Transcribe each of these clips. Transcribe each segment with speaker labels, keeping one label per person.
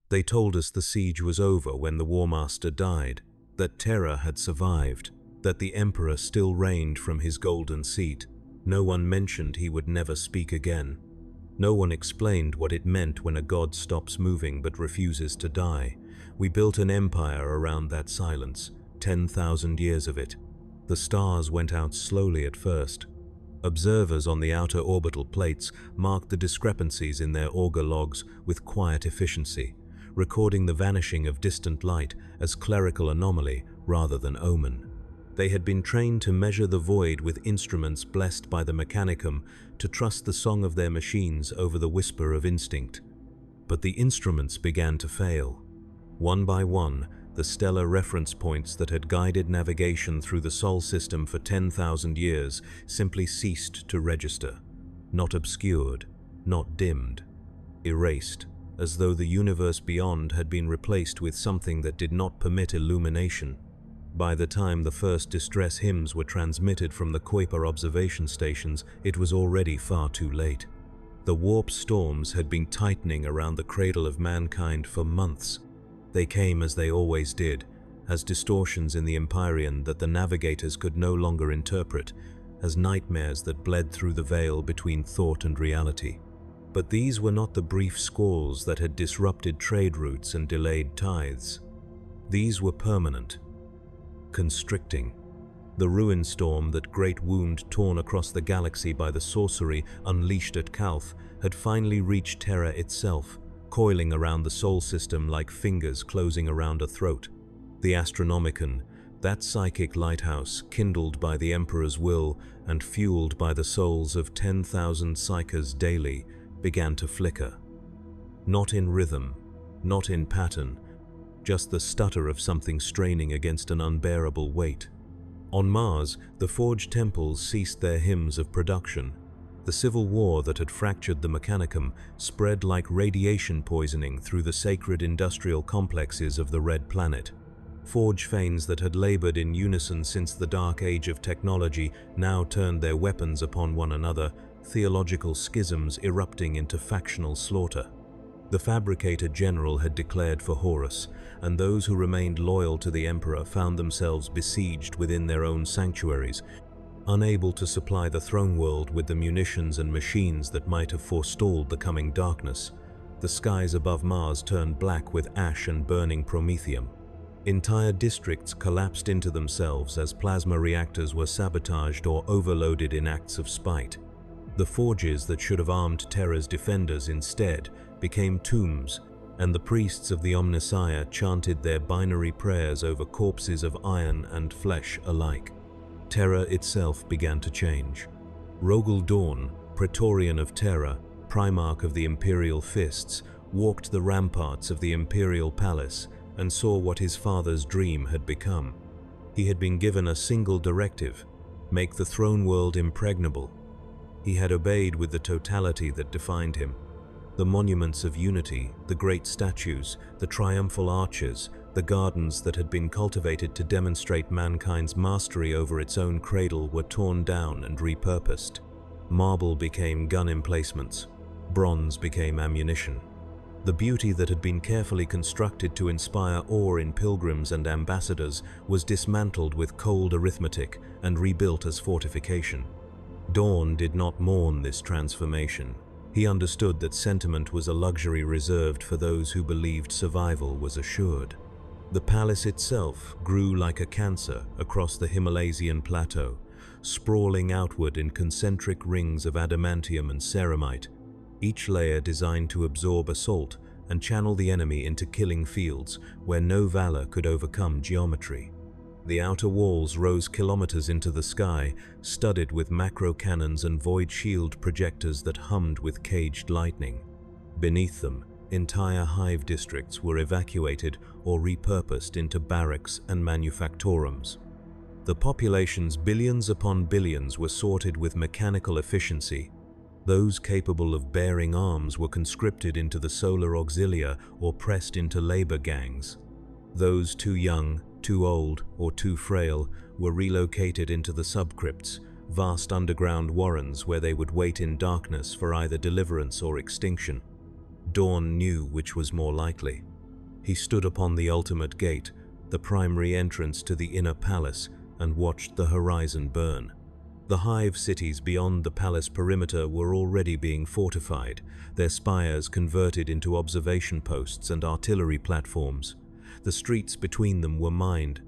Speaker 1: They told us the siege was over when the War Master died, that Terra had survived, that the Emperor still reigned from his golden seat. No one mentioned he would never speak again. No one explained what it meant when a god stops moving but refuses to die. We built an empire around that silence, 10,000 years of it. The stars went out slowly at first. Observers on the outer orbital plates marked the discrepancies in their auger logs with quiet efficiency, recording the vanishing of distant light as clerical anomaly rather than omen. They had been trained to measure the void with instruments blessed by the Mechanicum, to trust the song of their machines over the whisper of instinct. But the instruments began to fail. One by one, the stellar reference points that had guided navigation through the Sol system for 10,000 years simply ceased to register. Not obscured, not dimmed, erased, as though the universe beyond had been replaced with something that did not permit illumination. By the time the first distress hymns were transmitted from the Kuiper observation stations, it was already far too late. The warp storms had been tightening around the cradle of mankind for months. They came as they always did, as distortions in the Empyrean that the navigators could no longer interpret, as nightmares that bled through the veil between thought and reality. But these were not the brief squalls that had disrupted trade routes and delayed tithes. These were permanent, constricting. The ruin storm, that great wound torn across the galaxy by the sorcery unleashed at Calth, had finally reached Terra itself, coiling around the Sol system like fingers closing around a throat. The Astronomicon, that psychic lighthouse kindled by the Emperor's will and fueled by the souls of 10,000 psychers daily, began to flicker. Not in rhythm, not in pattern, just the stutter of something straining against an unbearable weight. On Mars, the forged temples ceased their hymns of production. The civil war that had fractured the Mechanicum spread like radiation poisoning through the sacred industrial complexes of the Red Planet. Forge fanes that had labored in unison since the dark age of technology now turned their weapons upon one another, theological schisms erupting into factional slaughter. The Fabricator General had declared for Horus, and those who remained loyal to the Emperor found themselves besieged within their own sanctuaries, unable to supply the throne world with the munitions and machines that might have forestalled the coming darkness. The skies above Mars turned black with ash and burning promethium. Entire districts collapsed into themselves as plasma reactors were sabotaged or overloaded in acts of spite. The forges that should have armed Terra's defenders instead became tombs, and the priests of the Omnissiah chanted their binary prayers over corpses of iron and flesh alike. Terra itself began to change. Rogel Dawn, Praetorian of Terra, Primarch of the Imperial Fists, walked the ramparts of the Imperial Palace and saw what his father's dream had become. He had been given a single directive: make the throne world impregnable. He had obeyed with the totality that defined him. The monuments of unity, the great statues, the triumphal arches, the gardens that had been cultivated to demonstrate mankind's mastery over its own cradle were torn down and repurposed. Marble became gun emplacements. Bronze became ammunition. The beauty that had been carefully constructed to inspire awe in pilgrims and ambassadors was dismantled with cold arithmetic and rebuilt as fortification. Dawn did not mourn this transformation. He understood that sentiment was a luxury reserved for those who believed survival was assured. The palace itself grew like a cancer across the Himalaysian plateau, sprawling outward in concentric rings of adamantium and ceramite, each layer designed to absorb assault and channel the enemy into killing fields where no valor could overcome geometry. The outer walls rose kilometers into the sky, studded with macro cannons and void shield projectors that hummed with caged lightning. Beneath them, entire hive districts were evacuated or repurposed into barracks and manufactorums. The population's billions upon billions were sorted with mechanical efficiency. Those capable of bearing arms were conscripted into the solar auxilia or pressed into labor gangs. Those too young, too old, or too frail were relocated into the subcrypts, vast underground warrens where they would wait in darkness for either deliverance or extinction. Dawn knew which was more likely. He stood upon the ultimate gate, the primary entrance to the inner palace, and watched the horizon burn. The hive cities beyond the palace perimeter were already being fortified, their spires converted into observation posts and artillery platforms. The streets between them were mined.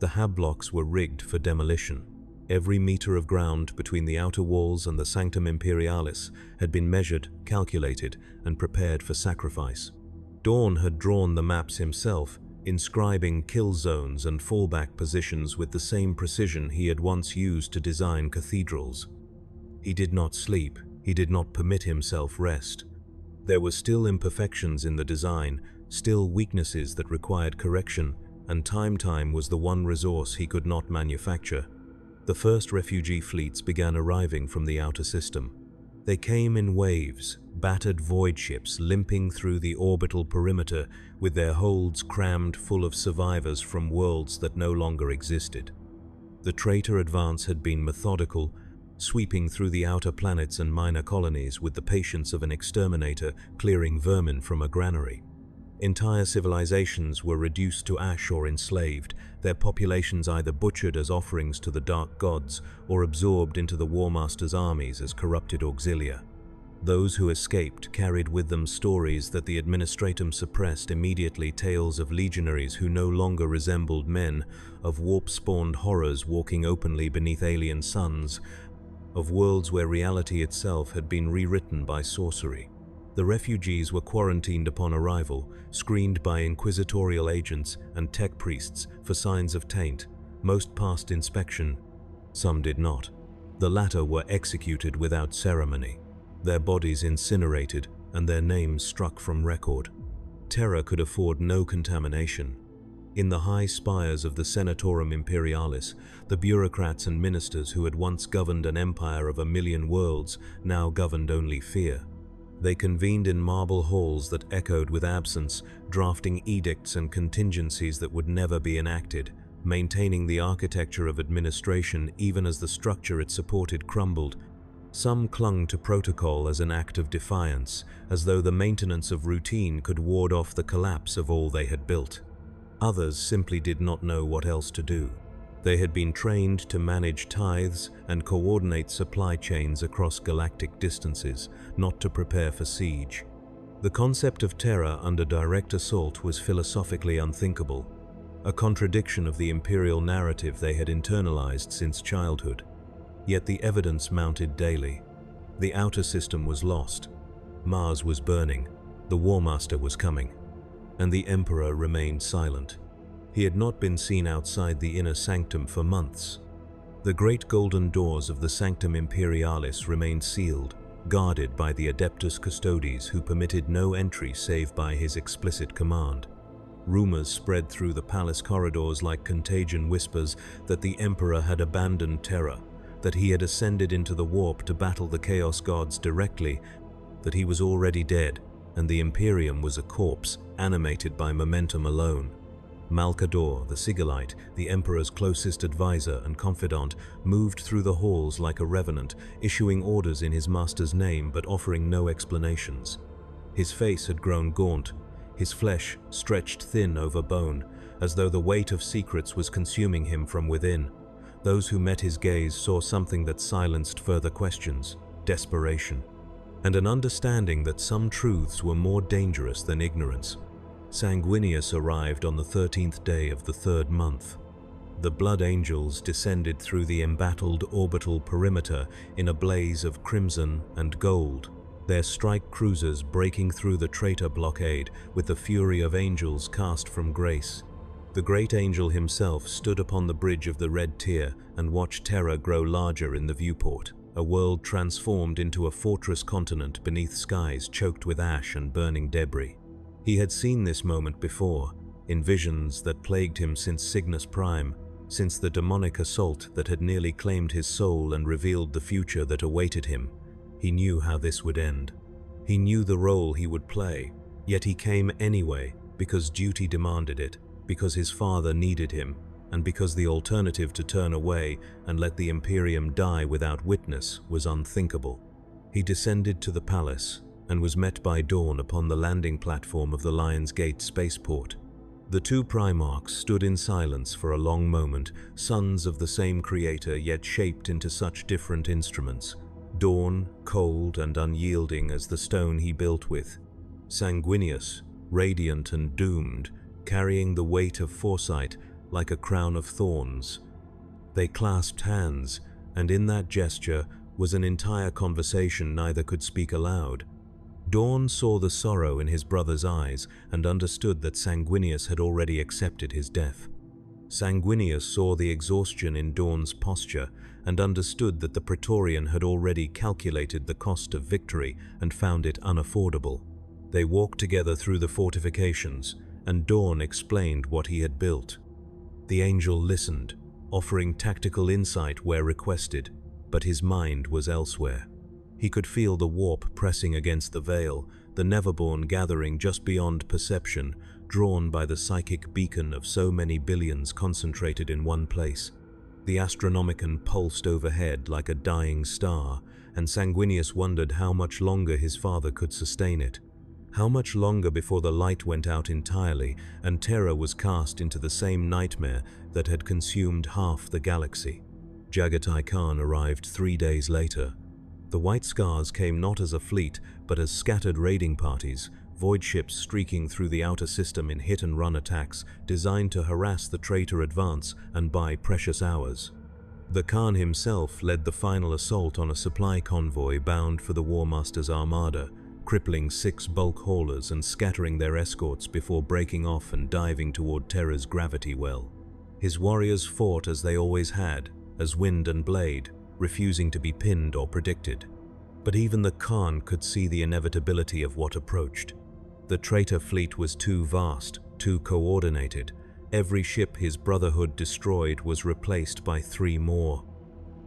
Speaker 1: The hablocks were rigged for demolition. Every meter of ground between the outer walls and the Sanctum Imperialis had been measured, calculated, and prepared for sacrifice. Dawn had drawn the maps himself, inscribing kill zones and fallback positions with the same precision he had once used to design cathedrals. He did not sleep, he did not permit himself rest. There were still imperfections in the design, still weaknesses that required correction, and time was the one resource he could not manufacture. The first refugee fleets began arriving from the outer system. They came in waves, battered void ships limping through the orbital perimeter with their holds crammed full of survivors from worlds that no longer existed. The traitor advance had been methodical, sweeping through the outer planets and minor colonies with the patience of an exterminator clearing vermin from a granary. Entire civilizations were reduced to ash or enslaved, their populations either butchered as offerings to the dark gods or absorbed into the War Master's armies as corrupted auxilia. Those who escaped carried with them stories that the Administratum suppressed immediately, tales of legionaries who no longer resembled men, of warp-spawned horrors walking openly beneath alien suns, of worlds where reality itself had been rewritten by sorcery. The refugees were quarantined upon arrival, screened by inquisitorial agents and tech priests for signs of taint. Most passed inspection, some did not. The latter were executed without ceremony, their bodies incinerated and their names struck from record. Terra could afford no contamination. In the high spires of the Senatorum Imperialis, the bureaucrats and ministers who had once governed an empire of 1,000,000 worlds now governed only fear. They convened in marble halls that echoed with absence, drafting edicts and contingencies that would never be enacted, maintaining the architecture of administration even as the structure it supported crumbled. Some clung to protocol as an act of defiance, as though the maintenance of routine could ward off the collapse of all they had built. Others simply did not know what else to do. They had been trained to manage tithes and coordinate supply chains across galactic distances, not to prepare for siege. The concept of Terra under direct assault was philosophically unthinkable, a contradiction of the imperial narrative they had internalized since childhood. Yet the evidence mounted daily. The outer system was lost. Mars was burning. The War Master was coming. And the Emperor remained silent. He had not been seen outside the inner sanctum for months. The great golden doors of the Sanctum Imperialis remained sealed, guarded by the Adeptus Custodes who permitted no entry save by his explicit command. Rumors spread through the palace corridors like contagion whispers that the Emperor had abandoned Terra, that he had ascended into the warp to battle the Chaos Gods directly, that he was already dead, and the Imperium was a corpse, animated by momentum alone. Malcador, the Sigillite, the Emperor's closest advisor and confidant, moved through the halls like a revenant, issuing orders in his master's name but offering no explanations. His face had grown gaunt, his flesh stretched thin over bone, as though the weight of secrets was consuming him from within. Those who met his gaze saw something that silenced further questions: desperation, and an understanding that some truths were more dangerous than ignorance. Sanguinius arrived on the 13th day of the 3rd month. The Blood Angels descended through the embattled orbital perimeter in a blaze of crimson and gold, their strike cruisers breaking through the traitor blockade with the fury of angels cast from grace. The great angel himself stood upon the bridge of the red tier and watched Terra grow larger in the viewport, a world transformed into a fortress continent beneath skies choked with ash and burning debris. He had seen this moment before, in visions that plagued him since Cygnus Prime, since the demonic assault that had nearly claimed his soul and revealed the future that awaited him. He knew how this would end. He knew the role he would play, yet he came anyway because duty demanded it, because his father needed him, and because the alternative to turn away and let the Imperium die without witness was unthinkable. He descended to the palace, and was met by dawn upon the landing platform of the Lion's Gate spaceport. The two Primarchs stood in silence for a long moment, sons of the same creator yet shaped into such different instruments. Dawn, cold and unyielding as the stone he built with. Sanguinius, radiant and doomed, carrying the weight of foresight like a crown of thorns. They clasped hands, and in that gesture was an entire conversation neither could speak aloud. Dawn saw the sorrow in his brother's eyes and understood that Sanguinius had already accepted his death. Sanguinius saw the exhaustion in Dawn's posture and understood that the Praetorian had already calculated the cost of victory and found it unaffordable. They walked together through the fortifications, and Dawn explained what he had built. The angel listened, offering tactical insight where requested, but his mind was elsewhere. He could feel the warp pressing against the veil, the Neverborn gathering just beyond perception, drawn by the psychic beacon of so many billions concentrated in one place. The Astronomicon pulsed overhead like a dying star, and Sanguinius wondered how much longer his father could sustain it. How much longer before the light went out entirely and Terra was cast into the same nightmare that had consumed half the galaxy. Jagatai Khan arrived 3 days later. The White Scars came not as a fleet, but as scattered raiding parties, void ships streaking through the outer system in hit-and-run attacks designed to harass the traitor advance and buy precious hours. The Khan himself led the final assault on a supply convoy bound for the War Master's armada, crippling 6 bulk haulers and scattering their escorts before breaking off and diving toward Terra's gravity well. His warriors fought as they always had, as wind and blade, refusing to be pinned or predicted. But even the Khan could see the inevitability of what approached. The traitor fleet was too vast, too coordinated. Every ship his brotherhood destroyed was replaced by 3 more.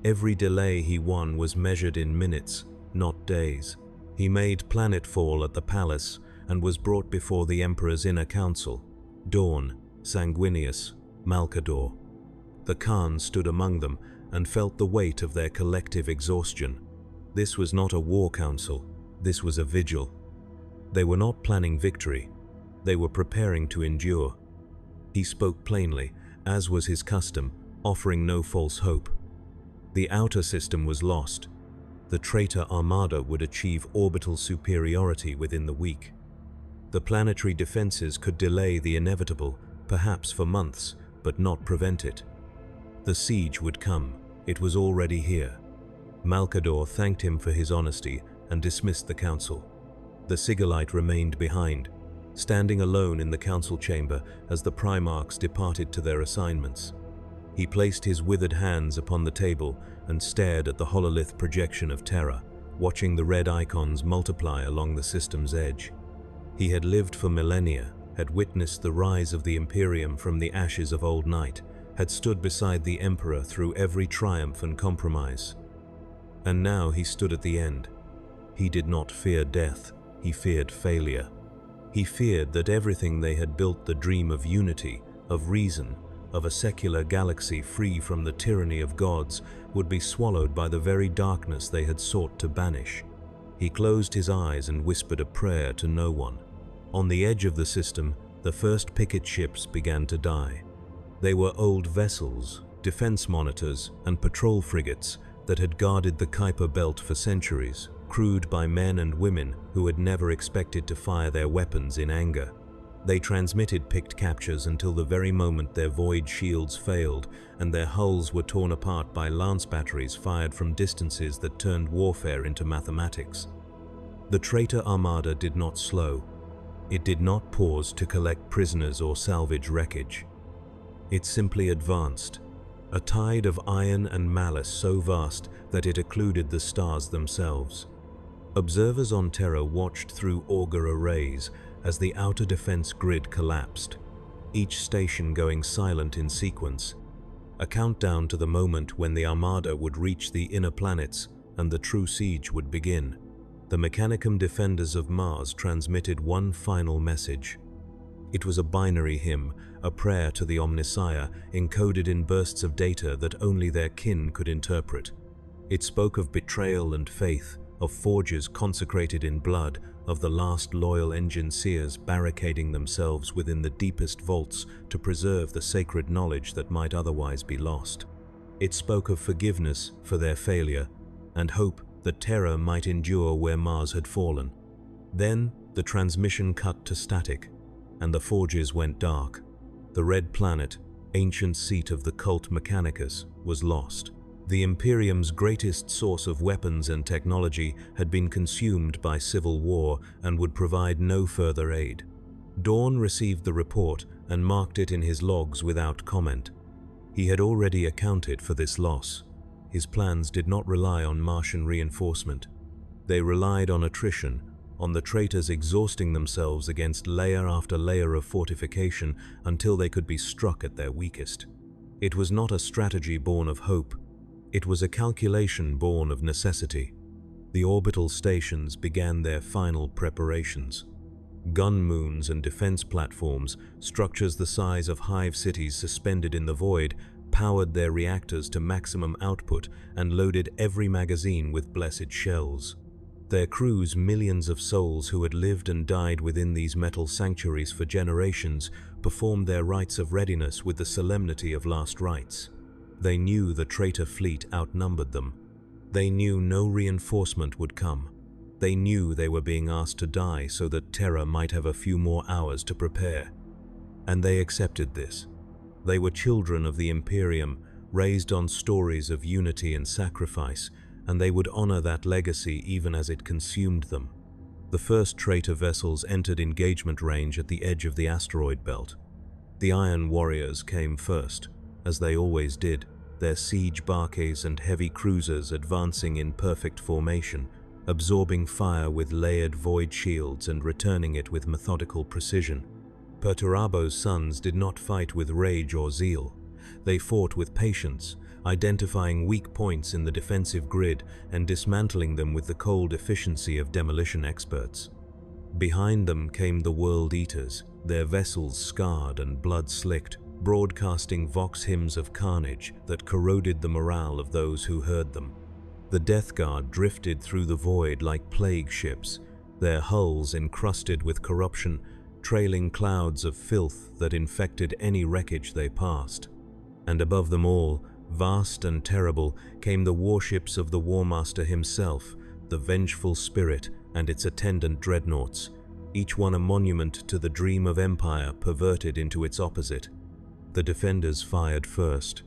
Speaker 1: Every delay he won was measured in minutes, not days. He made planetfall at the palace and was brought before the Emperor's inner council, Dawn, Sanguinius, Malcador. The Khan stood among them and felt the weight of their collective exhaustion. This was not a war council, this was a vigil. They were not planning victory, they were preparing to endure. He spoke plainly, as was his custom, offering no false hope. The outer system was lost. The traitor armada would achieve orbital superiority within the week. The planetary defenses could delay the inevitable, perhaps for months, but not prevent it. The siege would come. It was already here. Malcador thanked him for his honesty and dismissed the council. The Sigillite remained behind, standing alone in the council chamber as the Primarchs departed to their assignments. He placed his withered hands upon the table and stared at the hololith projection of Terra, watching the red icons multiply along the system's edge. He had lived for millennia, had witnessed the rise of the Imperium from the ashes of old night, had stood beside the Emperor through every triumph and compromise. And now he stood at the end. He did not fear death, he feared failure. He feared that everything they had built, the dream of unity, of reason, of a secular galaxy free from the tyranny of gods, would be swallowed by the very darkness they had sought to banish. He closed his eyes and whispered a prayer to no one. On the edge of the system, the first picket ships began to die. They were old vessels, defense monitors, and patrol frigates that had guarded the Kuiper Belt for centuries, crewed by men and women who had never expected to fire their weapons in anger. They transmitted picked captures until the very moment their void shields failed and their hulls were torn apart by lance batteries fired from distances that turned warfare into mathematics. The traitor armada did not slow. It did not pause to collect prisoners or salvage wreckage. It simply advanced, a tide of iron and malice so vast that it occluded the stars themselves. Observers on Terra watched through augur arrays as the outer defense grid collapsed, each station going silent in sequence, a countdown to the moment when the Armada would reach the inner planets and the true siege would begin. The Mechanicum defenders of Mars transmitted one final message. It was a binary hymn, a prayer to the Omnissiah, encoded in bursts of data that only their kin could interpret. It spoke of betrayal and faith, of forges consecrated in blood, of the last loyal engineers barricading themselves within the deepest vaults to preserve the sacred knowledge that might otherwise be lost. It spoke of forgiveness for their failure, and hope that Terra might endure where Mars had fallen. Then the transmission cut to static, and the forges went dark. The Red Planet, ancient seat of the cult Mechanicus, was lost. The Imperium's greatest source of weapons and technology had been consumed by civil war and would provide no further aid. Dawn received the report and marked it in his logs without comment. He had already accounted for this loss. His plans did not rely on Martian reinforcement. They relied on attrition, on the traitors exhausting themselves against layer after layer of fortification until they could be struck at their weakest. It was not a strategy born of hope. It was a calculation born of necessity. The orbital stations began their final preparations. Gun moons and defense platforms, structures the size of hive cities suspended in the void, powered their reactors to maximum output and loaded every magazine with blessed shells. Their crews, millions of souls who had lived and died within these metal sanctuaries for generations, performed their rites of readiness with the solemnity of last rites. They knew the traitor fleet outnumbered them. They knew no reinforcement would come. They knew they were being asked to die so that Terra might have a few more hours to prepare. And they accepted this. They were children of the Imperium, raised on stories of unity and sacrifice, and they would honor that legacy even as it consumed them. The first traitor vessels entered engagement range at the edge of the asteroid belt. The Iron Warriors came first, as they always did, their siege barques and heavy cruisers advancing in perfect formation, absorbing fire with layered void shields and returning it with methodical precision. Perturabo's sons did not fight with rage or zeal. They fought with patience, identifying weak points in the defensive grid and dismantling them with the cold efficiency of demolition experts. Behind them came the World Eaters, their vessels scarred and blood-slicked, broadcasting vox hymns of carnage that corroded the morale of those who heard them. The Death Guard drifted through the void like plague ships, their hulls encrusted with corruption, trailing clouds of filth that infected any wreckage they passed. And above them all, vast and terrible, came the warships of the War Master himself, the Vengeful Spirit and its attendant dreadnoughts, each one a monument to the dream of empire perverted into its opposite. The defenders fired first.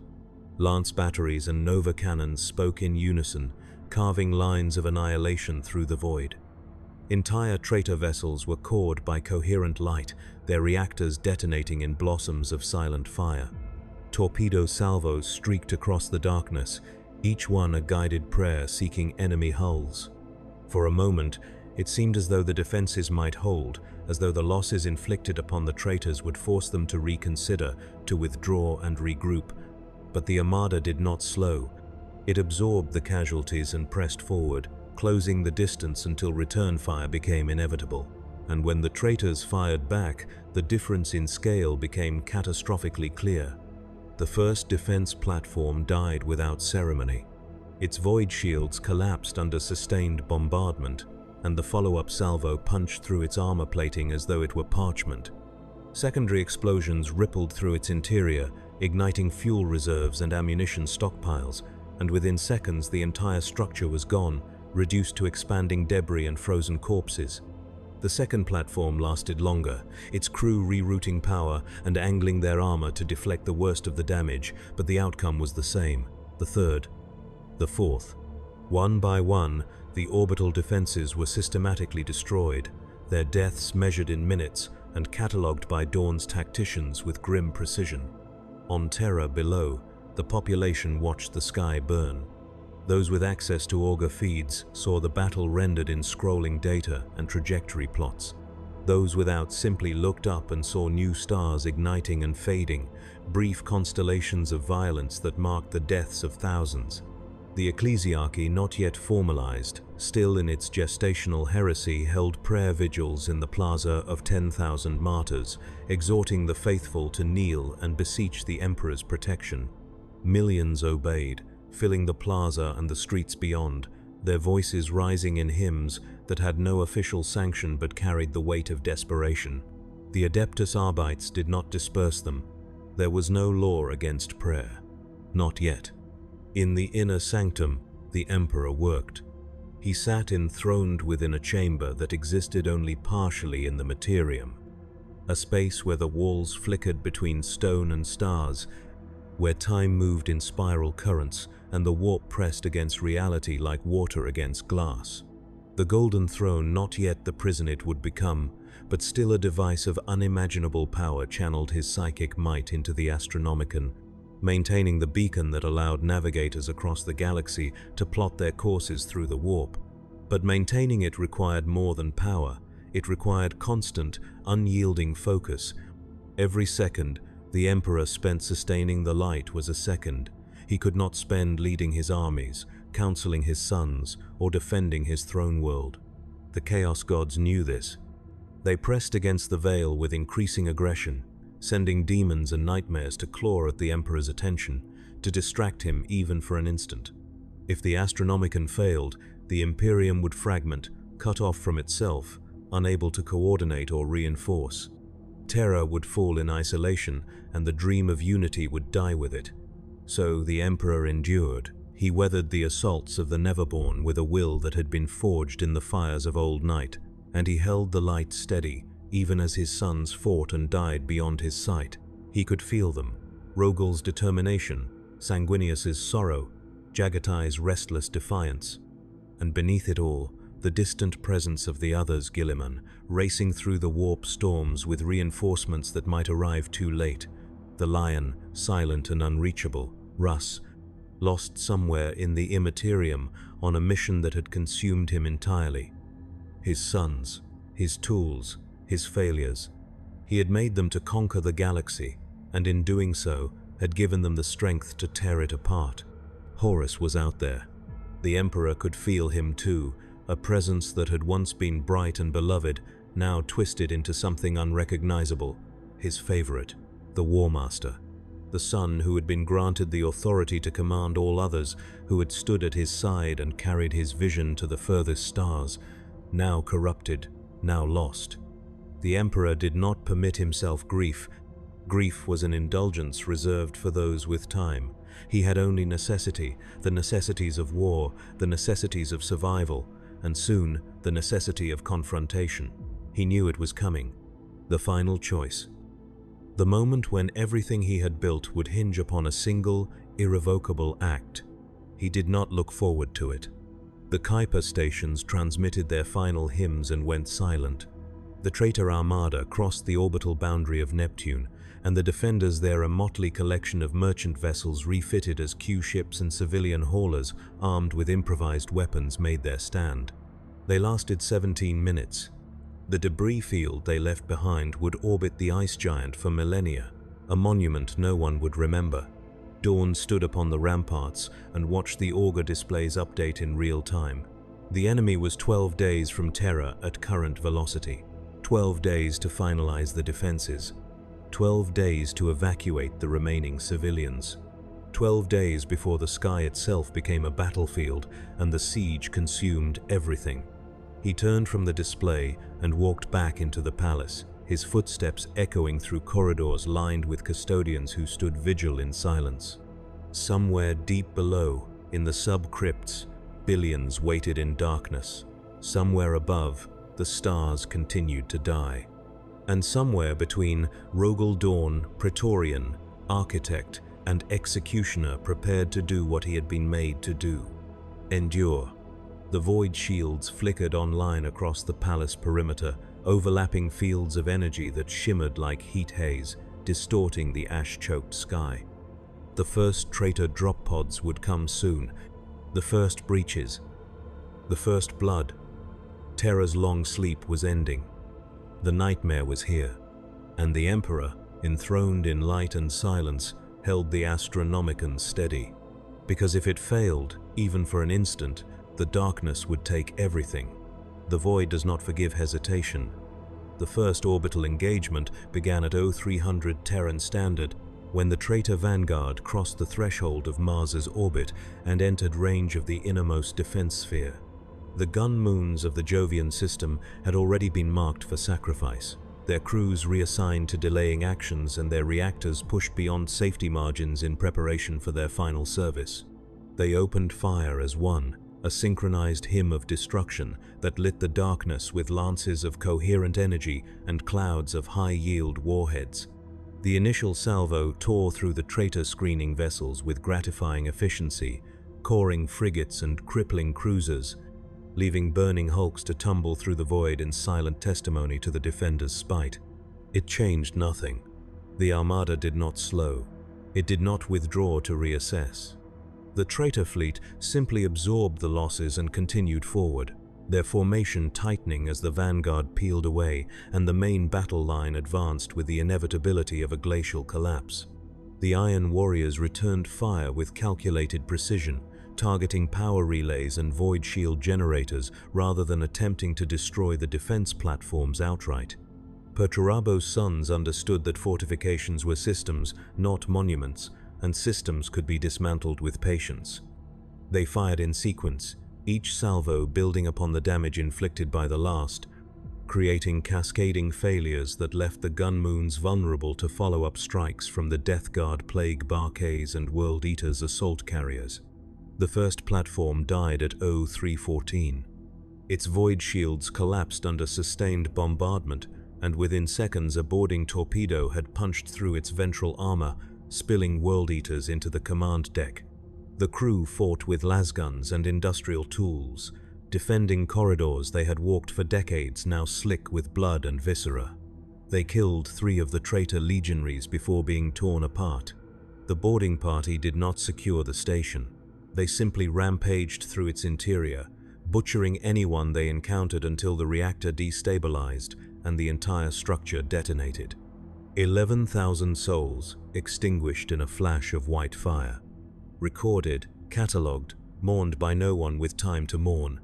Speaker 1: Lance batteries and Nova cannons spoke in unison, carving lines of annihilation through the void. Entire traitor vessels were cored by coherent light, their reactors detonating in blossoms of silent fire. Torpedo salvos streaked across the darkness, each one a guided prayer seeking enemy hulls. For a moment, it seemed as though the defenses might hold, as though the losses inflicted upon the traitors would force them to reconsider, to withdraw and regroup. But the Armada did not slow. It absorbed the casualties and pressed forward, closing the distance until return fire became inevitable. And when the traitors fired back, the difference in scale became catastrophically clear. The first defense platform died without ceremony. Its void shields collapsed under sustained bombardment, and the follow-up salvo punched through its armor plating as though it were parchment. Secondary explosions rippled through its interior, igniting fuel reserves and ammunition stockpiles, and within seconds the entire structure was gone, reduced to expanding debris and frozen corpses. The second platform lasted longer, its crew rerouting power and angling their armor to deflect the worst of the damage, but the outcome was the same. The third. The fourth. One by one, the orbital defenses were systematically destroyed, their deaths measured in minutes and catalogued by Dawn's tacticians with grim precision. On Terra below, the population watched the sky burn. Those with access to auger feeds saw the battle rendered in scrolling data and trajectory plots. Those without simply looked up and saw new stars igniting and fading, brief constellations of violence that marked the deaths of thousands. The ecclesiarchy, not yet formalized, still in its gestational heresy, held prayer vigils in the plaza of 10,000 martyrs, exhorting the faithful to kneel and beseech the emperor's protection. Millions obeyed, filling the plaza and the streets beyond, their voices rising in hymns that had no official sanction but carried the weight of desperation. The Adeptus Arbites did not disperse them. There was no law against prayer. Not yet. In the inner sanctum, the Emperor worked. He sat enthroned within a chamber that existed only partially in the materium, a space where the walls flickered between stone and stars, where time moved in spiral currents and the warp pressed against reality like water against glass. The Golden Throne, not yet the prison it would become, but still a device of unimaginable power, channeled his psychic might into the Astronomicon, maintaining the beacon that allowed navigators across the galaxy to plot their courses through the warp. But maintaining it required more than power. It required constant, unyielding focus. Every second the Emperor spent sustaining the light was a second he could not spend leading his armies, counseling his sons, or defending his throne world. The Chaos Gods knew this. They pressed against the veil with increasing aggression, sending demons and nightmares to claw at the Emperor's attention, to distract him even for an instant. If the Astronomicon failed, the Imperium would fragment, cut off from itself, unable to coordinate or reinforce. Terra would fall in isolation, and the dream of unity would die with it. So the Emperor endured. He weathered the assaults of the Neverborn with a will that had been forged in the fires of old night, and he held the light steady, even as his sons fought and died beyond his sight. He could feel them: Rogal's determination, Sanguinius's sorrow, Jagatai's restless defiance. And beneath it all, the distant presence of the others, Guilliman, racing through the warp storms with reinforcements that might arrive too late. The Lion, silent and unreachable. Russ, lost somewhere in the Immaterium on a mission that had consumed him entirely. His sons, his tools, his failures. He had made them to conquer the galaxy, and in doing so, had given them the strength to tear it apart. Horus was out there. The Emperor could feel him too, a presence that had once been bright and beloved, now twisted into something unrecognizable. His favorite, the War Master, the son who had been granted the authority to command all others, who had stood at his side and carried his vision to the furthest stars, now corrupted, now lost. The Emperor did not permit himself grief. Grief was an indulgence reserved for those with time. He had only necessity, the necessities of war, the necessities of survival, and soon the necessity of confrontation. He knew it was coming. The final choice. The moment when everything he had built would hinge upon a single, irrevocable act. He did not look forward to it. The Kuiper stations transmitted their final hymns and went silent. The traitor armada crossed the orbital boundary of Neptune, and the defenders there, a motley collection of merchant vessels refitted as Q-ships and civilian haulers armed with improvised weapons, made their stand. They lasted 17 minutes. The debris field they left behind would orbit the ice giant for millennia, a monument no one would remember. Dawn stood upon the ramparts and watched the augur displays update in real time. The enemy was 12 days from Terra at current velocity, 12 days to finalize the defenses, 12 days to evacuate the remaining civilians, 12 days before the sky itself became a battlefield and the siege consumed everything. He turned from the display and walked back into the palace, his footsteps echoing through corridors lined with custodians who stood vigil in silence. Somewhere deep below, in the sub-crypts, billions waited in darkness. Somewhere above, the stars continued to die. And somewhere between Rogal Dawn, Praetorian, Architect, and Executioner prepared to do what he had been made to do. Endure. The void shields flickered online across the palace perimeter, overlapping fields of energy that shimmered like heat haze, distorting the ash-choked sky. The first traitor drop pods would come soon, the first breaches, the first blood. Terra's long sleep was ending. The nightmare was here, and the Emperor, enthroned in light and silence, held the Astronomicon steady. Because if it failed, even for an instant, the darkness would take everything. The void does not forgive hesitation. The first orbital engagement began at 0300 Terran Standard, when the traitor vanguard crossed the threshold of Mars's orbit and entered range of the innermost defense sphere. The gun moons of the Jovian system had already been marked for sacrifice, their crews reassigned to delaying actions and their reactors pushed beyond safety margins in preparation for their final service. They opened fire as one, a synchronized hymn of destruction that lit the darkness with lances of coherent energy and clouds of high-yield warheads. The initial salvo tore through the traitor screening vessels with gratifying efficiency, coring frigates and crippling cruisers, leaving burning hulks to tumble through the void in silent testimony to the defenders' spite. It changed nothing. The armada did not slow. It did not withdraw to reassess. The traitor fleet simply absorbed the losses and continued forward, their formation tightening as the vanguard peeled away and the main battle line advanced with the inevitability of a glacial collapse. The Iron Warriors returned fire with calculated precision, targeting power relays and void shield generators rather than attempting to destroy the defense platforms outright. Perturabo's sons understood that fortifications were systems, not monuments, and systems could be dismantled with patience. They fired in sequence, each salvo building upon the damage inflicted by the last, creating cascading failures that left the gun moons vulnerable to follow-up strikes from the Death Guard Plague Barquets and World Eaters assault carriers. The first platform died at 0314. Its void shields collapsed under sustained bombardment, and within seconds a boarding torpedo had punched through its ventral armor, spilling World Eaters into the command deck. The crew fought with lasguns and industrial tools, defending corridors they had walked for decades, now slick with blood and viscera. They killed 3 of the traitor legionaries before being torn apart. The boarding party did not secure the station. They simply rampaged through its interior, butchering anyone they encountered until the reactor destabilized and the entire structure detonated. 11,000 souls extinguished in a flash of white fire. Recorded, catalogued, mourned by no one with time to mourn.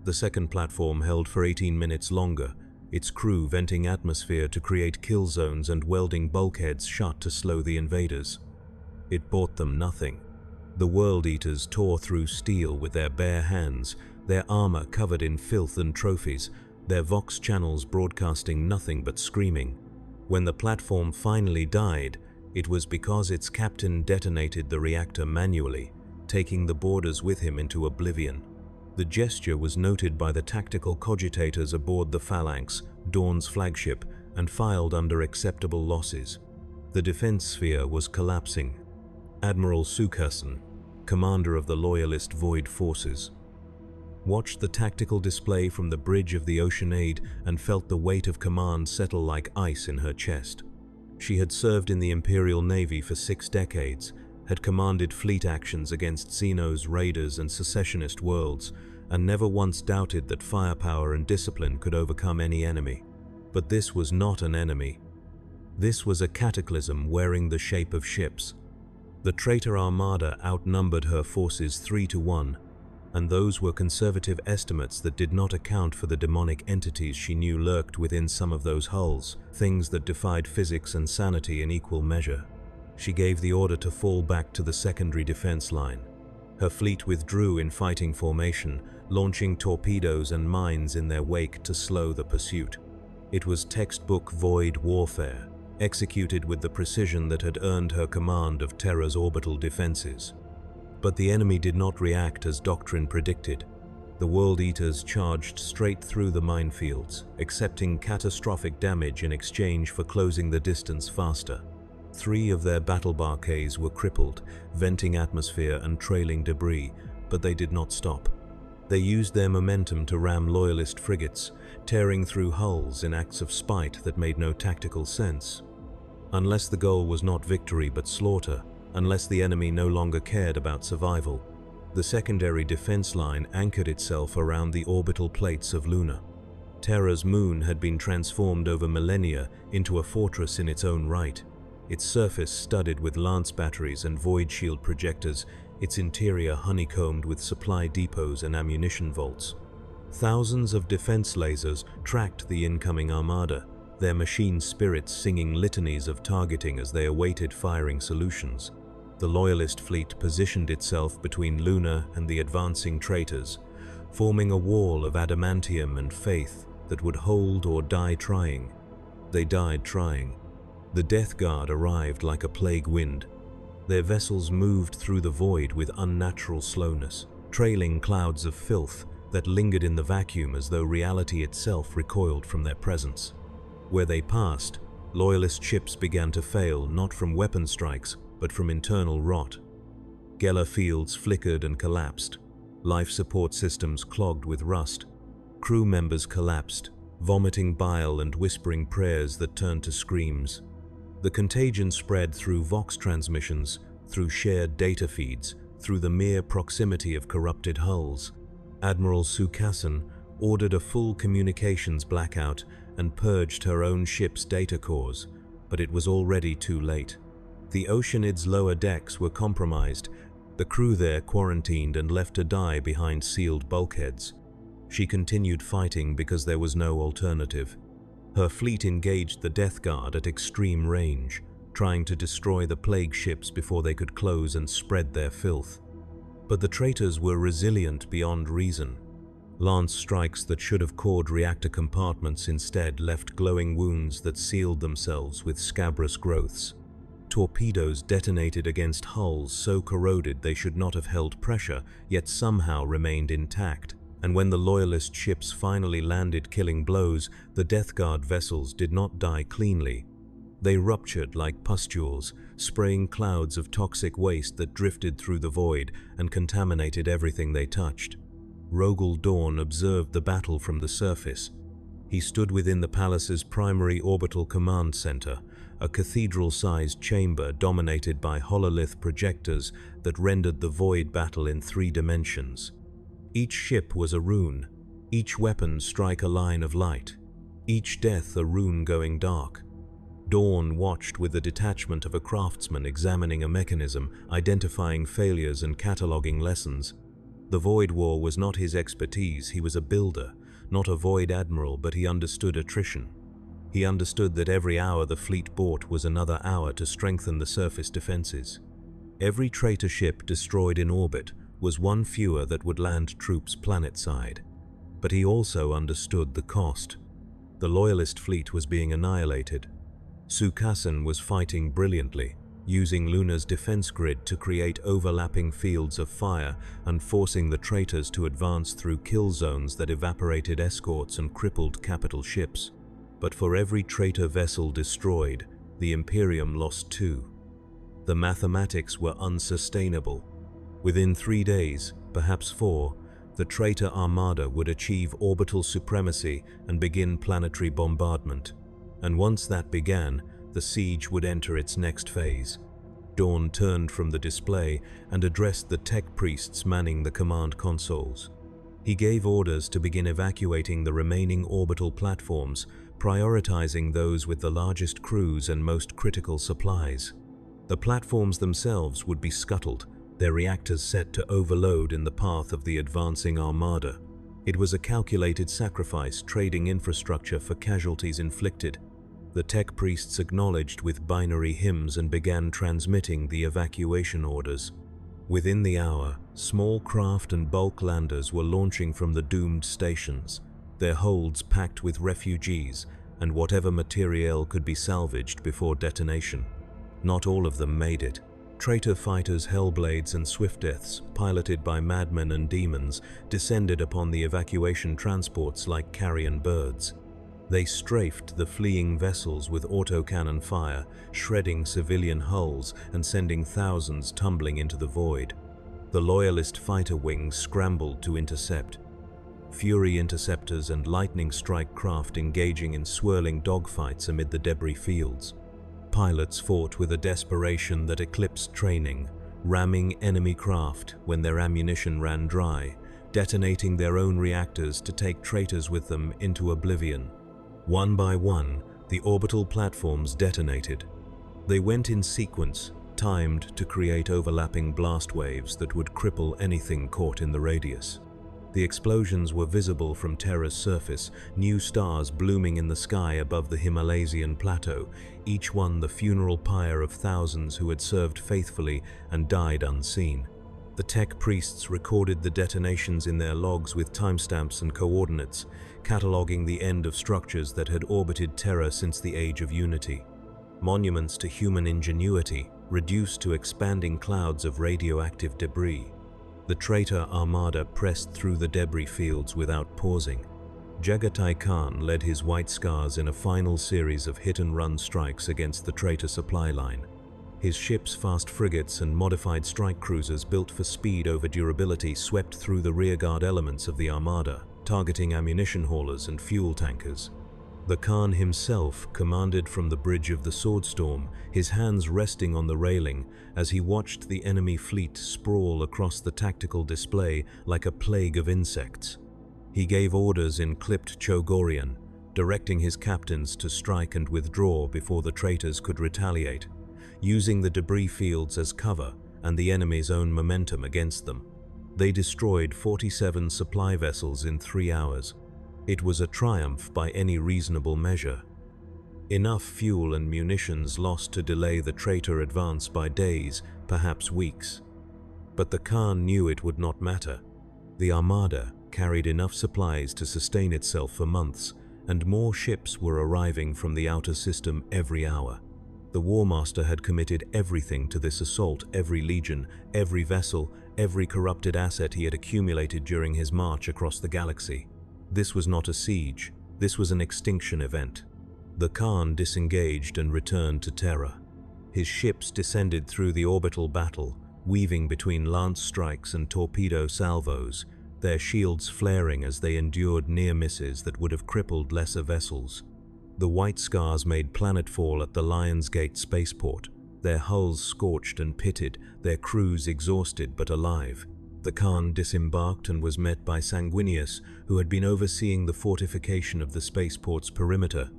Speaker 1: The second platform held for 18 minutes longer, its crew venting atmosphere to create kill zones and welding bulkheads shut to slow the invaders. It bought them nothing. The World Eaters tore through steel with their bare hands, their armor covered in filth and trophies, their vox channels broadcasting nothing but screaming. When the platform finally died, it was because its captain detonated the reactor manually, taking the boarders with him into oblivion. The gesture was noted by the tactical cogitators aboard the Phalanx, Dawn's flagship, and filed under acceptable losses. The defense sphere was collapsing. Admiral Sukerson, commander of the Loyalist Void Forces, watched the tactical display from the bridge of the Oceanade and felt the weight of command settle like ice in her chest. She had served in the Imperial Navy for 6 decades, had commanded fleet actions against Xenos, raiders, and secessionist worlds, and never once doubted that firepower and discipline could overcome any enemy. But this was not an enemy. This was a cataclysm wearing the shape of ships. The traitor armada outnumbered her forces 3-1, and those were conservative estimates that did not account for the demonic entities she knew lurked within some of those hulls, things that defied physics and sanity in equal measure. She gave the order to fall back to the secondary defense line. Her fleet withdrew in fighting formation, launching torpedoes and mines in their wake to slow the pursuit. It was textbook void warfare, executed with the precision that had earned her command of Terra's orbital defenses. But the enemy did not react as doctrine predicted. The World Eaters charged straight through the minefields, accepting catastrophic damage in exchange for closing the distance faster. 3 of their battle barquets were crippled, venting atmosphere and trailing debris, but they did not stop. They used their momentum to ram Loyalist frigates, tearing through hulls in acts of spite that made no tactical sense. Unless the goal was not victory but slaughter, unless the enemy no longer cared about survival, the secondary defense line anchored itself around the orbital plates of Luna. Terra's moon had been transformed over millennia into a fortress in its own right, its surface studded with lance batteries and void shield projectors, its interior honeycombed with supply depots and ammunition vaults. Thousands of defense lasers tracked the incoming armada, their machine spirits singing litanies of targeting as they awaited firing solutions. The Loyalist fleet positioned itself between Luna and the advancing traitors, forming a wall of adamantium and faith that would hold or die trying. They died trying. The Death Guard arrived like a plague wind. Their vessels moved through the void with unnatural slowness, trailing clouds of filth that lingered in the vacuum as though reality itself recoiled from their presence. Where they passed, Loyalist ships began to fail not from weapon strikes, but from internal rot. Geller fields flickered and collapsed, life support systems clogged with rust. Crew members collapsed, vomiting bile and whispering prayers that turned to screams. The contagion spread through Vox transmissions, through shared data feeds, through the mere proximity of corrupted hulls. Admiral Sukassan ordered a full communications blackout and purged her own ship's data cores, but it was already too late. The Oceanid's lower decks were compromised, the crew there quarantined and left to die behind sealed bulkheads. She continued fighting because there was no alternative. Her fleet engaged the Death Guard at extreme range, trying to destroy the plague ships before they could close and spread their filth. But the traitors were resilient beyond reason. Lance strikes that should have cored reactor compartments instead left glowing wounds that sealed themselves with scabrous growths. Torpedoes detonated against hulls so corroded they should not have held pressure, yet somehow remained intact. And when the Loyalist ships finally landed killing blows, the Death Guard vessels did not die cleanly. They ruptured like pustules, spraying clouds of toxic waste that drifted through the void and contaminated everything they touched. Rogel Dawn observed the battle from the surface. He stood within the palace's primary orbital command center, a cathedral-sized chamber dominated by hololith projectors that rendered the void battle in 3 dimensions. Each ship was a rune, each weapon strike a line of light, each death a rune going dark. Dawn watched with the detachment of a craftsman examining a mechanism, identifying failures and cataloging lessons. The Void War was not his expertise, he was a builder, not a Void Admiral, but he understood attrition. He understood that every hour the fleet bought was another hour to strengthen the surface defenses. Every traitor ship destroyed in orbit was one fewer that would land troops planetside. But he also understood the cost. The Loyalist fleet was being annihilated. Sukassan was fighting brilliantly, using Luna's defense grid to create overlapping fields of fire and forcing the traitors to advance through kill zones that evaporated escorts and crippled capital ships. But for every traitor vessel destroyed, the Imperium lost 2. The mathematics were unsustainable. Within 3 days, perhaps 4, the traitor armada would achieve orbital supremacy and begin planetary bombardment. And once that began, the siege would enter its next phase. Dawn turned from the display and addressed the tech priests manning the command consoles. He gave orders to begin evacuating the remaining orbital platforms, prioritizing those with the largest crews and most critical supplies. The platforms themselves would be scuttled, their reactors set to overload in the path of the advancing armada. It was a calculated sacrifice, trading infrastructure for casualties inflicted. The tech priests acknowledged with binary hymns and began transmitting the evacuation orders. Within the hour, small craft and bulk landers were launching from the doomed stations, their holds packed with refugees and whatever materiel could be salvaged before detonation. Not all of them made it. Traitor fighters, Hellblades and Swiftdeaths, piloted by madmen and demons, descended upon the evacuation transports like carrion birds. They strafed the fleeing vessels with autocannon fire, shredding civilian hulls and sending thousands tumbling into the void. The Loyalist fighter wings scrambled to intercept. Fury interceptors and lightning strike craft engaging in swirling dogfights amid the debris fields. Pilots fought with a desperation that eclipsed training, ramming enemy craft when their ammunition ran dry, detonating their own reactors to take traitors with them into oblivion. One by one, the orbital platforms detonated. They went in sequence, timed to create overlapping blast waves that would cripple anything caught in the radius. The explosions were visible from Terra's surface, new stars blooming in the sky above the Himalaysian plateau, each one the funeral pyre of thousands who had served faithfully and died unseen. The tech priests recorded the detonations in their logs with timestamps and coordinates, cataloging the end of structures that had orbited Terra since the Age of Unity. Monuments to human ingenuity, reduced to expanding clouds of radioactive debris. The traitor armada pressed through the debris fields without pausing. Jagatai Khan led his White Scars in a final series of hit-and-run strikes against the traitor supply line. His ships, fast frigates, and modified strike cruisers built for speed over durability swept through the rearguard elements of the armada, targeting ammunition haulers and fuel tankers. The Khan himself commanded from the bridge of the Swordstorm, his hands resting on the railing as he watched the enemy fleet sprawl across the tactical display like a plague of insects. He gave orders in clipped Chogorian, directing his captains to strike and withdraw before the traitors could retaliate, using the debris fields as cover and the enemy's own momentum against them. They destroyed 47 supply vessels in 3 hours. It was a triumph by any reasonable measure. Enough fuel and munitions lost to delay the traitor advance by days, perhaps weeks. But the Khan knew it would not matter. The armada carried enough supplies to sustain itself for months, and more ships were arriving from the outer system every hour. The War Master had committed everything to this assault, every legion, every vessel, every corrupted asset he had accumulated during his march across the galaxy. This was not a siege, this was an extinction event. The Khan disengaged and returned to Terra. His ships descended through the orbital battle, weaving between lance strikes and torpedo salvos, their shields flaring as they endured near misses that would have crippled lesser vessels. The White Scars made planetfall at the Lionsgate spaceport, their hulls scorched and pitted, their crews exhausted but alive. The Khan disembarked and was met by Sanguinius, who had been overseeing the fortification of the spaceport's perimeter.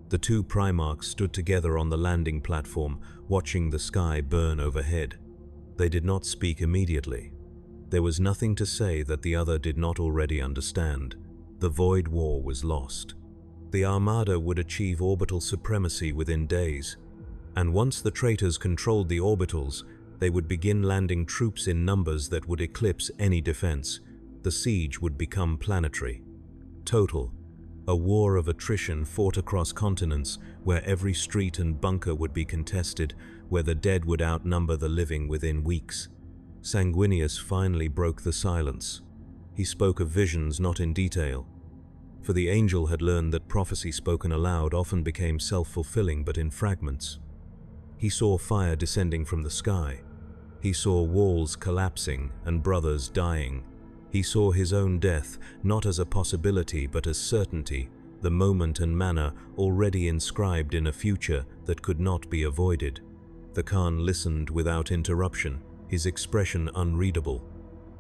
Speaker 1: The two Primarchs stood together on the landing platform, watching the sky burn overhead. They did not speak immediately. There was nothing to say that the other did not already understand. The Void War was lost. The Armada would achieve orbital supremacy within days, and once the traitors controlled the orbitals, they would begin landing troops in numbers that would eclipse any defense. The siege would become planetary. Total. A war of attrition fought across continents, where every street and bunker would be contested, where the dead would outnumber the living within weeks. Sanguinius finally broke the silence. He spoke of visions not in detail, for the angel had learned that prophecy spoken aloud often became self-fulfilling but in fragments. He saw fire descending from the sky. He saw walls collapsing and brothers dying. He saw his own death, not as a possibility but as certainty, the moment and manner already inscribed in a future that could not be avoided. The Khan listened without interruption, his expression unreadable.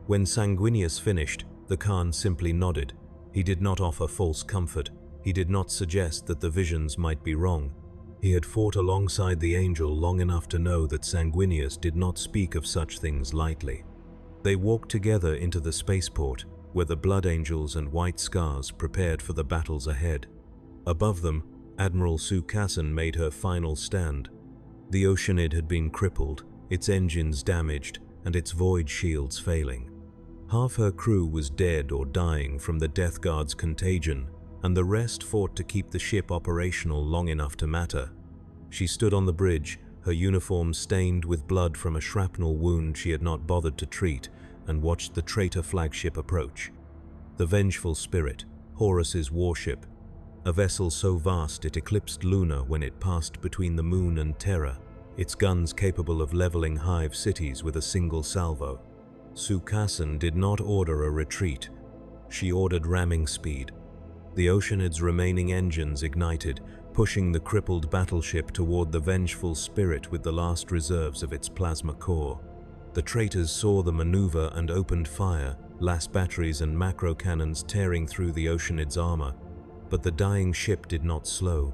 Speaker 1: When Sanguinius finished, the Khan simply nodded. He did not offer false comfort. He did not suggest that the visions might be wrong. He had fought alongside the angel long enough to know that Sanguinius did not speak of such things lightly. They walked together into the spaceport, where the Blood Angels and White Scars prepared for the battles ahead. Above them, Admiral Sue Casson made her final stand. The Oceanid had been crippled, its engines damaged, and its void shields failing. Half her crew was dead or dying from the Death Guard's contagion, and the rest fought to keep the ship operational long enough to matter. She stood on the bridge, her uniform stained with blood from a shrapnel wound she had not bothered to treat, and watched the traitor flagship approach. The Vengeful Spirit, Horus's warship, a vessel so vast it eclipsed Luna when it passed between the moon and Terra, its guns capable of leveling hive cities with a single salvo. Sue Casson did not order a retreat. She ordered ramming speed. The Oceanid's remaining engines ignited, pushing the crippled battleship toward the Vengeful Spirit with the last reserves of its plasma core. The traitors saw the maneuver and opened fire, las batteries and macro cannons tearing through the Oceanid's armor. But the dying ship did not slow.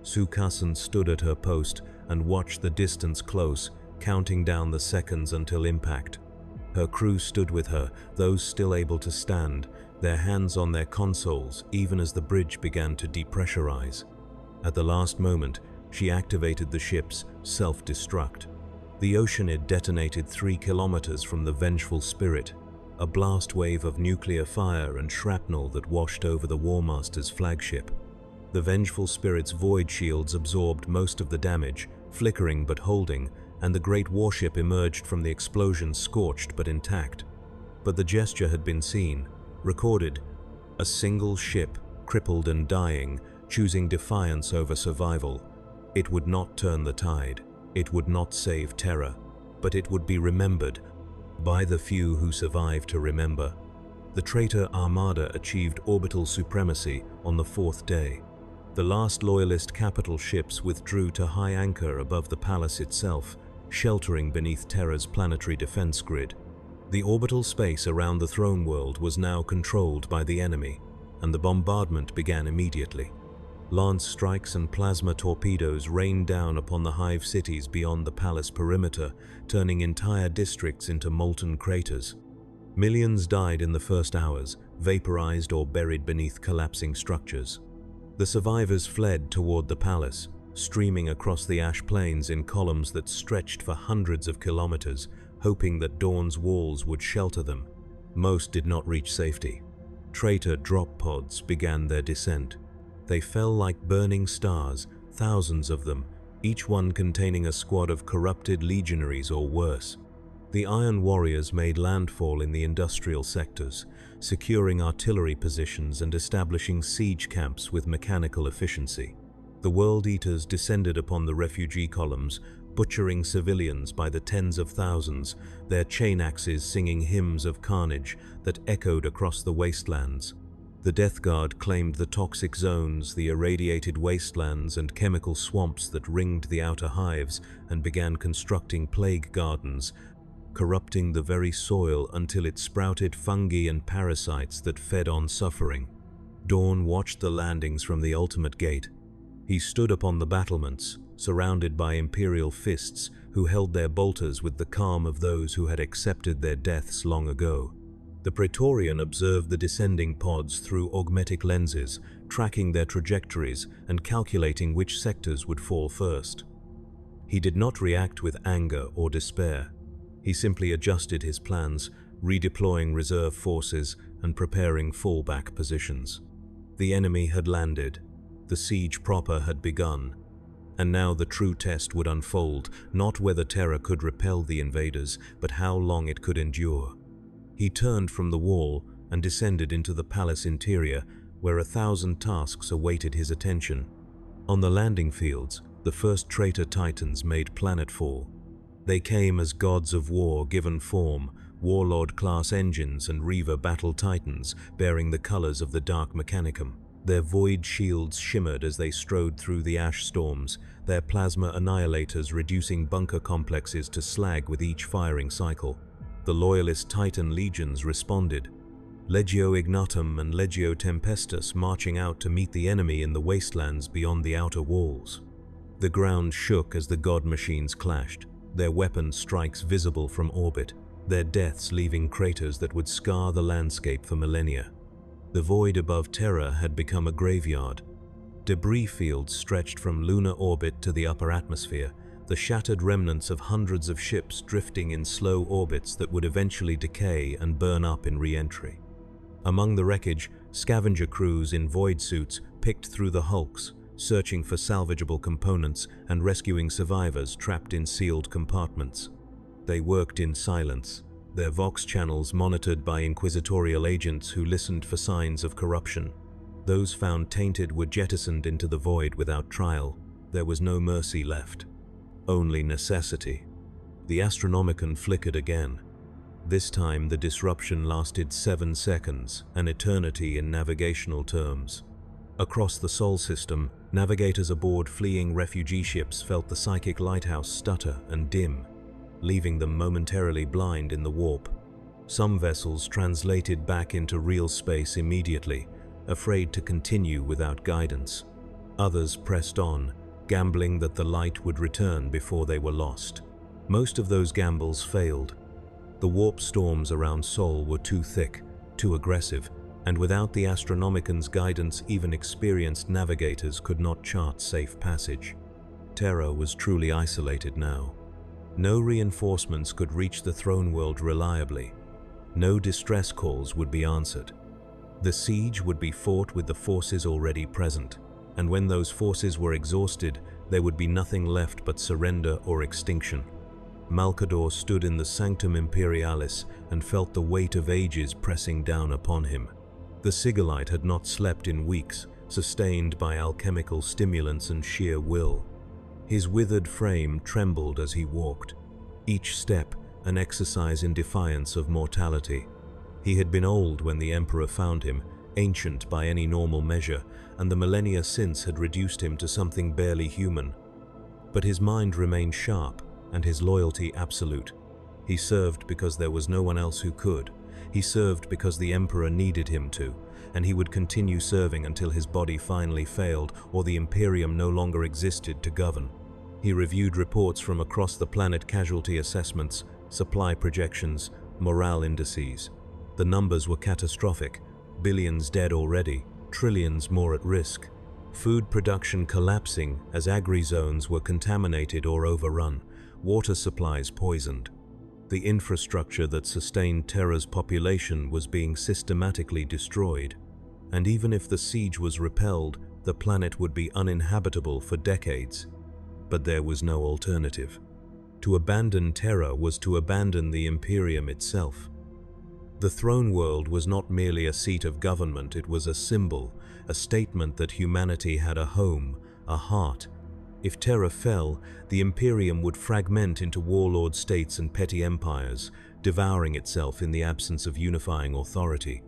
Speaker 1: Sue Casson stood at her post and watched the distance close, counting down the seconds until impact. Her crew stood with her, those still able to stand, their hands on their consoles even as the bridge began to depressurize. At the last moment, she activated the ship's self-destruct. The Oceanid detonated 3 kilometers from the Vengeful Spirit, a blast wave of nuclear fire and shrapnel that washed over the War Master's flagship. The Vengeful Spirit's void shields absorbed most of the damage, flickering but holding, and the great warship emerged from the explosion scorched but intact. But the gesture had been seen, recorded. A single ship, crippled and dying, choosing defiance over survival. It would not turn the tide. It would not save Terra, but it would be remembered by the few who survived to remember. The traitor Armada achieved orbital supremacy on the 4th day. The last Loyalist capital ships withdrew to high anchor above the palace itself, sheltering beneath Terra's planetary defense grid. The orbital space around the throne world was now controlled by the enemy, and the bombardment began immediately. Lance strikes and plasma torpedoes rained down upon the hive cities beyond the palace perimeter, turning entire districts into molten craters. Millions died in the first hours, vaporized or buried beneath collapsing structures. The survivors fled toward the palace, streaming across the ash plains in columns that stretched for hundreds of kilometers, hoping that Dawn's walls would shelter them. Most did not reach safety. Traitor drop pods began their descent. They fell like burning stars, thousands of them, each one containing a squad of corrupted legionaries or worse. The Iron Warriors made landfall in the industrial sectors, securing artillery positions and establishing siege camps with mechanical efficiency. The World Eaters descended upon the refugee columns, butchering civilians by the tens of thousands, their chain axes singing hymns of carnage that echoed across the wastelands. The Death Guard claimed the toxic zones, the irradiated wastelands and chemical swamps that ringed the outer hives, and began constructing plague gardens, corrupting the very soil until it sprouted fungi and parasites that fed on suffering. Dawn watched the landings from the ultimate gate. He stood upon the battlements, surrounded by Imperial fists who held their bolters with the calm of those who had accepted their deaths long ago. The Praetorian observed the descending pods through augmetic lenses, tracking their trajectories and calculating which sectors would fall first. He did not react with anger or despair. He simply adjusted his plans, redeploying reserve forces and preparing fallback positions. The enemy had landed. The siege proper had begun. And now the true test would unfold, not whether Terra could repel the invaders, but how long it could endure. He turned from the wall and descended into the palace interior, where 1,000 tasks awaited his attention. On the landing fields, the first traitor titans made planetfall. They came as gods of war given form, warlord-class engines and Reaver battle titans bearing the colors of the Dark Mechanicum. Their void shields shimmered as they strode through the ash storms, their plasma annihilators reducing bunker complexes to slag with each firing cycle. The Loyalist Titan legions responded, Legio Ignatum and Legio Tempestus marching out to meet the enemy in the wastelands beyond the outer walls. The ground shook as the god machines clashed, their weapon strikes visible from orbit, their deaths leaving craters that would scar the landscape for millennia. The void above Terra had become a graveyard. Debris fields stretched from lunar orbit to the upper atmosphere, the shattered remnants of hundreds of ships drifting in slow orbits that would eventually decay and burn up in re-entry. Among the wreckage, scavenger crews in void suits picked through the hulks, searching for salvageable components and rescuing survivors trapped in sealed compartments. They worked in silence, their Vox channels monitored by inquisitorial agents who listened for signs of corruption. Those found tainted were jettisoned into the void without trial. There was no mercy left. Only necessity. The Astronomicon flickered again. This time the disruption lasted 7 seconds, an eternity in navigational terms. Across the Sol system, navigators aboard fleeing refugee ships felt the psychic lighthouse stutter and dim, leaving them momentarily blind in the warp. Some vessels translated back into real space immediately, afraid to continue without guidance. Others pressed on, gambling that the light would return before they were lost. Most of those gambles failed. The warp storms around Sol were too thick, too aggressive, and without the Astronomican's guidance, even experienced navigators could not chart safe passage. Terra was truly isolated now. No reinforcements could reach the throne world reliably. No distress calls would be answered. The siege would be fought with the forces already present, and when those forces were exhausted, there would be nothing left but surrender or extinction. Malcador stood in the Sanctum Imperialis and felt the weight of ages pressing down upon him. The Sigillite had not slept in weeks, sustained by alchemical stimulants and sheer will. His withered frame trembled as he walked, each step an exercise in defiance of mortality. He had been old when the Emperor found him, ancient by any normal measure, and the millennia since had reduced him to something barely human. But his mind remained sharp, and his loyalty absolute. He served because there was no one else who could. He served because the Emperor needed him to, and he would continue serving until his body finally failed or the Imperium no longer existed to govern. He reviewed reports from across the planet, casualty assessments, supply projections, morale indices. The numbers were catastrophic: billions dead already, trillions more at risk. Food production collapsing as agri-zones were contaminated or overrun, water supplies poisoned. The infrastructure that sustained Terra's population was being systematically destroyed, and even if the siege was repelled, the planet would be uninhabitable for decades. But there was no alternative. To abandon Terra was to abandon the Imperium itself. The throne world was not merely a seat of government, it was a symbol, a statement that humanity had a home, a heart. If Terra fell, the Imperium would fragment into warlord states and petty empires, devouring itself in the absence of unifying authority.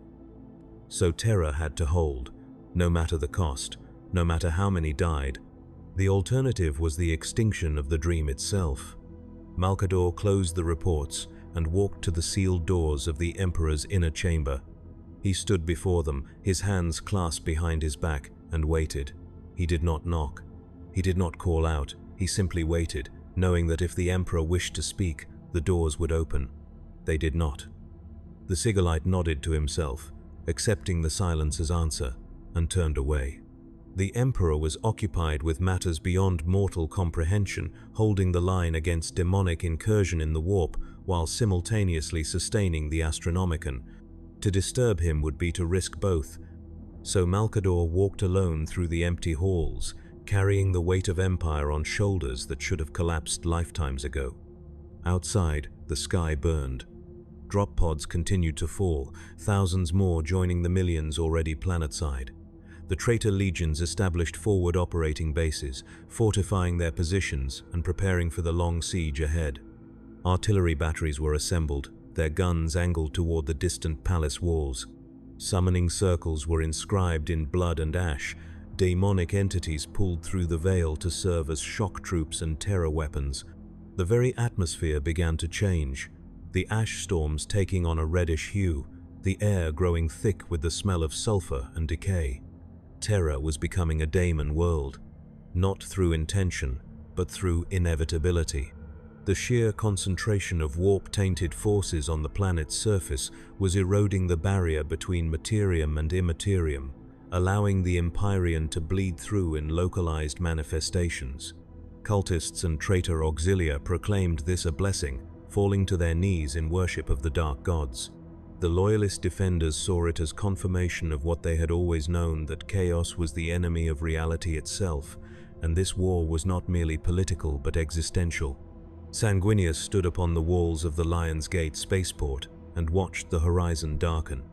Speaker 1: So Terra had to hold, no matter the cost, no matter how many died. The alternative was the extinction of the dream itself. Malcador closed the reports and walked to the sealed doors of the Emperor's inner chamber. He stood before them, his hands clasped behind his back, and waited. He did not knock. He did not call out. He simply waited, knowing that if the Emperor wished to speak, the doors would open. They did not. The Sigillite nodded to himself, accepting the silence as answer, and turned away. The Emperor was occupied with matters beyond mortal comprehension, holding the line against demonic incursion in the warp while simultaneously sustaining the Astronomican. To disturb him would be to risk both. So Malcador walked alone through the empty halls, carrying the weight of empire on shoulders that should have collapsed lifetimes ago. Outside, the sky burned. Drop pods continued to fall, thousands more joining the millions already planetside. The traitor legions established forward operating bases, fortifying their positions and preparing for the long siege ahead. Artillery batteries were assembled, their guns angled toward the distant palace walls. Summoning circles were inscribed in blood and ash. Demonic entities pulled through the veil to serve as shock troops and terror weapons. The very atmosphere began to change, the ash storms taking on a reddish hue, the air growing thick with the smell of sulfur and decay. Terra was becoming a daemon world, not through intention, but through inevitability. The sheer concentration of warp-tainted forces on the planet's surface was eroding the barrier between materium and immaterium, allowing the Empyrean to bleed through in localized manifestations. Cultists and traitor auxilia proclaimed this a blessing, falling to their knees in worship of the dark gods. The loyalist defenders saw it as confirmation of what they had always known, that chaos was the enemy of reality itself, and this war was not merely political but existential. Sanguinius stood upon the walls of the Lion's Gate spaceport and watched the horizon darken.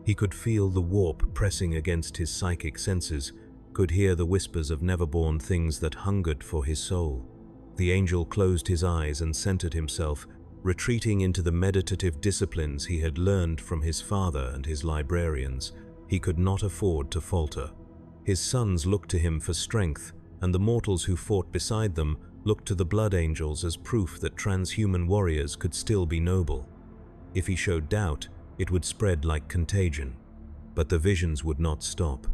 Speaker 1: He could feel the warp pressing against his psychic senses, could hear the whispers of never-born things that hungered for his soul. The angel closed his eyes and centered himself, retreating into the meditative disciplines he had learned from his father and his librarians. He could not afford to falter. His sons looked to him for strength, and the mortals who fought beside them looked to the blood angels as proof that transhuman warriors could still be noble. If he showed doubt, it would spread like contagion. But the visions would not stop.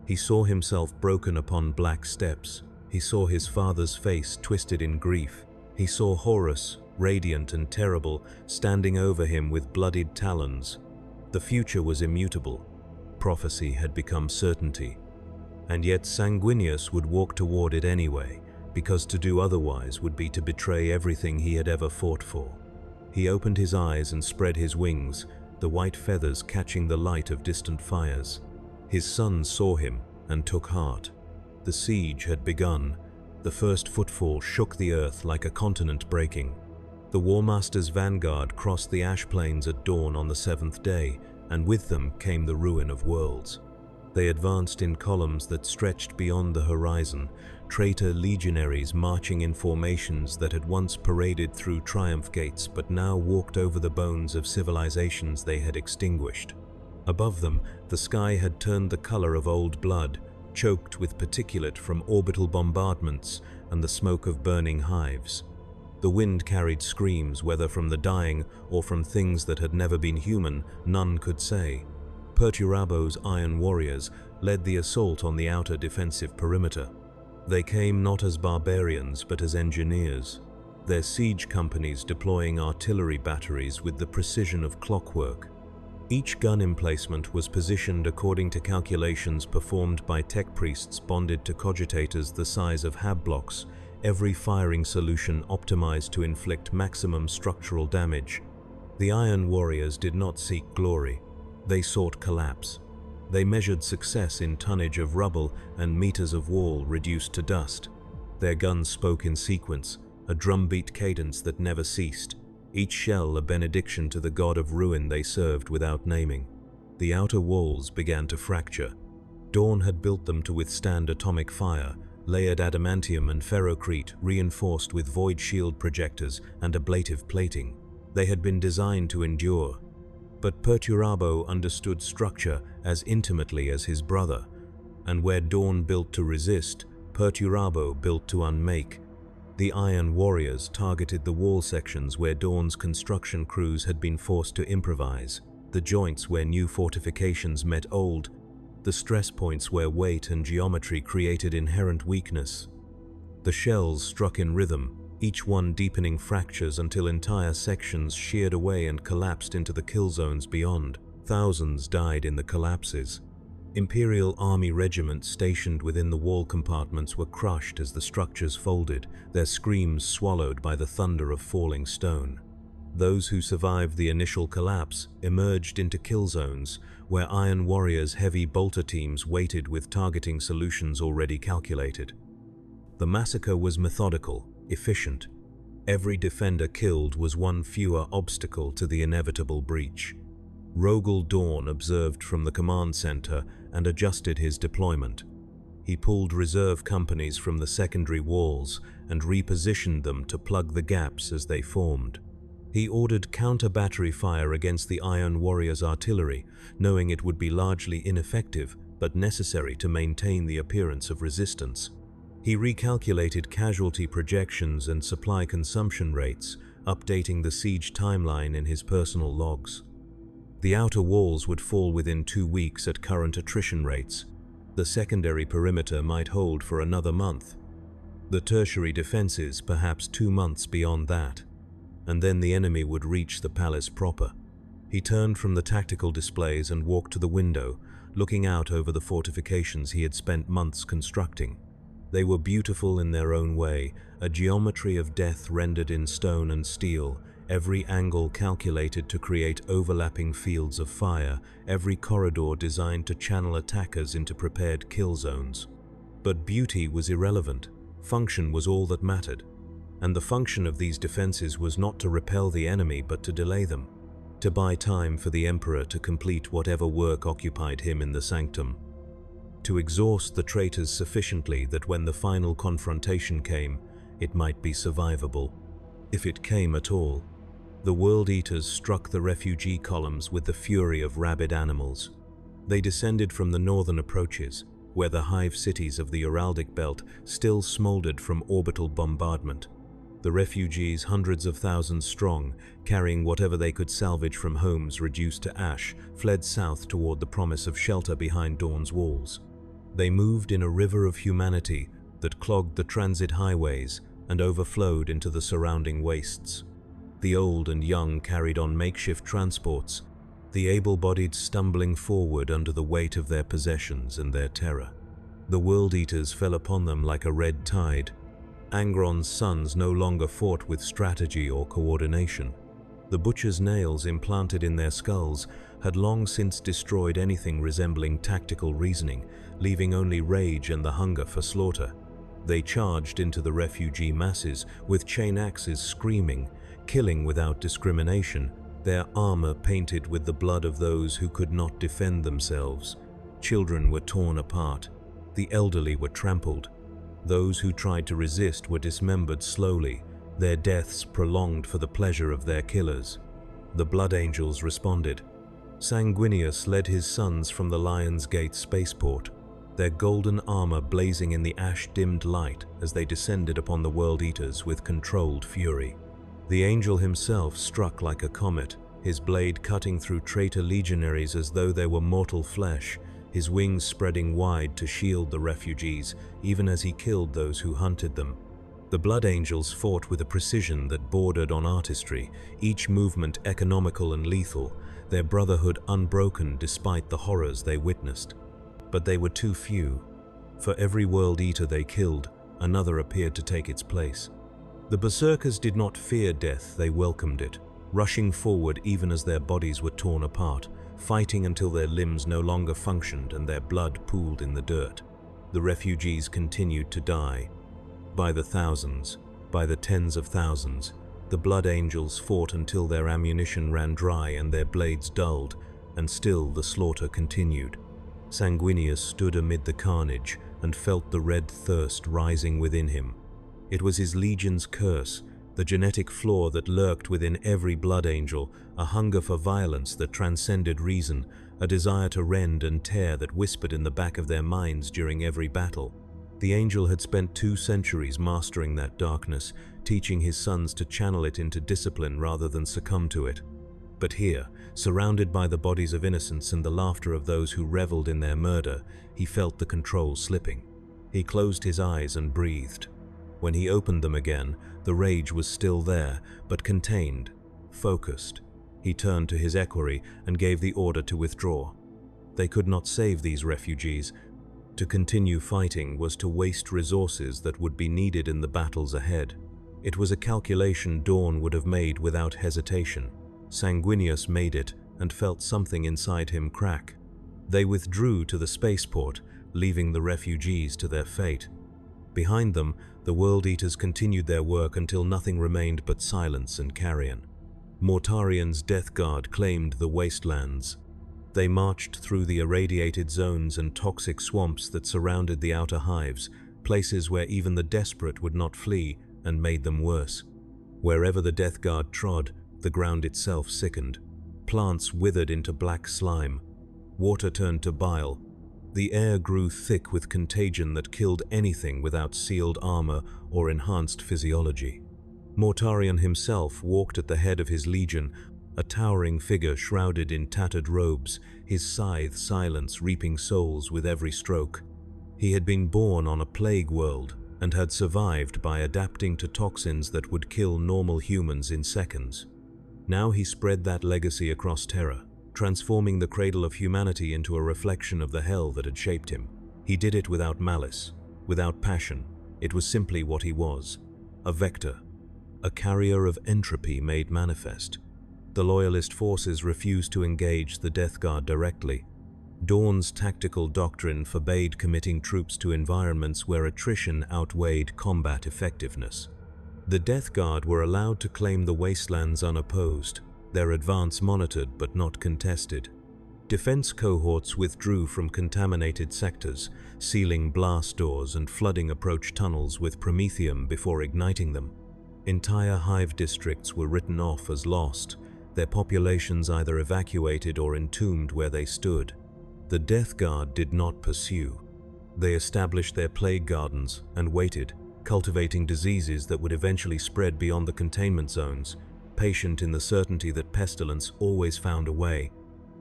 Speaker 1: He saw himself broken upon black steps. He saw his father's face twisted in grief. He saw Horus, radiant and terrible, standing over him with bloodied talons. The future was immutable. Prophecy had become certainty. And yet Sanguinius would walk toward it anyway, because to do otherwise would be to betray everything he had ever fought for. He opened his eyes and spread his wings, the white feathers catching the light of distant fires. His sons saw him and took heart. The siege had begun. The first footfall shook the earth like a continent breaking. The Warmaster's vanguard crossed the ash plains at dawn on the 7th day, and with them came the ruin of worlds. They advanced in columns that stretched beyond the horizon, traitor legionaries marching in formations that had once paraded through triumph gates but now walked over the bones of civilizations they had extinguished. Above them, the sky had turned the color of old blood, choked with particulate from orbital bombardments and the smoke of burning hives. The wind carried screams, whether from the dying or from things that had never been human, none could say. Perturabo's iron warriors led the assault on the outer defensive perimeter. They came not as barbarians but as engineers, their siege companies deploying artillery batteries with the precision of clockwork. Each gun emplacement was positioned according to calculations performed by tech priests bonded to cogitators the size of hab blocks, every firing solution optimized to inflict maximum structural damage. The Iron Warriors did not seek glory. They sought collapse. They measured success in tonnage of rubble and meters of wall reduced to dust. Their guns spoke in sequence, a drumbeat cadence that never ceased, each shell a benediction to the god of ruin they served without naming. The outer walls began to fracture. Dawn had built them to withstand atomic fire, layered adamantium and ferrocrete reinforced with void shield projectors and ablative plating. They had been designed to endure. But Perturabo understood structure as intimately as his brother, and where Dawn built to resist, Perturabo built to unmake. The Iron Warriors targeted the wall sections where Dawn's construction crews had been forced to improvise, the joints where new fortifications met old, the stress points where weight and geometry created inherent weakness. The shells struck in rhythm, each one deepening fractures until entire sections sheared away and collapsed into the kill zones beyond. Thousands died in the collapses. Imperial army regiments stationed within the wall compartments were crushed as the structures folded, their screams swallowed by the thunder of falling stone. Those who survived the initial collapse emerged into kill zones, where Iron Warriors' heavy bolter teams waited with targeting solutions already calculated. The massacre was methodical, efficient. Every defender killed was one fewer obstacle to the inevitable breach. Rogel Dawn observed from the command center and adjusted his deployment. He pulled reserve companies from the secondary walls and repositioned them to plug the gaps as they formed. He ordered counter-battery fire against the Iron Warriors' artillery, knowing it would be largely ineffective but necessary to maintain the appearance of resistance. He recalculated casualty projections and supply consumption rates, updating the siege timeline in his personal logs. The outer walls would fall within 2 weeks at current attrition rates. The secondary perimeter might hold for another month. The tertiary defenses perhaps 2 months beyond that. And then the enemy would reach the palace proper. He turned from the tactical displays and walked to the window, looking out over the fortifications he had spent months constructing. They were beautiful in their own way, a geometry of death rendered in stone and steel, every angle calculated to create overlapping fields of fire, every corridor designed to channel attackers into prepared kill zones. But beauty was irrelevant. Function was all that mattered. And the function of these defenses was not to repel the enemy but to delay them, to buy time for the Emperor to complete whatever work occupied him in the sanctum, to exhaust the traitors sufficiently that when the final confrontation came, it might be survivable, if it came at all. The World Eaters struck the refugee columns with the fury of rabid animals. They descended from the northern approaches, where the hive cities of the Uraldic belt still smoldered from orbital bombardment. The refugees, hundreds of thousands strong, carrying whatever they could salvage from homes reduced to ash, fled south toward the promise of shelter behind Dawn's walls. They moved in a river of humanity that clogged the transit highways and overflowed into the surrounding wastes. The old and young carried on makeshift transports, the able-bodied stumbling forward under the weight of their possessions and their terror. The World Eaters fell upon them like a red tide. Angron's sons no longer fought with strategy or coordination. The butcher's nails implanted in their skulls had long since destroyed anything resembling tactical reasoning, leaving only rage and the hunger for slaughter. They charged into the refugee masses with chain axes screaming, killing without discrimination, their armor painted with the blood of those who could not defend themselves. Children were torn apart. The elderly were trampled. Those who tried to resist were dismembered slowly, their deaths prolonged for the pleasure of their killers. The Blood Angels responded. Sanguinius led his sons from the Lion's Gate spaceport, their golden armor blazing in the ash-dimmed light as they descended upon the World Eaters with controlled fury. The angel himself struck like a comet, his blade cutting through traitor legionaries as though they were mortal flesh, his wings spreading wide to shield the refugees, even as he killed those who hunted them. The Blood Angels fought with a precision that bordered on artistry, each movement economical and lethal, their brotherhood unbroken despite the horrors they witnessed. But they were too few. For every World Eater they killed, another appeared to take its place. The Berserkers did not fear death, they welcomed it, rushing forward even as their bodies were torn apart, fighting until their limbs no longer functioned and their blood pooled in the dirt. The refugees continued to die. By the thousands, by the tens of thousands, the Blood Angels fought until their ammunition ran dry and their blades dulled, and still the slaughter continued. Sanguinius stood amid the carnage and felt the red thirst rising within him. It was his legion's curse, the genetic flaw that lurked within every Blood Angel, a hunger for violence that transcended reason, a desire to rend and tear that whispered in the back of their minds during every battle. The angel had spent 2 centuries mastering that darkness, teaching his sons to channel it into discipline rather than succumb to it. But here, surrounded by the bodies of innocents and the laughter of those who reveled in their murder, he felt the control slipping. He closed his eyes and breathed. When he opened them again, the rage was still there, but contained, focused. He turned to his equerry and gave the order to withdraw. They could not save these refugees. To continue fighting was to waste resources that would be needed in the battles ahead. It was a calculation Dawn would have made without hesitation. Sanguinius made it and felt something inside him crack. They withdrew to the spaceport, leaving the refugees to their fate. Behind them, the World Eaters continued their work until nothing remained but silence and carrion. Mortarian's death guard claimed the wastelands. They marched through the irradiated zones and toxic swamps that surrounded the outer hives, places where even the desperate would not flee, and made them worse. Wherever the death guard trod, the ground itself sickened. Plants withered into black slime. Water turned to bile. The air grew thick with contagion that killed anything without sealed armor or enhanced physiology. Mortarion himself walked at the head of his legion, a towering figure shrouded in tattered robes, his scythe silence reaping souls with every stroke. He had been born on a plague world and had survived by adapting to toxins that would kill normal humans in seconds. Now he spread that legacy across Terra, transforming the cradle of humanity into a reflection of the hell that had shaped him. He did it without malice, without passion. It was simply what he was, a vector, a carrier of entropy made manifest. The Loyalist forces refused to engage the Death Guard directly. Dawn's tactical doctrine forbade committing troops to environments where attrition outweighed combat effectiveness. The Death Guard were allowed to claim the wastelands unopposed, their advance monitored but not contested. Defense cohorts withdrew from contaminated sectors, sealing blast doors and flooding approach tunnels with promethium before igniting them. Entire hive districts were written off as lost, their populations either evacuated or entombed where they stood. The Death Guard did not pursue. They established their plague gardens and waited, cultivating diseases that would eventually spread beyond the containment zones, patient in the certainty that pestilence always found a way.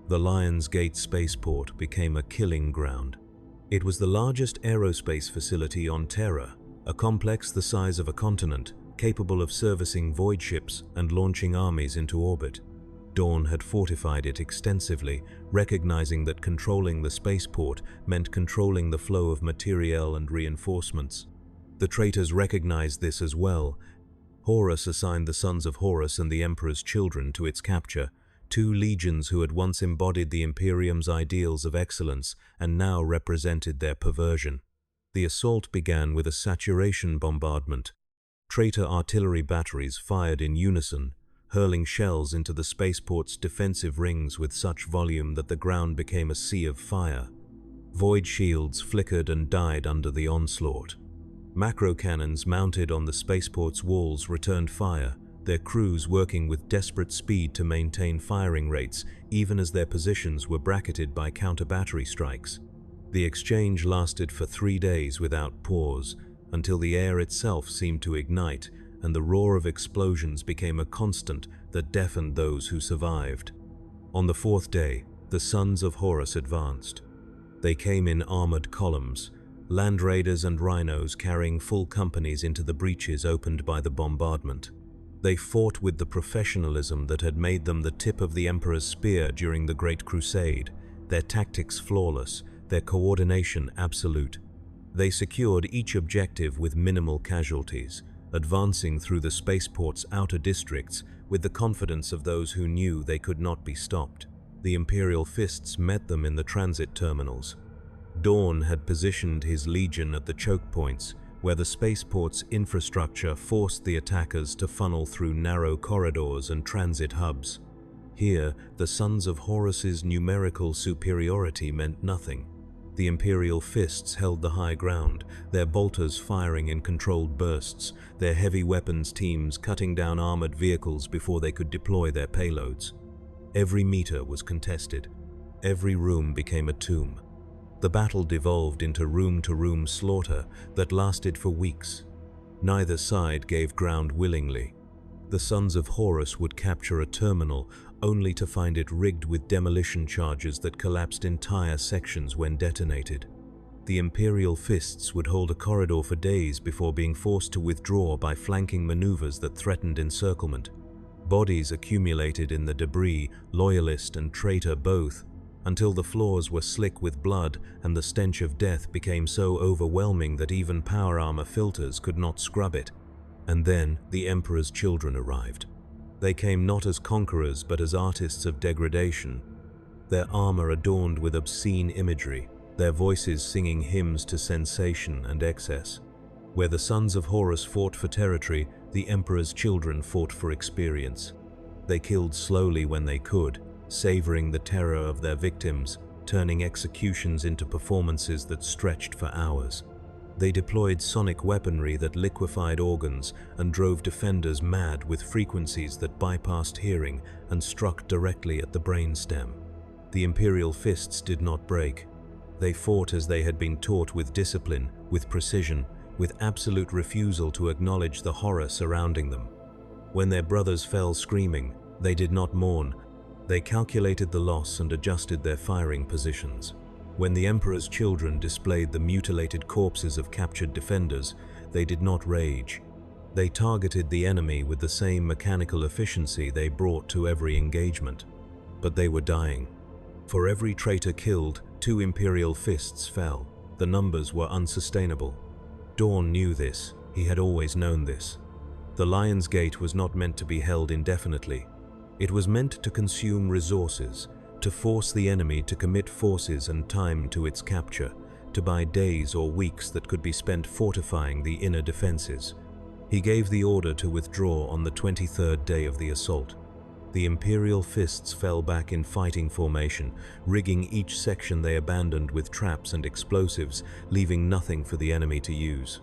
Speaker 1: The Lion's Gate spaceport became a killing ground. It was the largest aerospace facility on Terra, a complex the size of a continent, capable of servicing void ships and launching armies into orbit. Dawn had fortified it extensively, recognizing that controlling the spaceport meant controlling the flow of materiel and reinforcements. The traitors recognized this as well. Horus assigned the Sons of Horus and the Emperor's children to its capture, two legions who had once embodied the Imperium's ideals of excellence and now represented their perversion. The assault began with a saturation bombardment. Traitor artillery batteries fired in unison, hurling shells into the spaceport's defensive rings with such volume that the ground became a sea of fire. Void shields flickered and died under the onslaught. Macro cannons mounted on the spaceport's walls returned fire, their crews working with desperate speed to maintain firing rates even as their positions were bracketed by counter-battery strikes. The exchange lasted for 3 days without pause, until the air itself seemed to ignite and the roar of explosions became a constant that deafened those who survived. On the 4th day, the Sons of Horus advanced. They came in armored columns, land raiders and rhinos carrying full companies into the breaches opened by the bombardment. They fought with the professionalism that had made them the tip of the Emperor's spear during the Great Crusade, their tactics flawless, their coordination absolute. They secured each objective with minimal casualties, advancing through the spaceport's outer districts with the confidence of those who knew they could not be stopped. The Imperial fists met them in the transit terminals. Dawn had positioned his legion at the choke points, where the spaceport's infrastructure forced the attackers to funnel through narrow corridors and transit hubs. Here, the Sons of Horus's numerical superiority meant nothing. The Imperial fists held the high ground, their bolters firing in controlled bursts, their heavy weapons teams cutting down armored vehicles before they could deploy their payloads. Every meter was contested. Every room became a tomb. The battle devolved into room-to-room slaughter that lasted for weeks. Neither side gave ground willingly. The Sons of Horus would capture a terminal only to find it rigged with demolition charges that collapsed entire sections when detonated. The Imperial fists would hold a corridor for days before being forced to withdraw by flanking maneuvers that threatened encirclement. Bodies accumulated in the debris, loyalist and traitor both, until the floors were slick with blood and the stench of death became so overwhelming that even power armor filters could not scrub it. And then the Emperor's children arrived. They came not as conquerors but as artists of degradation, their armor adorned with obscene imagery, their voices singing hymns to sensation and excess. Where the Sons of Horus fought for territory, the Emperor's children fought for experience. They killed slowly when they could, savoring the terror of their victims, turning executions into performances that stretched for hours. They deployed sonic weaponry that liquefied organs and drove defenders mad with frequencies that bypassed hearing and struck directly at the brainstem. The Imperial fists did not break. They fought as they had been taught, with discipline, with precision, with absolute refusal to acknowledge the horror surrounding them. When their brothers fell screaming, they did not mourn. They calculated the loss and adjusted their firing positions. When the Emperor's children displayed the mutilated corpses of captured defenders, they did not rage. They targeted the enemy with the same mechanical efficiency they brought to every engagement. But they were dying. For every traitor killed, 2 Imperial fists fell. The numbers were unsustainable. Dawn knew this. He had always known this. The Lion's Gate was not meant to be held indefinitely. It was meant to consume resources, to force the enemy to commit forces and time to its capture, to buy days or weeks that could be spent fortifying the inner defenses. He gave the order to withdraw on the 23rd day of the assault. The Imperial fists fell back in fighting formation, rigging each section they abandoned with traps and explosives, leaving nothing for the enemy to use.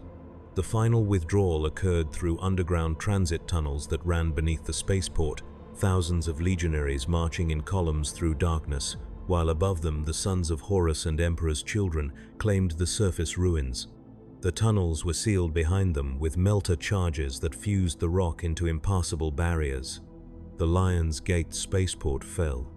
Speaker 1: The final withdrawal occurred through underground transit tunnels that ran beneath the spaceport, thousands of legionaries marching in columns through darkness, while above them the Sons of Horus and Emperor's children claimed the surface ruins. The tunnels were sealed behind them with melter charges that fused the rock into impassable barriers. The Lion's Gate spaceport fell.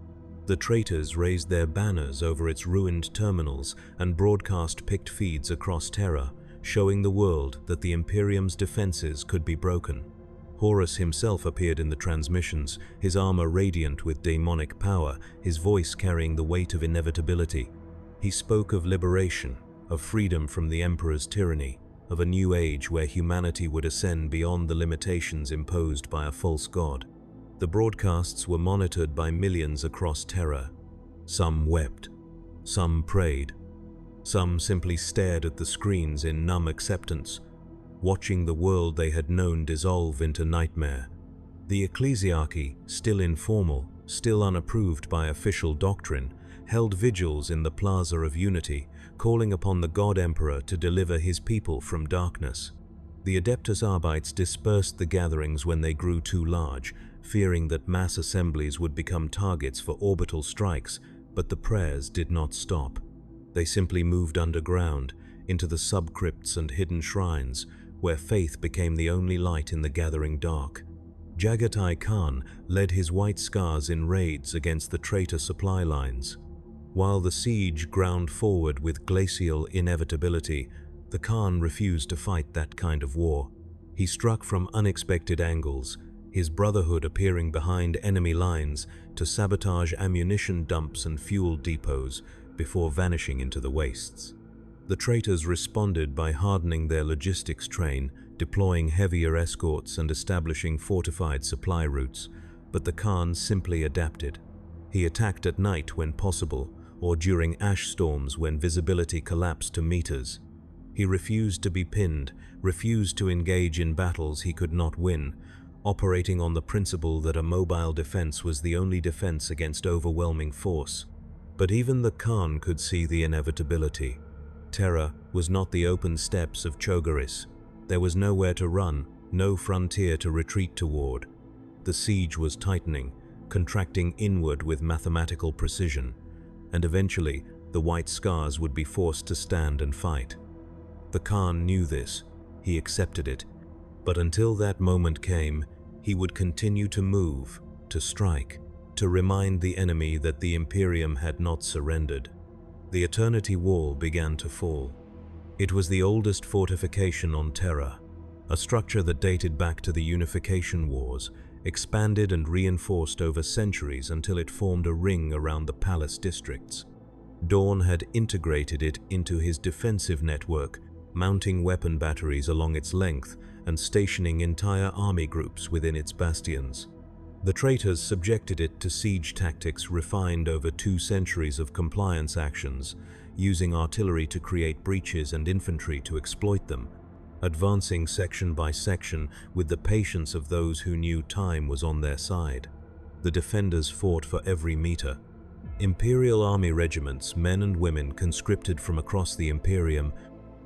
Speaker 1: The traitors raised their banners over its ruined terminals and broadcast picked feeds across Terra, showing the world that the Imperium's defenses could be broken. Horus himself appeared in the transmissions, his armor radiant with demonic power, his voice carrying the weight of inevitability. He spoke of liberation, of freedom from the Emperor's tyranny, of a new age where humanity would ascend beyond the limitations imposed by a false god. The broadcasts were monitored by millions across Terra. Some wept, some prayed, some simply stared at the screens in numb acceptance, watching the world they had known dissolve into nightmare. The ecclesiarchy, still informal, still unapproved by official doctrine, held vigils in the Plaza of Unity, calling upon the God Emperor to deliver his people from darkness. The Adeptus Arbites dispersed the gatherings when they grew too large, fearing that mass assemblies would become targets for orbital strikes, but the prayers did not stop. They simply moved underground, into the subcrypts and hidden shrines, where faith became the only light in the gathering dark. Jagatai Khan led his White Scars in raids against the traitor supply lines. While the siege ground forward with glacial inevitability, the Khan refused to fight that kind of war. He struck from unexpected angles, his brotherhood appearing behind enemy lines to sabotage ammunition dumps and fuel depots before vanishing into the wastes. The traitors responded by hardening their logistics train, deploying heavier escorts and establishing fortified supply routes, but the Khan simply adapted. He attacked at night when possible, or during ash storms when visibility collapsed to meters. He refused to be pinned, refused to engage in battles he could not win, operating on the principle that a mobile defense was the only defense against overwhelming force. But even the Khan could see the inevitability. Terra was not the open steppes of Cho'Garis. There was nowhere to run, no frontier to retreat toward. The siege was tightening, contracting inward with mathematical precision, and eventually the White Scars would be forced to stand and fight. The Khan knew this. He accepted it. But until that moment came, he would continue to move, to strike, to remind the enemy that the Imperium had not surrendered. The Eternity Wall began to fall. It was the oldest fortification on Terra, a structure that dated back to the Unification Wars, expanded and reinforced over centuries until it formed a ring around the palace districts. Dawn had integrated it into his defensive network, mounting weapon batteries along its length and stationing entire army groups within its bastions. The traitors subjected it to siege tactics refined over 2 centuries of compliance actions, using artillery to create breaches and infantry to exploit them, advancing section by section with the patience of those who knew time was on their side. The defenders fought for every meter. Imperial army regiments, men and women conscripted from across the Imperium,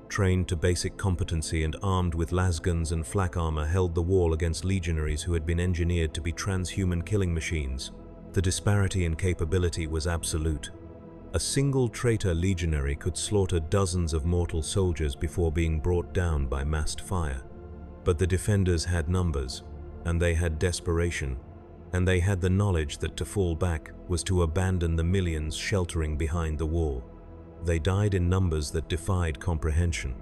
Speaker 1: trained to basic competency and armed with lasguns and flak armor, held the wall against legionaries who had been engineered to be transhuman killing machines. The disparity in capability was absolute. A single traitor legionary could slaughter dozens of mortal soldiers before being brought down by massed fire. But the defenders had numbers, and they had desperation, and they had the knowledge that to fall back was to abandon the millions sheltering behind the wall. They died in numbers that defied comprehension.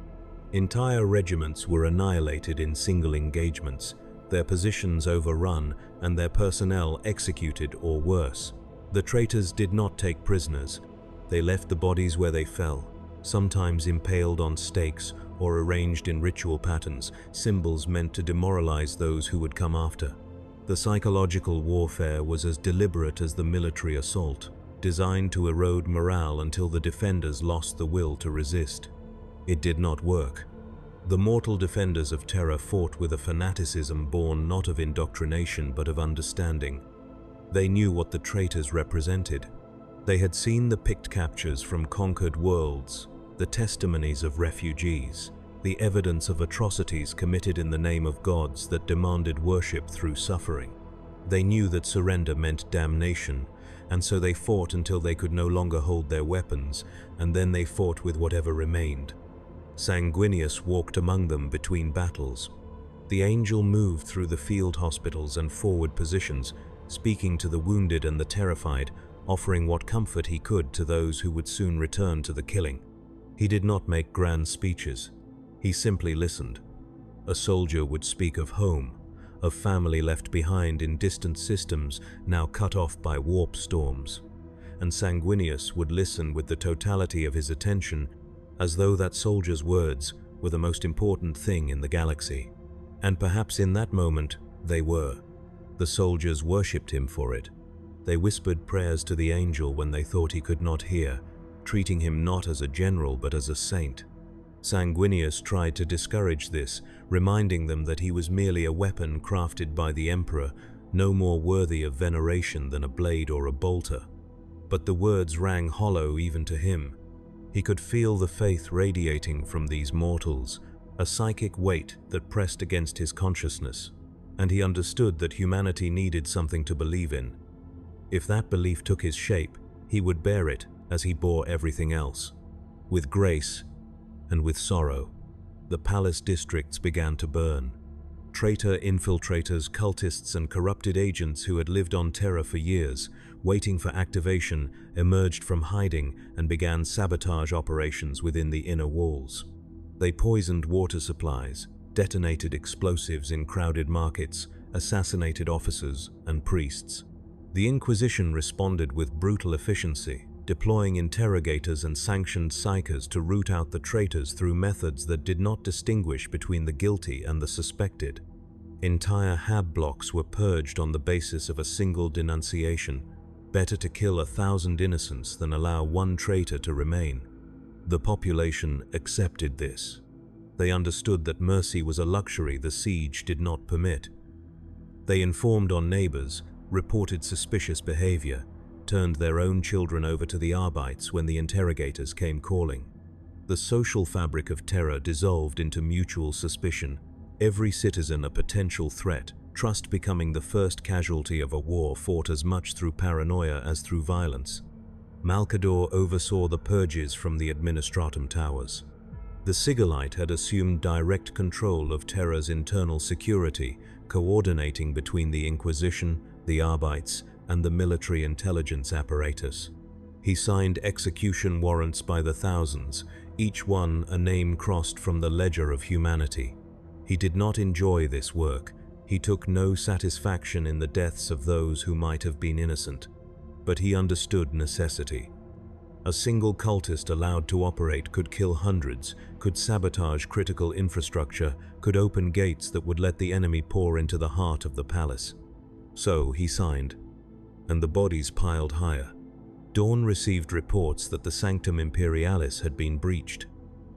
Speaker 1: Entire regiments were annihilated in single engagements, their positions overrun, and their personnel executed or worse. The traitors did not take prisoners. They left the bodies where they fell, sometimes impaled on stakes or arranged in ritual patterns, symbols meant to demoralize those who would come after. The psychological warfare was as deliberate as the military assault, designed to erode morale until the defenders lost the will to resist. It did not work. The mortal defenders of Terra fought with a fanaticism born not of indoctrination but of understanding. They knew what the traitors represented. They had seen the picked captures from conquered worlds, the testimonies of refugees, the evidence of atrocities committed in the name of gods that demanded worship through suffering. They knew that surrender meant damnation, and so they fought until they could no longer hold their weapons, and then they fought with whatever remained. Sanguinius walked among them between battles. The angel moved through the field hospitals and forward positions, speaking to the wounded and the terrified, offering what comfort he could to those who would soon return to the killing. He did not make grand speeches. He simply listened. A soldier would speak of home, of family left behind in distant systems now cut off by warp storms. And Sanguinius would listen with the totality of his attention, as though that soldier's words were the most important thing in the galaxy. And perhaps in that moment, they were. The soldiers worshipped him for it. They whispered prayers to the angel when they thought he could not hear, treating him not as a general but as a saint. Sanguinius tried to discourage this, reminding them that he was merely a weapon crafted by the Emperor, no more worthy of veneration than a blade or a bolter. But the words rang hollow even to him. He could feel the faith radiating from these mortals, a psychic weight that pressed against his consciousness, and he understood that humanity needed something to believe in. If that belief took his shape, he would bear it as he bore everything else. With grace and with sorrow, the palace districts began to burn. Traitor infiltrators, cultists, and corrupted agents who had lived on Terra for years, waiting for activation, emerged from hiding and began sabotage operations within the inner walls. They poisoned water supplies, detonated explosives in crowded markets, assassinated officers and priests. The Inquisition responded with brutal efficiency, deploying interrogators and sanctioned psychers to root out the traitors through methods that did not distinguish between the guilty and the suspected. Entire hab blocks were purged on the basis of a single denunciation. Better to kill 1,000 innocents than allow one traitor to remain. The population accepted this. They understood that mercy was a luxury the siege did not permit. They informed on neighbors, reported suspicious behavior, turned their own children over to the Arbites when the interrogators came calling. The social fabric of Terra dissolved into mutual suspicion, every citizen a potential threat, trust becoming the first casualty of a war fought as much through paranoia as through violence. Malcador oversaw the purges from the Administratum Towers. The Sigillite had assumed direct control of Terra's internal security, coordinating between the Inquisition, the Arbites, and the military intelligence apparatus. He signed execution warrants by the thousands, each one a name crossed from the ledger of humanity. He did not enjoy this work. He took no satisfaction in the deaths of those who might have been innocent. But he understood necessity. A single cultist allowed to operate could kill hundreds, could sabotage critical infrastructure, could open gates that would let the enemy pour into the heart of the palace. So he signed, and the bodies piled higher. Dawn received reports that the Sanctum Imperialis had been breached.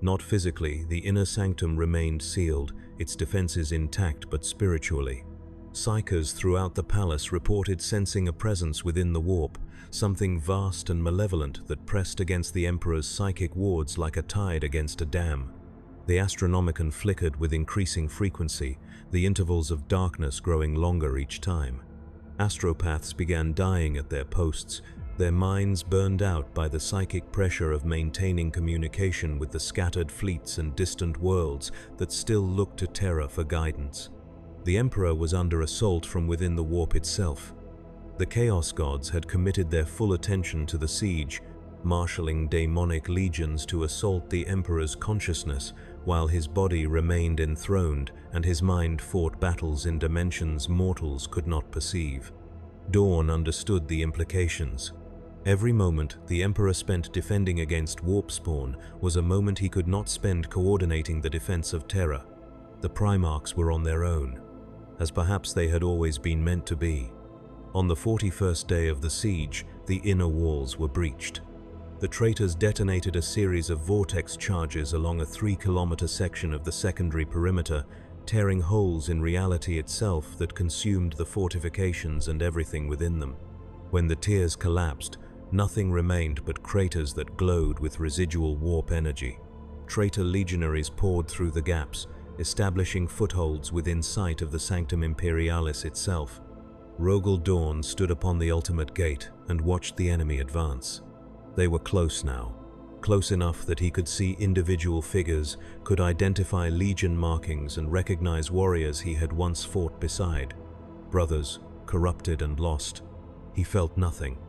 Speaker 1: Not physically, the inner sanctum remained sealed, its defenses intact but spiritually. Psychers throughout the palace reported sensing a presence within the warp, something vast and malevolent that pressed against the Emperor's psychic wards like a tide against a dam. The Astronomicon flickered with increasing frequency, the intervals of darkness growing longer each time. Astropaths began dying at their posts, their minds burned out by the psychic pressure of maintaining communication with the scattered fleets and distant worlds that still looked to Terra for guidance. The Emperor was under assault from within the warp itself. The Chaos Gods had committed their full attention to the siege, marshalling demonic legions to assault the Emperor's consciousness, while his body remained enthroned and his mind fought battles in dimensions mortals could not perceive. Dawn understood the implications. Every moment the Emperor spent defending against warp spawn was a moment he could not spend coordinating the defense of Terra. The Primarchs were on their own, as perhaps they had always been meant to be. On the 41st day of the siege, the inner walls were breached. The traitors detonated a series of vortex charges along a 3-kilometer section of the secondary perimeter, tearing holes in reality itself that consumed the fortifications and everything within them. When the tiers collapsed, nothing remained but craters that glowed with residual warp energy. Traitor legionaries poured through the gaps, establishing footholds within sight of the Sanctum Imperialis itself. Rogel Dawn stood upon the ultimate gate and watched the enemy advance. They were close now, close enough that he could see individual figures, could identify legion markings and recognize warriors he had once fought beside. Brothers, corrupted and lost. He felt nothing.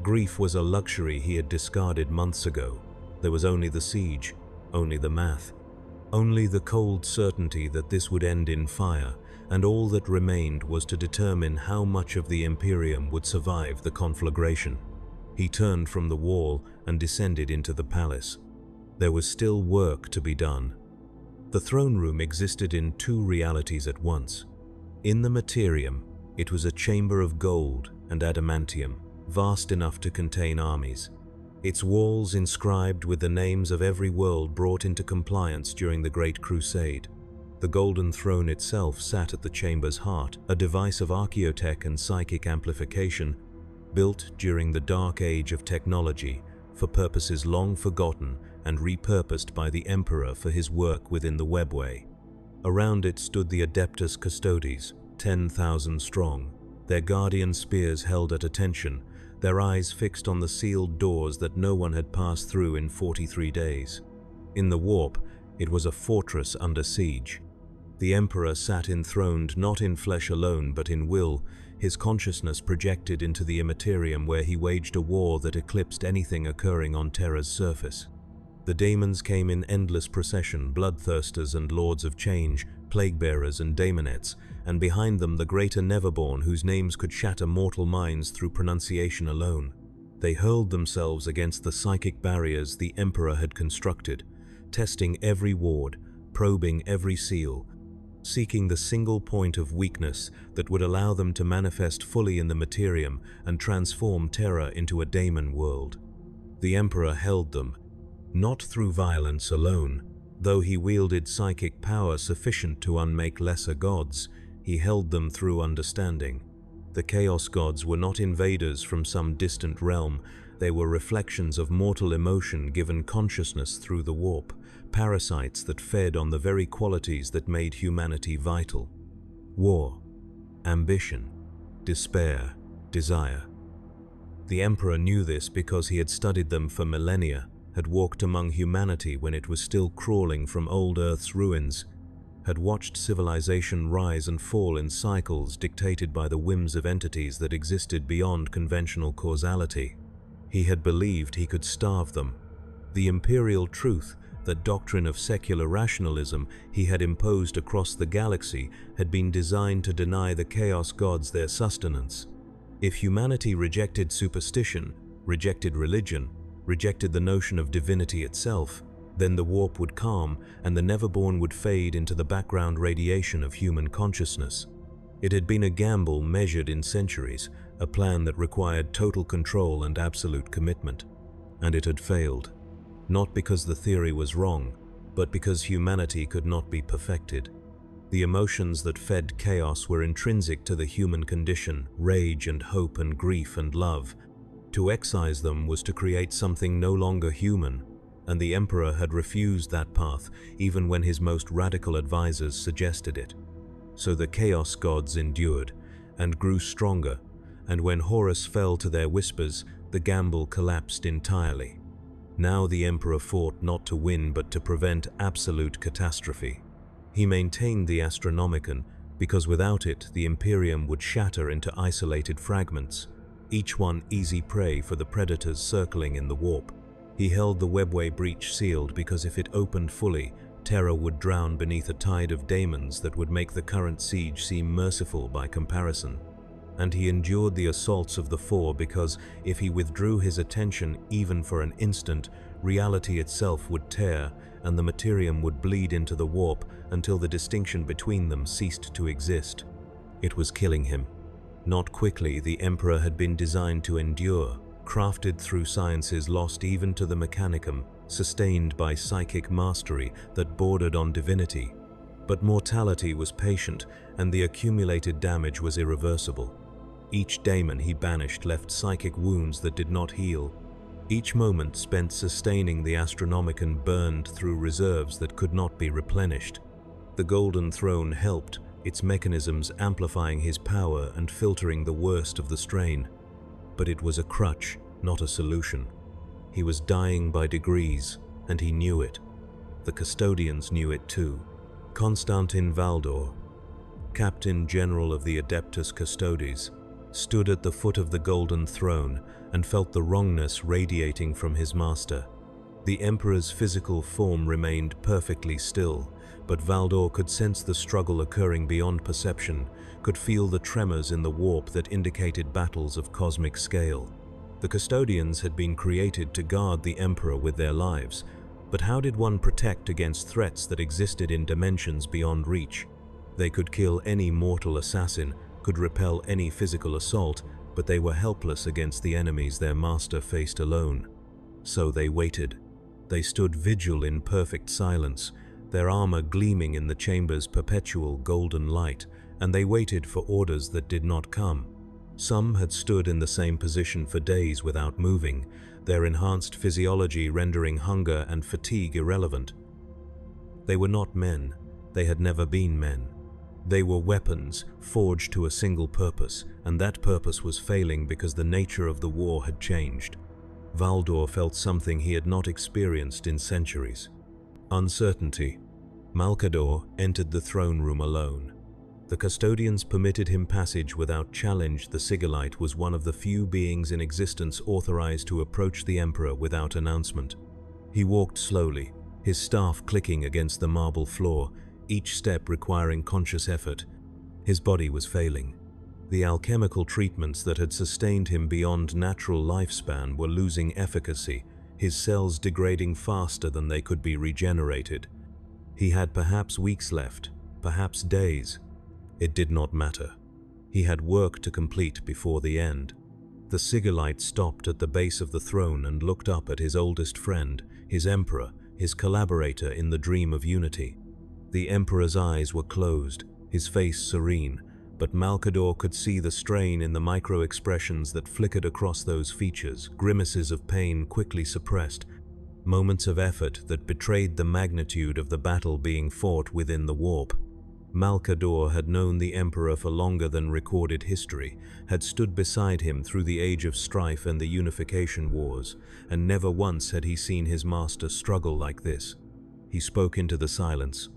Speaker 1: Grief was a luxury he had discarded months ago. There was only the siege, only the math. Only the cold certainty that this would end in fire, and all that remained was to determine how much of the Imperium would survive the conflagration. He turned from the wall and descended into the palace. There was still work to be done. The throne room existed in two realities at once. In the materium, it was a chamber of gold and adamantium, vast enough to contain armies. Its walls inscribed with the names of every world brought into compliance during the Great Crusade. The Golden Throne itself sat at the chamber's heart, a device of archaeotech and psychic amplification, built during the dark age of technology for purposes long forgotten and repurposed by the Emperor for his work within the webway. Around it stood the Adeptus Custodes, 10,000 strong, their guardian spears held at attention, their eyes fixed on the sealed doors that no one had passed through in 43 days. In the warp, it was a fortress under siege. The Emperor sat enthroned not in flesh alone but in will, his consciousness projected into the immaterium where he waged a war that eclipsed anything occurring on Terra's surface. The daemons came in endless procession, bloodthirsters and lords of change, plague-bearers and daemonettes, and behind them the greater Neverborn whose names could shatter mortal minds through pronunciation alone. They hurled themselves against the psychic barriers the Emperor had constructed, testing every ward, probing every seal, seeking the single point of weakness that would allow them to manifest fully in the materium and transform Terra into a daemon world. The Emperor held them, not through violence alone. Though he wielded psychic power sufficient to unmake lesser gods, he held them through understanding. The Chaos Gods were not invaders from some distant realm, they were reflections of mortal emotion given consciousness through the warp, parasites that fed on the very qualities that made humanity vital. War, ambition, despair, desire. The Emperor knew this because he had studied them for millennia, had walked among humanity when it was still crawling from old Earth's ruins, had watched civilization rise and fall in cycles dictated by the whims of entities that existed beyond conventional causality. He had believed he could starve them. The imperial truth, that doctrine of secular rationalism he had imposed across the galaxy, had been designed to deny the Chaos Gods their sustenance. If humanity rejected superstition, rejected religion, rejected the notion of divinity itself, then the warp would calm and the Neverborn would fade into the background radiation of human consciousness. It had been a gamble measured in centuries, a plan that required total control and absolute commitment. And it had failed. Not because the theory was wrong, but because humanity could not be perfected. The emotions that fed chaos were intrinsic to the human condition, rage and hope and grief and love. To excise them was to create something no longer human, and the Emperor had refused that path even when his most radical advisors suggested it. So the Chaos Gods endured, and grew stronger, and when Horus fell to their whispers, the gamble collapsed entirely. Now the Emperor fought not to win but to prevent absolute catastrophe. He maintained the Astronomicon because without it the Imperium would shatter into isolated fragments, each one easy prey for the predators circling in the warp. He held the webway breach sealed because if it opened fully, Terra would drown beneath a tide of daemons that would make the current siege seem merciful by comparison. And he endured the assaults of the Four because if he withdrew his attention even for an instant, reality itself would tear and the materium would bleed into the warp until the distinction between them ceased to exist. It was killing him. Not quickly, the Emperor had been designed to endure, crafted through sciences lost even to the Mechanicum, sustained by psychic mastery that bordered on divinity. But mortality was patient, and the accumulated damage was irreversible. Each daemon he banished left psychic wounds that did not heal. Each moment spent sustaining the Astronomicon burned through reserves that could not be replenished. The Golden Throne helped, its mechanisms amplifying his power and filtering the worst of the strain. But it was a crutch, not a solution. He was dying by degrees, and he knew it. The custodians knew it too. Constantin Valdor, Captain General of the Adeptus Custodes, stood at the foot of the Golden Throne and felt the wrongness radiating from his master. The Emperor's physical form remained perfectly still, but Valdor could sense the struggle occurring beyond perception, could feel the tremors in the warp that indicated battles of cosmic scale. The custodians had been created to guard the Emperor with their lives, but how did one protect against threats that existed in dimensions beyond reach? They could kill any mortal assassin, could repel any physical assault, but they were helpless against the enemies their master faced alone. So they waited. They stood vigil in perfect silence, their armor gleaming in the chamber's perpetual golden light, and they waited for orders that did not come. Some had stood in the same position for days without moving, their enhanced physiology rendering hunger and fatigue irrelevant. They were not men. They had never been men. They were weapons, forged to a single purpose, and that purpose was failing because the nature of the war had changed. Valdor felt something he had not experienced in centuries. Uncertainty. Malcador entered the throne room alone. The custodians permitted him passage without challenge. The Sigillite was one of the few beings in existence authorized to approach the Emperor without announcement. He walked slowly, his staff clicking against the marble floor, each step requiring conscious effort. His body was failing. The alchemical treatments that had sustained him beyond natural lifespan were losing efficacy, his cells degrading faster than they could be regenerated. He had perhaps weeks left, perhaps days. It did not matter. He had work to complete before the end. The Sigillite stopped at the base of the throne and looked up at his oldest friend, his Emperor, his collaborator in the dream of unity. The Emperor's eyes were closed, his face serene, but Malcador could see the strain in the micro-expressions that flickered across those features, grimaces of pain quickly suppressed, moments of effort that betrayed the magnitude of the battle being fought within the warp. Malcador had known the Emperor for longer than recorded history, had stood beside him through the Age of Strife and the Unification Wars, and never once had he seen his master struggle like this. He spoke into the silence.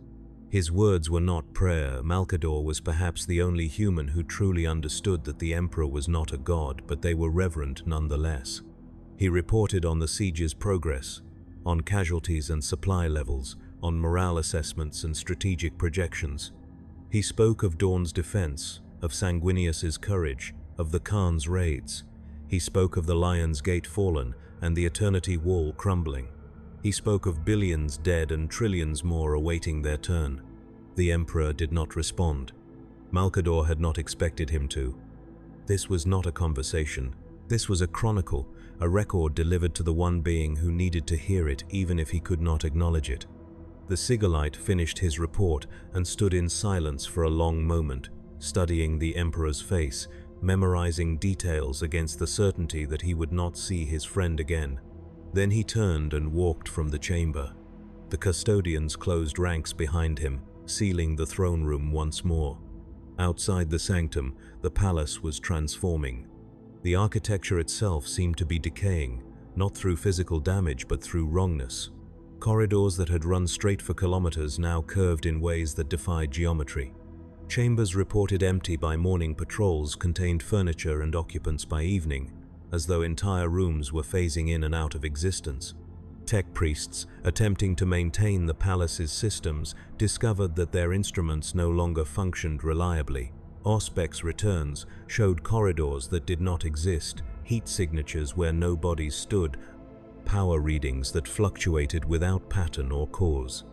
Speaker 1: His words were not prayer. Malcador was perhaps the only human who truly understood that the Emperor was not a god, but they were reverent nonetheless. He reported on the siege's progress, on casualties and supply levels, on morale assessments and strategic projections. He spoke of Dawn's defense, of Sanguinius's courage, of the Khan's raids. He spoke of the Lion's Gate fallen and the Eternity Wall crumbling. He spoke of billions dead and trillions more awaiting their turn. The Emperor did not respond. Malcador had not expected him to. This was not a conversation. This was a chronicle, a record delivered to the one being who needed to hear it even if he could not acknowledge it. The Sigillite finished his report and stood in silence for a long moment, studying the Emperor's face, memorizing details against the certainty that he would not see his friend again. Then he turned and walked from the chamber. The custodians closed ranks behind him, sealing the throne room once more. Outside the sanctum, the palace was transforming. The architecture itself seemed to be decaying, not through physical damage but through wrongness. Corridors that had run straight for kilometers now curved in ways that defied geometry. Chambers reported empty by morning patrols contained furniture and occupants by evening, as though entire rooms were phasing in and out of existence. Tech priests, attempting to maintain the palace's systems, discovered that their instruments no longer functioned reliably. Auspex returns showed corridors that did not exist, heat signatures where no bodies stood, power readings that fluctuated without pattern or cause.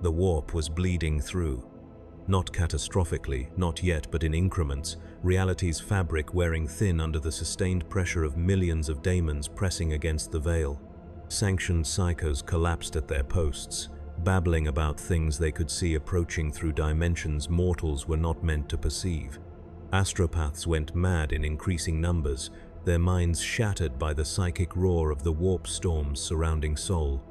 Speaker 1: The warp was bleeding through. Not catastrophically, not yet, but in increments, reality's fabric wearing thin under the sustained pressure of millions of daemons pressing against the veil. Sanctioned psychos collapsed at their posts, babbling about things they could see approaching through dimensions mortals were not meant to perceive. Astropaths went mad in increasing numbers, their minds shattered by the psychic roar of the warp storms surrounding Sol.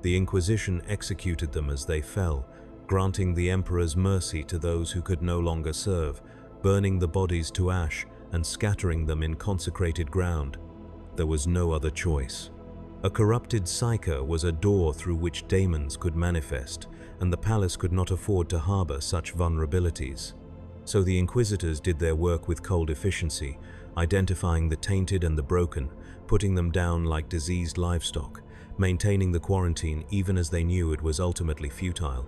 Speaker 1: The Inquisition executed them as they fell, granting the Emperor's mercy to those who could no longer serve, burning the bodies to ash and scattering them in consecrated ground. There was no other choice. A corrupted psyche was a door through which daemons could manifest, and the palace could not afford to harbor such vulnerabilities. So the Inquisitors did their work with cold efficiency, identifying the tainted and the broken, putting them down like diseased livestock, maintaining the quarantine even as they knew it was ultimately futile.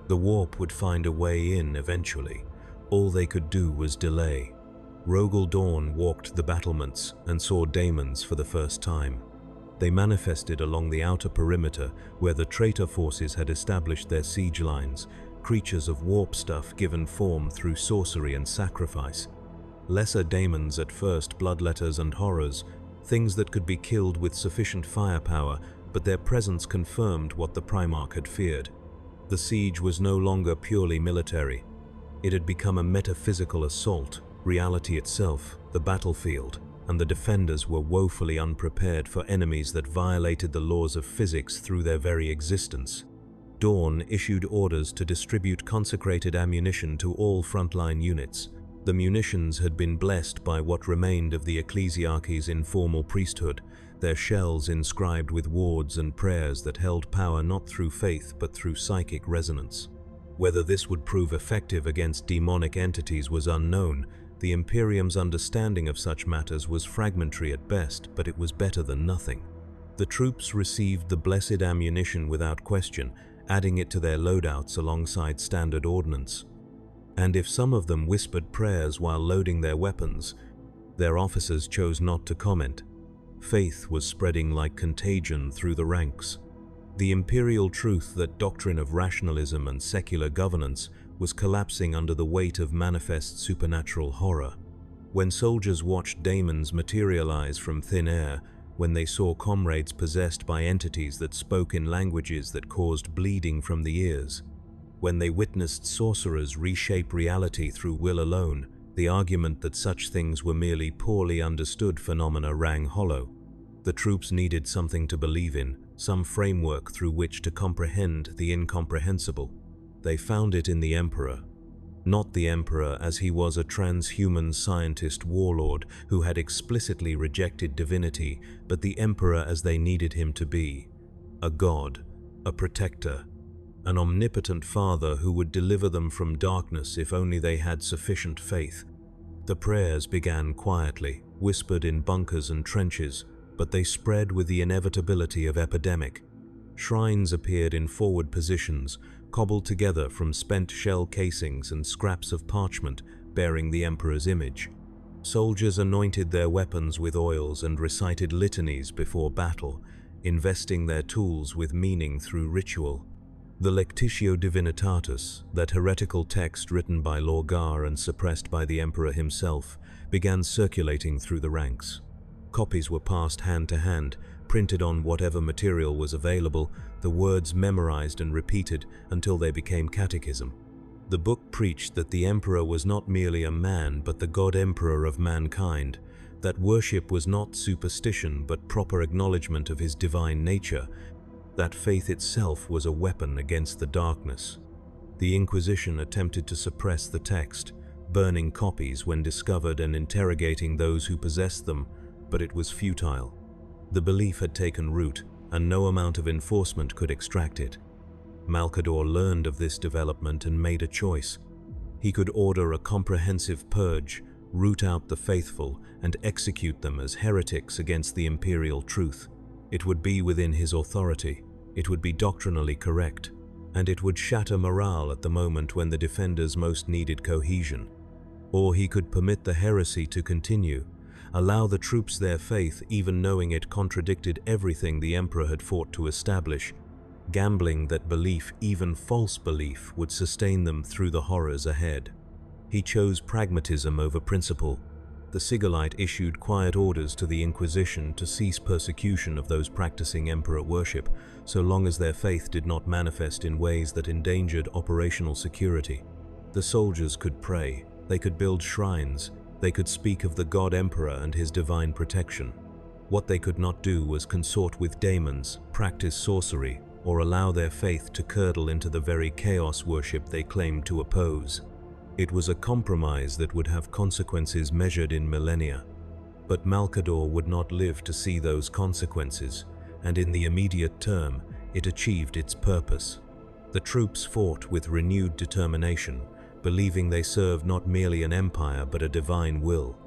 Speaker 1: The warp would find a way in eventually. All they could do was delay. Rogel Dawn walked the battlements and saw daemons for the first time. They manifested along the outer perimeter where the traitor forces had established their siege lines, creatures of warp stuff given form through sorcery and sacrifice. Lesser daemons at first, bloodletters and horrors, things that could be killed with sufficient firepower, but their presence confirmed what the Primarch had feared. The siege was no longer purely military. It had become a metaphysical assault, reality itself, the battlefield, and the defenders were woefully unprepared for enemies that violated the laws of physics through their very existence. Dawn issued orders to distribute consecrated ammunition to all frontline units. The munitions had been blessed by what remained of the ecclesiarchy's informal priesthood, their shells inscribed with wards and prayers that held power not through faith but through psychic resonance. Whether this would prove effective against demonic entities was unknown. The Imperium's understanding of such matters was fragmentary at best, but it was better than nothing. The troops received the blessed ammunition without question, adding it to their loadouts alongside standard ordnance. And if some of them whispered prayers while loading their weapons, their officers chose not to comment. Faith was spreading like contagion through the ranks. The imperial truth that doctrine of rationalism and secular governance was collapsing under the weight of manifest supernatural horror. When soldiers watched daemons materialize from thin air, when they saw comrades possessed by entities that spoke in languages that caused bleeding from the ears, when they witnessed sorcerers reshape reality through will alone, the argument that such things were merely poorly understood phenomena rang hollow. The troops needed something to believe in, some framework through which to comprehend the incomprehensible. They found it in the Emperor. Not the Emperor as he was a transhuman scientist warlord who had explicitly rejected divinity, but the Emperor as they needed him to be. A god, a protector, an omnipotent father who would deliver them from darkness if only they had sufficient faith. The prayers began quietly, whispered in bunkers and trenches, but they spread with the inevitability of epidemic. Shrines appeared in forward positions, cobbled together from spent shell casings and scraps of parchment bearing the Emperor's image. Soldiers anointed their weapons with oils and recited litanies before battle, investing their tools with meaning through ritual. The Lectitio Divinitatis, that heretical text written by Lorgar and suppressed by the Emperor himself, began circulating through the ranks. Copies were passed hand to hand, printed on whatever material was available, the words memorized and repeated until they became catechism. The book preached that the Emperor was not merely a man but the God-Emperor of mankind, that worship was not superstition but proper acknowledgement of his divine nature, that faith itself was a weapon against the darkness. The Inquisition attempted to suppress the text, burning copies when discovered and interrogating those who possessed them, but it was futile. The belief had taken root, and no amount of enforcement could extract it. Malcador learned of this development and made a choice. He could order a comprehensive purge, root out the faithful, and execute them as heretics against the imperial truth. It would be within his authority, it would be doctrinally correct, and it would shatter morale at the moment when the defenders most needed cohesion. Or he could permit the heresy to continue, allow the troops their faith even knowing it contradicted everything the Emperor had fought to establish, gambling that belief, even false belief, would sustain them through the horrors ahead. He chose pragmatism over principle. The Sigillite issued quiet orders to the Inquisition to cease persecution of those practicing Emperor worship, so long as their faith did not manifest in ways that endangered operational security. The soldiers could pray, they could build shrines, they could speak of the God Emperor and his divine protection. What they could not do was consort with daemons, practice sorcery, or allow their faith to curdle into the very chaos worship they claimed to oppose. It was a compromise that would have consequences measured in millennia. But Malcador would not live to see those consequences, and in the immediate term, it achieved its purpose. The troops fought with renewed determination, believing they served not merely an empire but a divine will.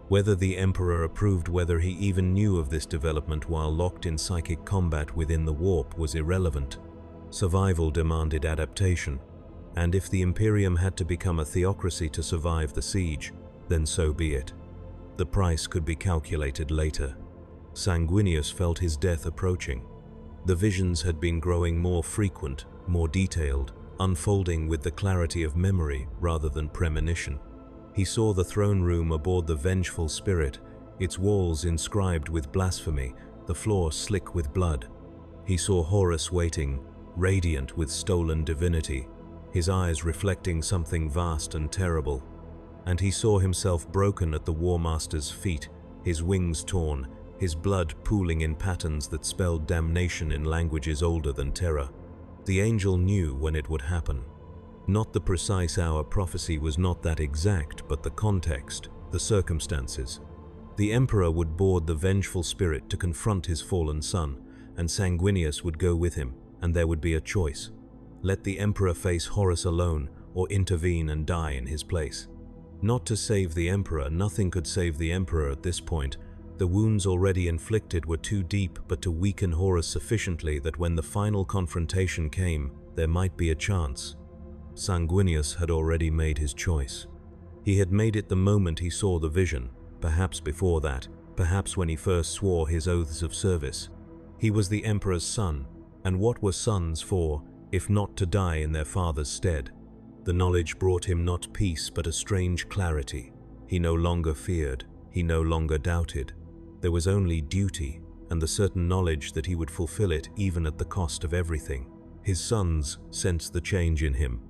Speaker 1: Whether the Emperor approved, whether he even knew of this development while locked in psychic combat within the warp, was irrelevant. Survival demanded adaptation, and if the Imperium had to become a theocracy to survive the siege, then so be it. The price could be calculated later. Sanguinius felt his death approaching. The visions had been growing more frequent, more detailed, unfolding with the clarity of memory rather than premonition. He saw the throne room aboard the vengeful spirit, its walls inscribed with blasphemy, the floor slick with blood. He saw Horus waiting, radiant with stolen divinity, his eyes reflecting something vast and terrible. And he saw himself broken at the War Master's feet, his wings torn, his blood pooling in patterns that spelled damnation in languages older than Terra. The angel knew when it would happen. Not the precise hour. Prophecy was not that exact, but the context, the circumstances. The Emperor would board the vengeful spirit to confront his fallen son, and Sanguinius would go with him, and there would be a choice. Let the Emperor face Horus alone, or intervene and die in his place. Not to save the Emperor. Nothing could save the Emperor at this point. The wounds already inflicted were too deep, but to weaken Horus sufficiently that when the final confrontation came, there might be a chance. Sanguinius had already made his choice. He had made it the moment he saw the vision, perhaps before that, perhaps when he first swore his oaths of service. He was the Emperor's son, and what were sons for, if not to die in their father's stead? The knowledge brought him not peace, but a strange clarity. He no longer feared, he no longer doubted. There was only duty, and the certain knowledge that he would fulfill it even at the cost of everything. His sons sensed the change in him.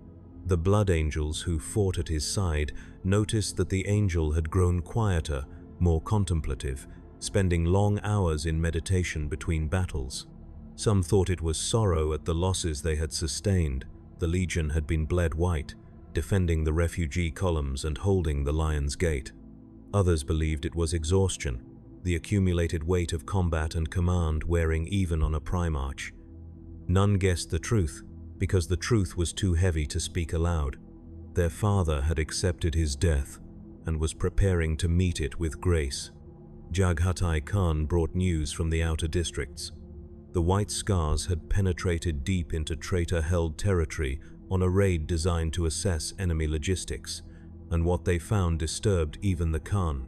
Speaker 1: The blood angels who fought at his side noticed that the angel had grown quieter, more contemplative, spending long hours in meditation between battles. Some thought it was sorrow at the losses they had sustained. The legion had been bled white, defending the refugee columns and holding the Lion's Gate. Others believed it was exhaustion, the accumulated weight of combat and command wearing even on a Primarch. None guessed the truth, because the truth was too heavy to speak aloud. Their father had accepted his death and was preparing to meet it with grace. Jaghatai Khan brought news from the outer districts. The White Scars had penetrated deep into traitor-held territory on a raid designed to assess enemy logistics, and what they found disturbed even the Khan.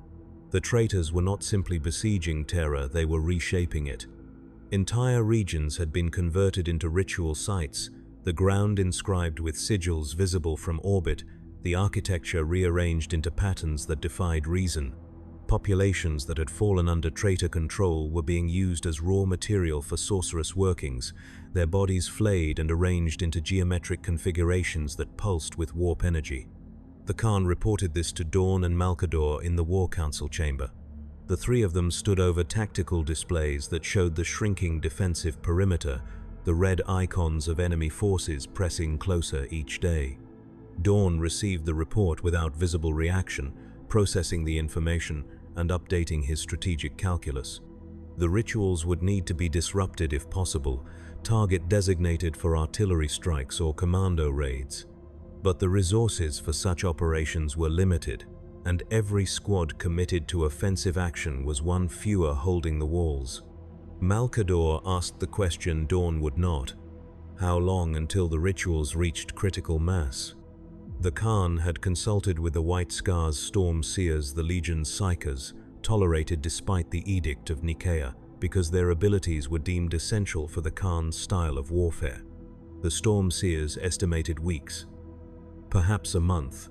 Speaker 1: The traitors were not simply besieging Terra, they were reshaping it. Entire regions had been converted into ritual sites, the ground inscribed with sigils visible from orbit, the architecture rearranged into patterns that defied reason. Populations that had fallen under traitor control were being used as raw material for sorcerous workings, their bodies flayed and arranged into geometric configurations that pulsed with warp energy. The Khan reported this to Dawn and Malkador in the War Council chamber. The three of them stood over tactical displays that showed the shrinking defensive perimeter, the red icons of enemy forces pressing closer each day. Dawn received the report without visible reaction, processing the information and updating his strategic calculus. The rituals would need to be disrupted if possible, target designated for artillery strikes or commando raids. But the resources for such operations were limited, and every squad committed to offensive action was one fewer holding the walls. Malkador asked the question Dawn would not: how long until the rituals reached critical mass? The Khan had consulted with the White Scars Storm Seers, the Legion's Psychers, tolerated despite the Edict of Nicaea, because their abilities were deemed essential for the Khan's style of warfare. The Storm Seers estimated weeks, perhaps a month.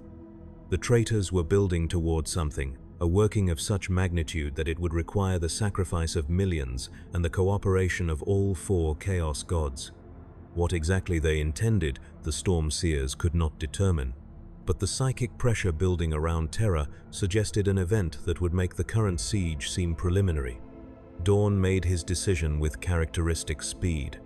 Speaker 1: The traitors were building towards something, a working of such magnitude that it would require the sacrifice of millions and the cooperation of all four Chaos gods. What exactly they intended, the Storm Seers could not determine. But the psychic pressure building around Terra suggested an event that would make the current siege seem preliminary. Dawn made his decision with characteristic speed.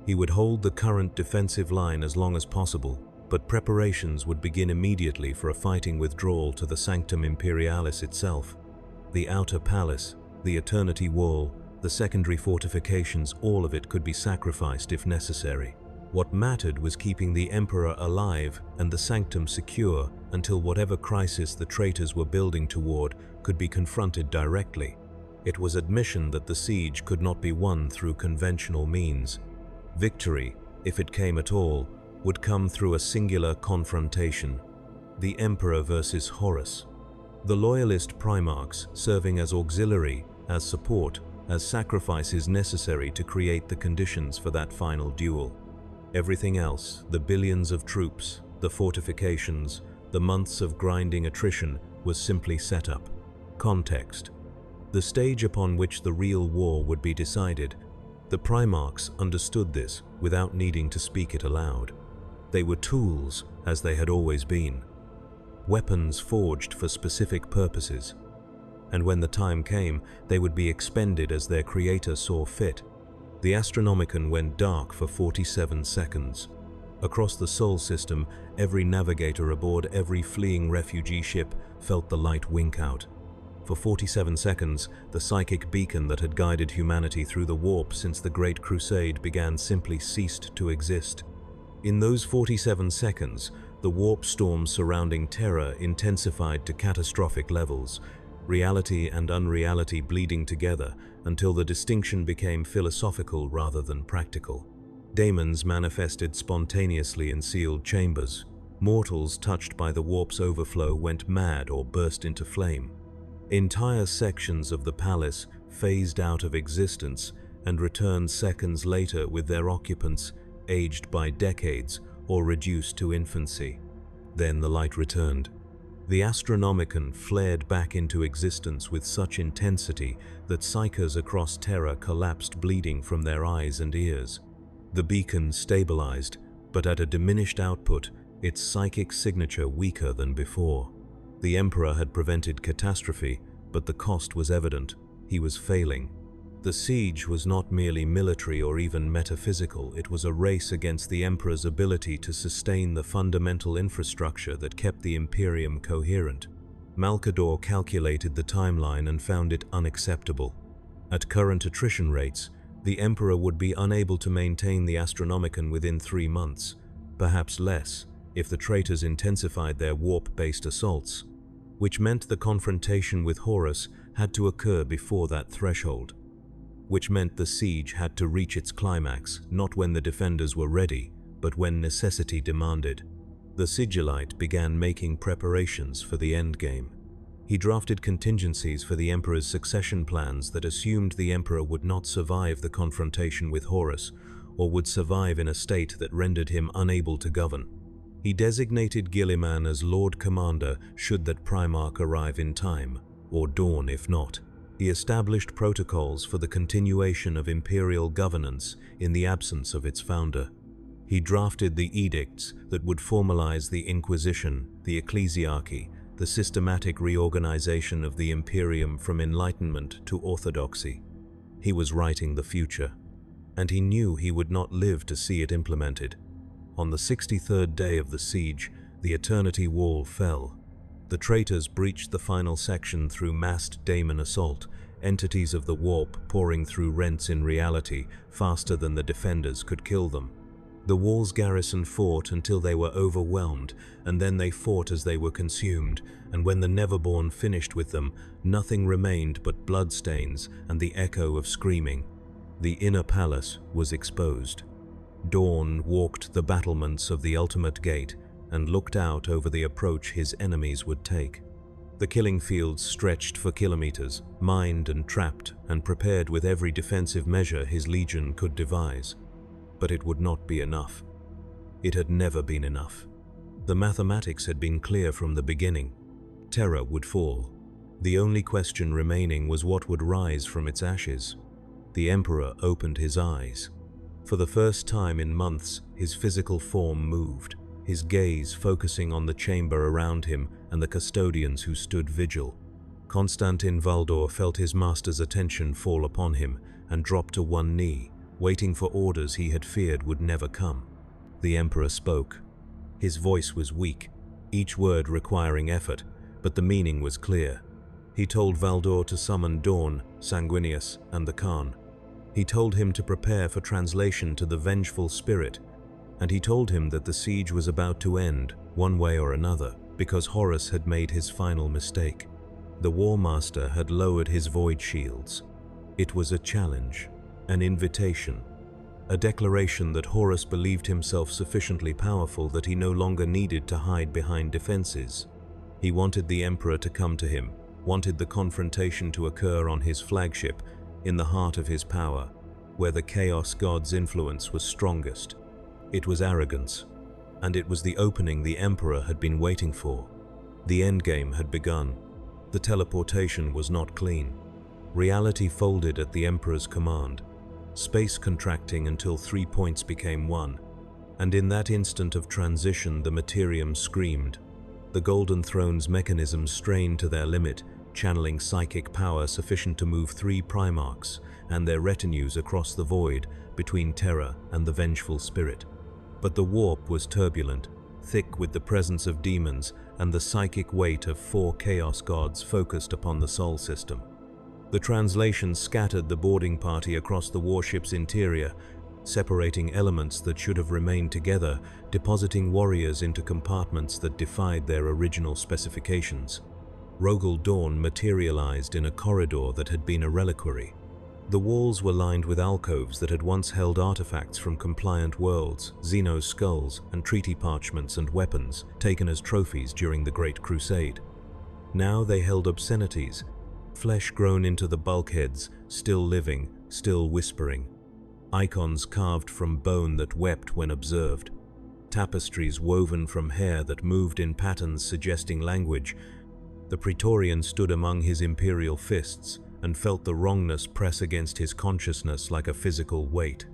Speaker 1: He would hold the current defensive line as long as possible, but preparations would begin immediately for a fighting withdrawal to the Sanctum Imperialis itself. The outer palace, the Eternity Wall, the secondary fortifications, all of it could be sacrificed if necessary. What mattered was keeping the Emperor alive and the sanctum secure until whatever crisis the traitors were building toward could be confronted directly. It was admission that the siege could not be won through conventional means. Victory, if it came at all, would come through a singular confrontation: the Emperor versus Horus. The loyalist primarchs serving as auxiliary, as support, as sacrifices necessary to create the conditions for that final duel. Everything else, the billions of troops, the fortifications, the months of grinding attrition, was simply setup, context, the stage upon which the real war would be decided. The primarchs understood this without needing to speak it aloud. They were tools, as they had always been, weapons forged for specific purposes, and when the time came, they would be expended as their creator saw fit. The Astronomicon went dark for 47 seconds. Across the Sol system, every navigator aboard every fleeing refugee ship felt the light wink out. For 47 seconds, the psychic beacon that had guided humanity through the warp since the Great Crusade began simply ceased to exist. In those 47 seconds, the warp storm surrounding Terra intensified to catastrophic levels, reality and unreality bleeding together until the distinction became philosophical rather than practical. Daemons manifested spontaneously in sealed chambers. Mortals touched by the warp's overflow went mad or burst into flame. Entire sections of the palace phased out of existence and returned seconds later with their occupants aged by decades or reduced to infancy. Then the light returned. The Astronomicon flared back into existence with such intensity that psychers across Terra collapsed bleeding from their eyes and ears. The beacon stabilized, but at a diminished output, its psychic signature weaker than before. The Emperor had prevented catastrophe, but the cost was evident. He was failing. The siege was not merely military or even metaphysical, it was a race against the Emperor's ability to sustain the fundamental infrastructure that kept the Imperium coherent. Malcador calculated the timeline and found it unacceptable. At current attrition rates, the Emperor would be unable to maintain the Astronomicon within 3 months, perhaps less, if the traitors intensified their warp-based assaults, which meant the confrontation with Horus had to occur before that threshold. Which meant the siege had to reach its climax, not when the defenders were ready, but when necessity demanded. The Sigillite began making preparations for the endgame. He drafted contingencies for the Emperor's succession plans that assumed the Emperor would not survive the confrontation with Horus, or would survive in a state that rendered him unable to govern. He designated Guilliman as Lord Commander should that Primarch arrive in time, or Dawn if not. He established protocols for the continuation of imperial governance in the absence of its founder. He drafted the edicts that would formalize the Inquisition, the ecclesiarchy, the systematic reorganization of the Imperium from enlightenment to orthodoxy. He was writing the future, and he knew he would not live to see it implemented. On the 63rd day of the siege, the Eternity Wall fell. The traitors breached the final section through massed daemon assault, entities of the warp pouring through rents in reality faster than the defenders could kill them. The wall's garrison fought until they were overwhelmed, and then they fought as they were consumed, and when the Neverborn finished with them, nothing remained but bloodstains and the echo of screaming. The inner palace was exposed. Dawn walked the battlements of the ultimate gate and looked out over the approach his enemies would take. The killing fields stretched for kilometers, mined and trapped, and prepared with every defensive measure his legion could devise. But it would not be enough. It had never been enough. The mathematics had been clear from the beginning. Terra would fall. The only question remaining was what would rise from its ashes. The Emperor opened his eyes. For the first time in months, his physical form moved, his gaze focusing on the chamber around him and the custodians who stood vigil. Constantin Valdor felt his master's attention fall upon him and dropped to one knee, waiting for orders he had feared would never come. The Emperor spoke. His voice was weak, each word requiring effort, but the meaning was clear. He told Valdor to summon Dawn, Sanguinius, and the Khan. He told him to prepare for translation to the vengeful spirit. and he told him that the siege was about to end, one way or another, because Horus had made his final mistake. The War Master had lowered his void shields. It was a challenge, an invitation, a declaration that Horus believed himself sufficiently powerful that he no longer needed to hide behind defenses. He wanted the Emperor to come to him, wanted the confrontation to occur on his flagship, in the heart of his power, where the Chaos God's influence was strongest. It was arrogance, and it was the opening the Emperor had been waiting for. The endgame had begun. The teleportation was not clean. Reality folded at the Emperor's command, space contracting until 3 points became 1, and in that instant of transition the Materium screamed. The Golden Throne's mechanisms strained to their limit, channeling psychic power sufficient to move 3 Primarchs and their retinues across the void between Terra and the vengeful spirit. But the warp was turbulent, thick with the presence of demons and the psychic weight of 4 Chaos Gods focused upon the Sol system. The translation scattered the boarding party across the warship's interior, separating elements that should have remained together, depositing warriors into compartments that defied their original specifications. Rogel Dawn materialized in a corridor that had been a reliquary. The walls were lined with alcoves that had once held artifacts from compliant worlds, Xeno's skulls, and treaty parchments and weapons taken as trophies during the Great Crusade. Now they held obscenities, flesh grown into the bulkheads, still living, still whispering. Icons carved from bone that wept when observed. Tapestries woven from hair that moved in patterns suggesting language. The Praetorian stood among his imperial fists and felt the wrongness press against his consciousness like a physical weight.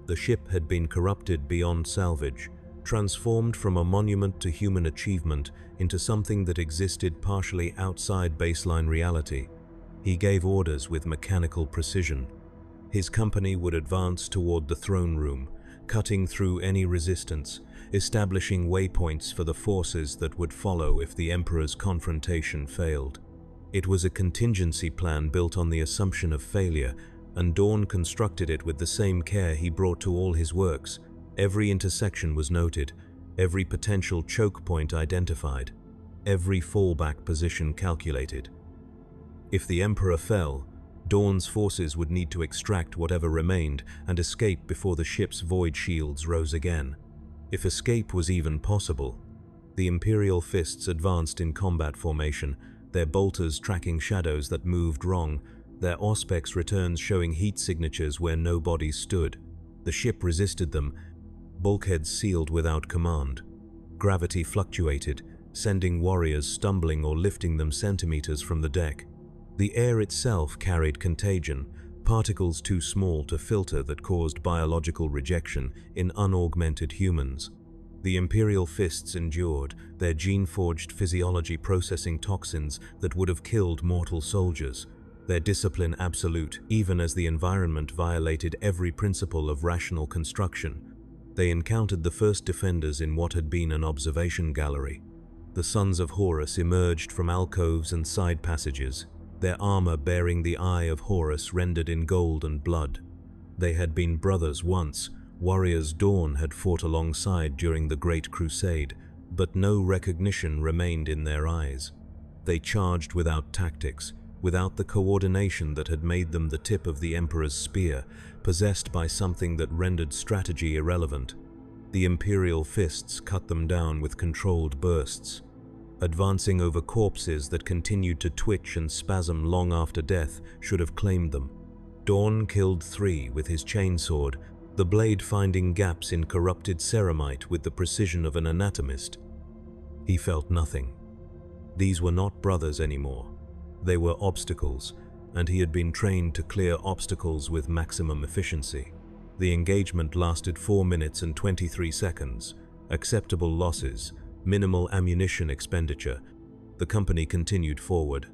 Speaker 1: The ship had been corrupted beyond salvage, transformed from a monument to human achievement into something that existed partially outside baseline reality. He gave orders with mechanical precision. His company would advance toward the throne room, cutting through any resistance, establishing waypoints for the forces that would follow if the Emperor's confrontation failed. It was a contingency plan built on the assumption of failure, and Dawn constructed it with the same care he brought to all his works. Every intersection was noted, every potential choke point identified, every fallback position calculated. If the Emperor fell, Dawn's forces would need to extract whatever remained and escape before the ship's void shields rose again. If escape was even possible, the Imperial fists advanced in combat formation, their bolters tracking shadows that moved wrong, their auspex returns showing heat signatures where no bodies stood. The ship resisted them, bulkheads sealed without command. Gravity fluctuated, sending warriors stumbling or lifting them centimeters from the deck. The air itself carried contagion, particles too small to filter that caused biological rejection in unaugmented humans. The Imperial fists endured, their gene-forged physiology processing toxins that would have killed mortal soldiers, their discipline absolute, even as the environment violated every principle of rational construction. They encountered the first defenders in what had been an observation gallery. The sons of Horus emerged from alcoves and side passages, their armor bearing the eye of Horus rendered in gold and blood. They had been brothers once, warriors Dawn had fought alongside during the Great Crusade, but no recognition remained in their eyes. They charged without tactics, without the coordination that had made them the tip of the Emperor's spear, possessed by something that rendered strategy irrelevant. The Imperial fists cut them down with controlled bursts, advancing over corpses that continued to twitch and spasm long after death should have claimed them. Dawn killed 3 with his chainsword, the blade finding gaps in corrupted ceramite with the precision of an anatomist. He felt nothing. These were not brothers anymore. They were obstacles, and he had been trained to clear obstacles with maximum efficiency. The engagement lasted 4 minutes and 23 seconds. Acceptable losses, minimal ammunition expenditure. The company continued forward.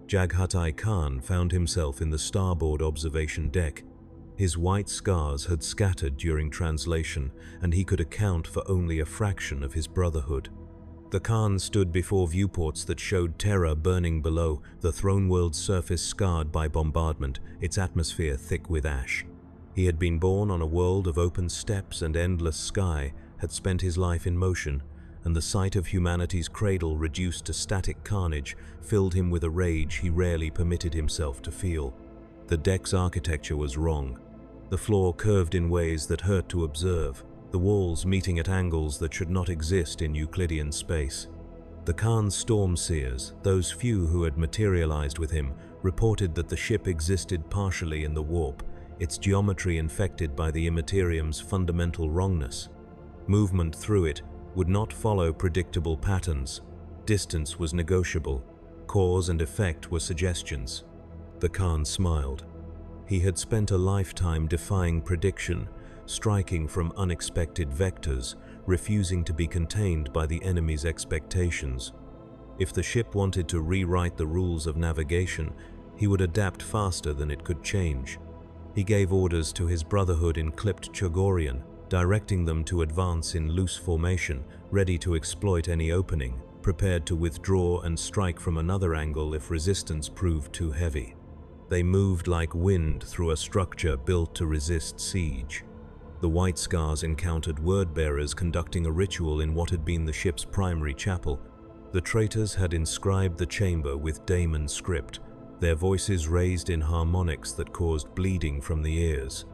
Speaker 1: Jaghatai Khan found himself in the starboard observation deck. His white scars had scattered during translation, and he could account for only a fraction of his brotherhood. The Khan stood before viewports that showed Terra burning below, the throne world's surface scarred by bombardment, its atmosphere thick with ash. He had been born on a world of open steppes and endless sky, had spent his life in motion, and the sight of humanity's cradle reduced to static carnage filled him with a rage he rarely permitted himself to feel. The deck's architecture was wrong. The floor curved in ways that hurt to observe, the walls meeting at angles that should not exist in Euclidean space. The Khan's storm seers, those few who had materialized with him, reported that the ship existed partially in the warp, its geometry infected by the Imperium's fundamental wrongness. Movement through it would not follow predictable patterns. Distance was negotiable. Cause and effect were suggestions. The Khan smiled. He had spent a lifetime defying prediction, striking from unexpected vectors, refusing to be contained by the enemy's expectations. If the ship wanted to rewrite the rules of navigation, he would adapt faster than it could change. He gave orders to his brotherhood in clipped Chogorian, directing them to advance in loose formation, ready to exploit any opening, prepared to withdraw and strike from another angle if resistance proved too heavy. They moved like wind through a structure built to resist siege. The White Scars encountered word-bearers conducting a ritual in what had been the ship's primary chapel. The traitors had inscribed the chamber with Daemon script, their voices raised in harmonics that caused bleeding from the ears.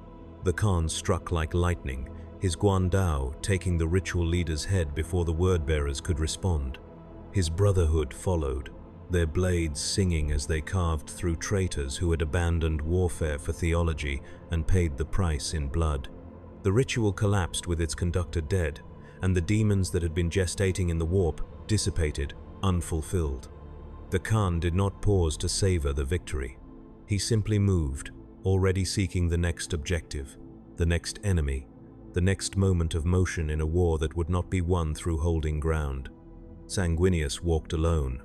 Speaker 1: The Khan struck like lightning, his Guandao taking the ritual leader's head before the word-bearers could respond. His brotherhood followed, their blades singing as they carved through traitors who had abandoned warfare for theology and paid the price in blood. The ritual collapsed with its conductor dead, and the demons that had been gestating in the warp dissipated, unfulfilled. The Khan did not pause to savor the victory. He simply moved, already seeking the next objective, the next enemy, the next moment of motion in a war that would not be won through holding ground. Sanguinius walked alone.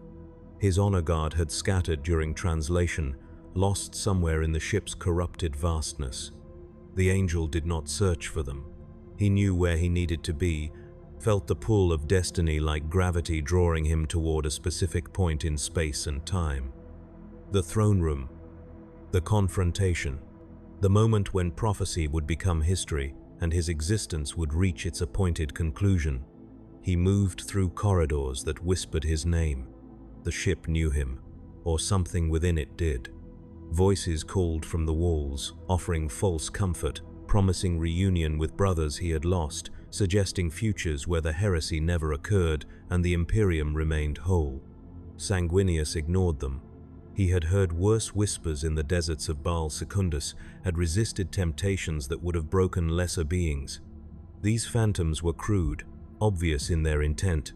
Speaker 1: His honor guard had scattered during translation, lost somewhere in the ship's corrupted vastness. The angel did not search for them. He knew where he needed to be, felt the pull of destiny like gravity drawing him toward a specific point in space and time. The throne room, the confrontation, the moment when prophecy would become history and his existence would reach its appointed conclusion. He moved through corridors that whispered his name. The ship knew him, or something within it did. Voices called from the walls, offering false comfort, promising reunion with brothers he had lost, suggesting futures where the heresy never occurred and the Imperium remained whole. Sanguinius ignored them. He had heard worse whispers in the deserts of Baal Secundus, had resisted temptations that would have broken lesser beings. These phantoms were crude, obvious in their intent.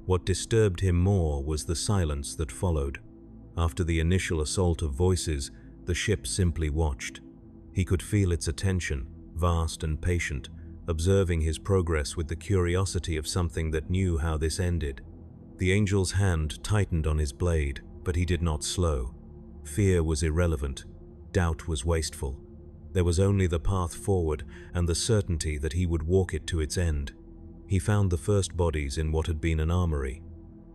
Speaker 1: What disturbed him more was the silence that followed. After the initial assault of voices, the ship simply watched. He could feel its attention, vast and patient, observing his progress with the curiosity of something that knew how this ended. The angel's hand tightened on his blade, but he did not slow. Fear was irrelevant. Doubt was wasteful. There was only the path forward and the certainty that he would walk it to its end. He found the first bodies in what had been an armory.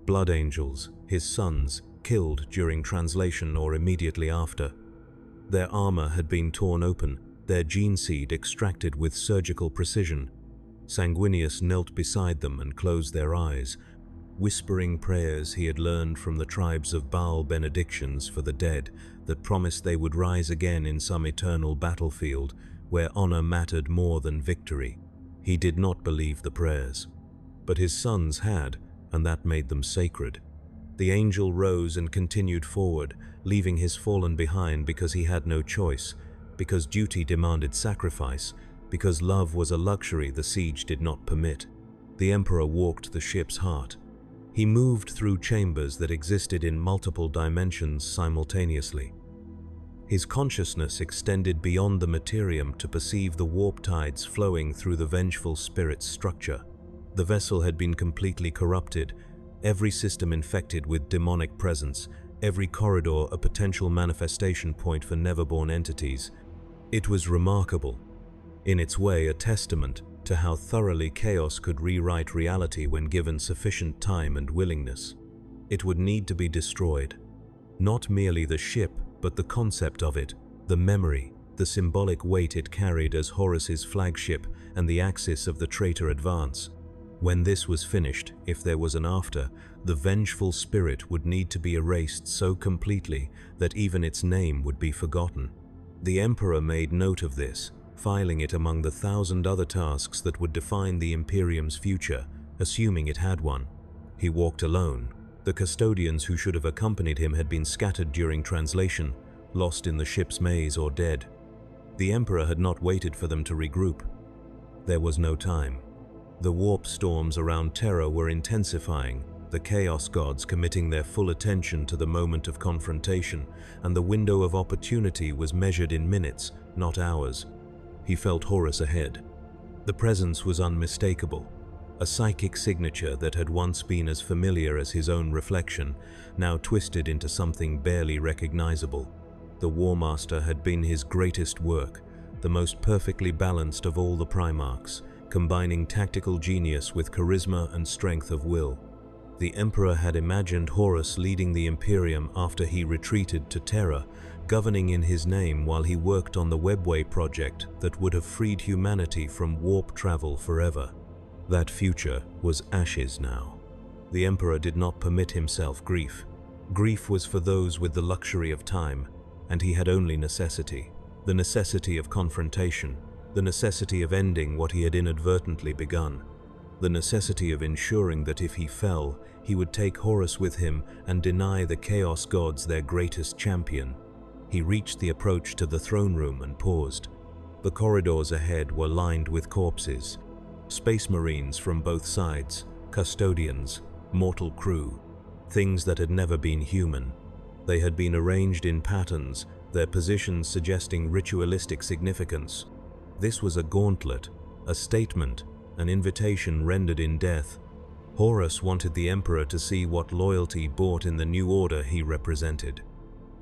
Speaker 1: Blood angels, his sons, killed during translation or immediately after. Their armor had been torn open, their gene seed extracted with surgical precision. Sanguinius knelt beside them and closed their eyes, whispering prayers he had learned from the tribes of Baal benedictions for the dead that promised they would rise again in some eternal battlefield where honor mattered more than victory. He did not believe the prayers, but his sons had, and that made them sacred. The angel rose and continued forward, leaving his fallen behind because he had no choice, because duty demanded sacrifice, because love was a luxury the siege did not permit. The Emperor walked the ship's heart. He moved through chambers that existed in multiple dimensions simultaneously. His consciousness extended beyond the materium to perceive the warp tides flowing through the vengeful spirit's structure. The vessel had been completely corrupted, every system infected with demonic presence, every corridor a potential manifestation point for never-born entities. It was remarkable, in its way a testament to how thoroughly chaos could rewrite reality when given sufficient time and willingness. It would need to be destroyed. Not merely the ship, but the concept of it, the memory, the symbolic weight it carried as Horus's flagship and the axis of the traitor advance. When this was finished, if there was an after, the vengeful spirit would need to be erased so completely that even its name would be forgotten. The Emperor made note of this, filing it among the 1,000 other tasks that would define the Imperium's future, assuming it had one. He walked alone. The custodians who should have accompanied him had been scattered during translation, lost in the ship's maze or dead. The Emperor had not waited for them to regroup. There was no time. The warp storms around Terra were intensifying, the Chaos Gods committing their full attention to the moment of confrontation, and the window of opportunity was measured in minutes, not hours. He felt Horus ahead. The presence was unmistakable. A psychic signature that had once been as familiar as his own reflection, now twisted into something barely recognizable. The War Master had been his greatest work, the most perfectly balanced of all the Primarchs, combining tactical genius with charisma and strength of will. The Emperor had imagined Horus leading the Imperium after he retreated to Terra, governing in his name while he worked on the Webway project that would have freed humanity from warp travel forever. That future was ashes now. The Emperor did not permit himself grief. Grief was for those with the luxury of time, and he had only necessity. The necessity of confrontation, the necessity of ending what he had inadvertently begun, the necessity of ensuring that if he fell, he would take Horus with him and deny the Chaos Gods their greatest champion. He reached the approach to the throne room and paused. The corridors ahead were lined with corpses. Space Marines from both sides, custodians, mortal crew, things that had never been human. They had been arranged in patterns, their positions suggesting ritualistic significance. This was a gauntlet, a statement, an invitation rendered in death. Horus wanted the Emperor to see what loyalty bought in the new order he represented.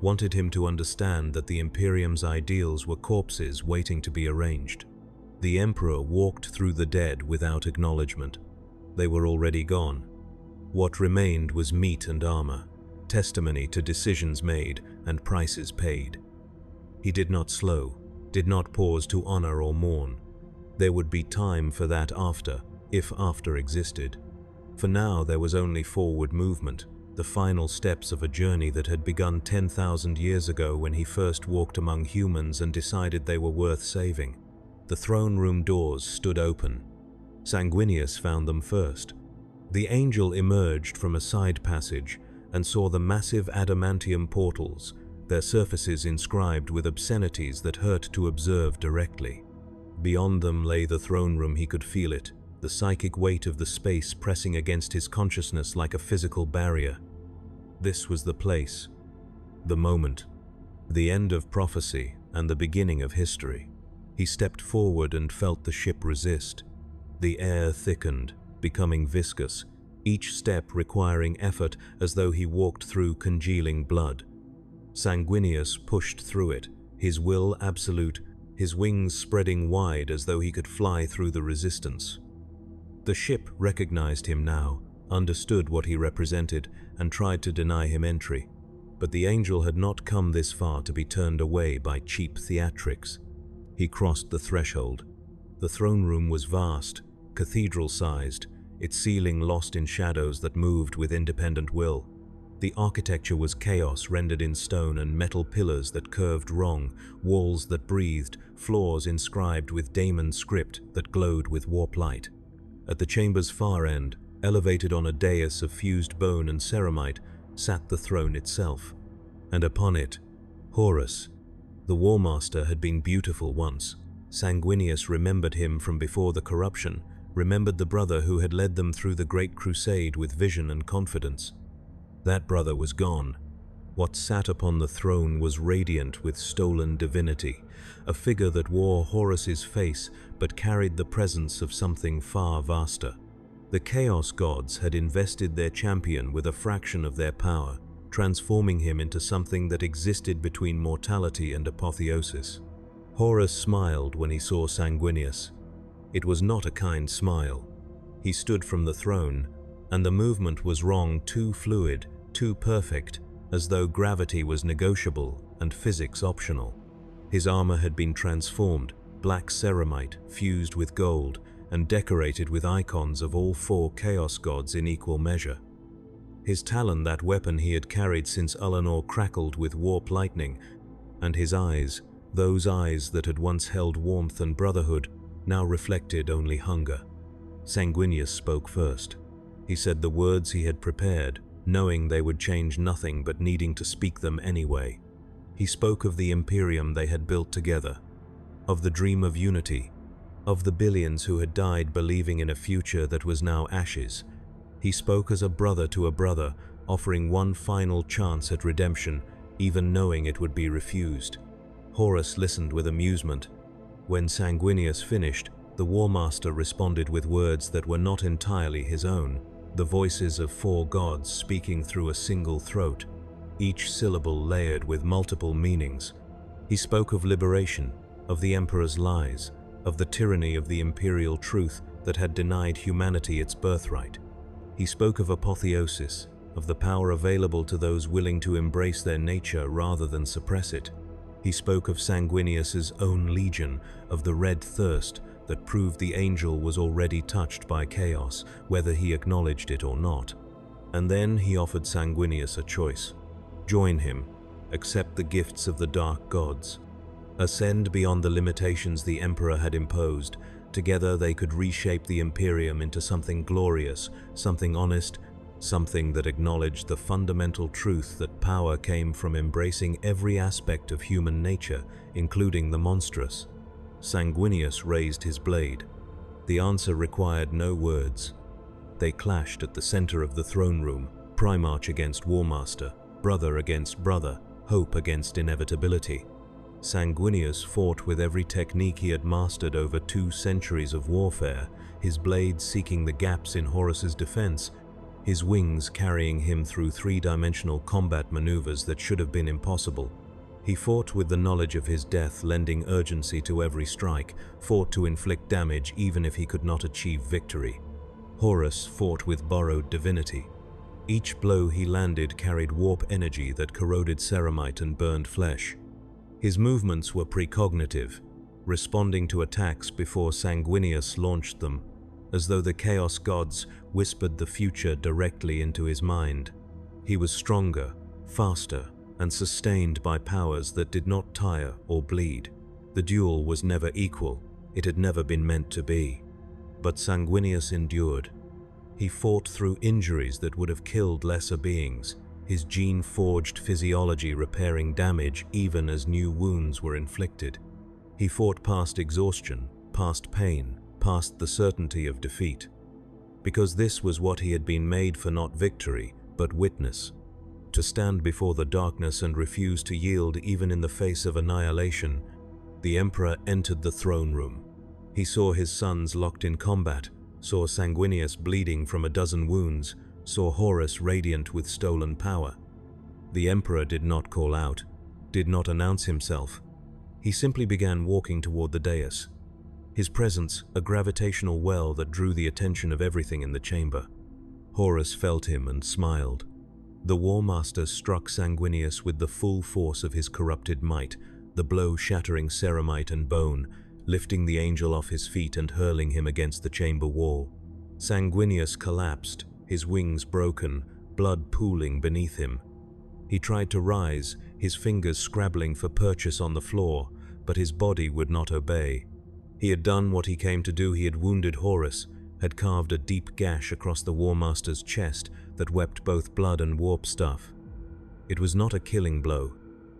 Speaker 1: Wanted him to understand that the Imperium's ideals were corpses waiting to be arranged. The Emperor walked through the dead without acknowledgement. They were already gone. What remained was meat and armor, testimony to decisions made and prices paid. He did not slow, did not pause to honor or mourn. There would be time for that after, if after existed. For now there was only forward movement, the final steps of a journey that had begun 10,000 years ago when he first walked among humans and decided they were worth saving. The throne room doors stood open. Sanguinius found them first. The angel emerged from a side passage and saw the massive adamantium portals, their surfaces inscribed with obscenities that hurt to observe directly. Beyond them lay the throne room. He could feel it, the psychic weight of the space pressing against his consciousness like a physical barrier. This was the place, the moment, the end of prophecy and the beginning of history. He stepped forward and felt the ship resist. The air thickened, becoming viscous, each step requiring effort as though he walked through congealing blood. Sanguinius pushed through it, his will absolute, his wings spreading wide as though he could fly through the resistance. The ship recognized him now, understood what he represented, and tried to deny him entry. But the angel had not come this far to be turned away by cheap theatrics. He crossed the threshold. The throne room was vast, cathedral-sized, its ceiling lost in shadows that moved with independent will. The architecture was chaos rendered in stone and metal pillars that curved wrong, walls that breathed, floors inscribed with daemon script that glowed with warp light. At the chamber's far end, elevated on a dais of fused bone and ceramite, sat the throne itself. And upon it, Horus. The War Master had been beautiful once. Sanguinius remembered him from before the corruption, remembered the brother who had led them through the Great Crusade with vision and confidence. That brother was gone. What sat upon the throne was radiant with stolen divinity, a figure that wore Horus's face but carried the presence of something far vaster. The Chaos Gods had invested their champion with a fraction of their power, transforming him into something that existed between mortality and apotheosis. Horus smiled when he saw Sanguinius. It was not a kind smile. He stood from the throne, and the movement was wrong, too fluid, too perfect, as though gravity was negotiable and physics optional. His armor had been transformed, black ceramite fused with gold, and decorated with icons of all 4 chaos gods in equal measure. His talon, that weapon he had carried since Ullanor, crackled with warp lightning, and his eyes, those eyes that had once held warmth and brotherhood, now reflected only hunger. Sanguinius spoke first. He said the words he had prepared, knowing they would change nothing but needing to speak them anyway. He spoke of the Imperium they had built together, of the dream of unity, of the billions who had died believing in a future that was now ashes. He spoke as a brother to a brother, offering one final chance at redemption, even knowing it would be refused. Horus listened with amusement. When Sanguinius finished, the War Master responded with words that were not entirely his own, the voices of 4 gods speaking through a single throat, each syllable layered with multiple meanings. He spoke of liberation, of the Emperor's lies, of the tyranny of the imperial truth that had denied humanity its birthright. He spoke of apotheosis, of the power available to those willing to embrace their nature rather than suppress it. He spoke of Sanguinius's own legion, of the red thirst that proved the angel was already touched by chaos, whether he acknowledged it or not. And then he offered Sanguinius a choice. Join him, accept the gifts of the dark gods, ascend beyond the limitations the Emperor had imposed. Together they could reshape the Imperium into something glorious, something honest, something that acknowledged the fundamental truth that power came from embracing every aspect of human nature, including the monstrous. Sanguinius raised his blade. The answer required no words. They clashed at the center of the throne room, Primarch against War Master, brother against brother, hope against inevitability. Sanguinius fought with every technique he had mastered over 2 centuries of warfare, his blade seeking the gaps in Horus's defense, his wings carrying him through 3-dimensional combat maneuvers that should have been impossible. He fought with the knowledge of his death lending urgency to every strike, fought to inflict damage even if he could not achieve victory. Horus fought with borrowed divinity. Each blow he landed carried warp energy that corroded ceramite and burned flesh. His movements were precognitive, responding to attacks before Sanguinius launched them, as though the chaos gods whispered the future directly into his mind. He was stronger, faster, and sustained by powers that did not tire or bleed. The duel was never equal, it had never been meant to be. But Sanguinius endured. He fought through injuries that would have killed lesser beings, his gene-forged physiology repairing damage even as new wounds were inflicted. He fought past exhaustion, past pain, past the certainty of defeat. Because this was what he had been made for, not victory, but witness. To stand before the darkness and refuse to yield even in the face of annihilation. The Emperor entered the throne room. He saw his sons locked in combat, saw Sanguinius bleeding from a dozen wounds, saw Horus radiant with stolen power. The Emperor did not call out, did not announce himself. He simply began walking toward the dais. His presence, a gravitational well that drew the attention of everything in the chamber. Horus felt him and smiled. The War Master struck Sanguinius with the full force of his corrupted might, the blow shattering ceramite and bone, lifting the angel off his feet and hurling him against the chamber wall. Sanguinius collapsed, his wings broken, blood pooling beneath him. He tried to rise, his fingers scrabbling for purchase on the floor, but his body would not obey. He had done what he came to do. He had wounded Horus, had carved a deep gash across the War Master's chest that wept both blood and warp stuff. It was not a killing blow,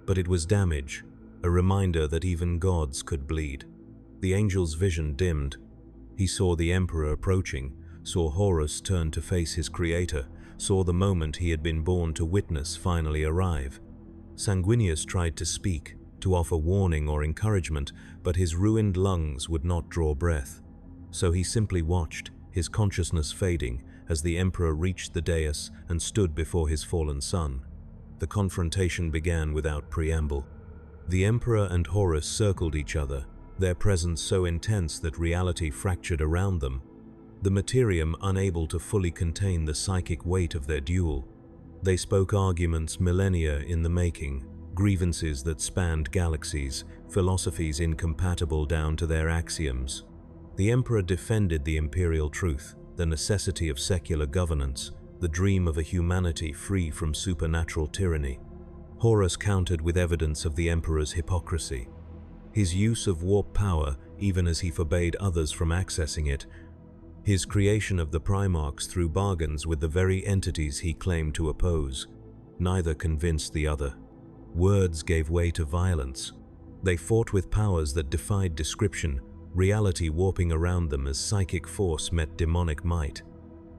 Speaker 1: but it was damage, a reminder that even gods could bleed. The angel's vision dimmed. He saw the Emperor approaching, saw Horus turn to face his creator, saw the moment he had been born to witness finally arrive. Sanguinius tried to speak, to offer warning or encouragement, but his ruined lungs would not draw breath. So he simply watched, his consciousness fading, as the Emperor reached the dais and stood before his fallen son. The confrontation began without preamble. The Emperor and Horus circled each other, their presence so intense that reality fractured around them, the materium unable to fully contain the psychic weight of their duel. They spoke arguments millennia in the making, grievances that spanned galaxies, philosophies incompatible down to their axioms. The emperor defended the imperial truth, the necessity of secular governance, the dream of a humanity free from supernatural tyranny. Horus countered with evidence of the emperor's hypocrisy. His use of warp power, even as he forbade others from accessing it, his creation of the Primarchs through bargains with the very entities he claimed to oppose. Neither convinced the other. Words gave way to violence. They fought with powers that defied description, reality warping around them as psychic force met demonic might.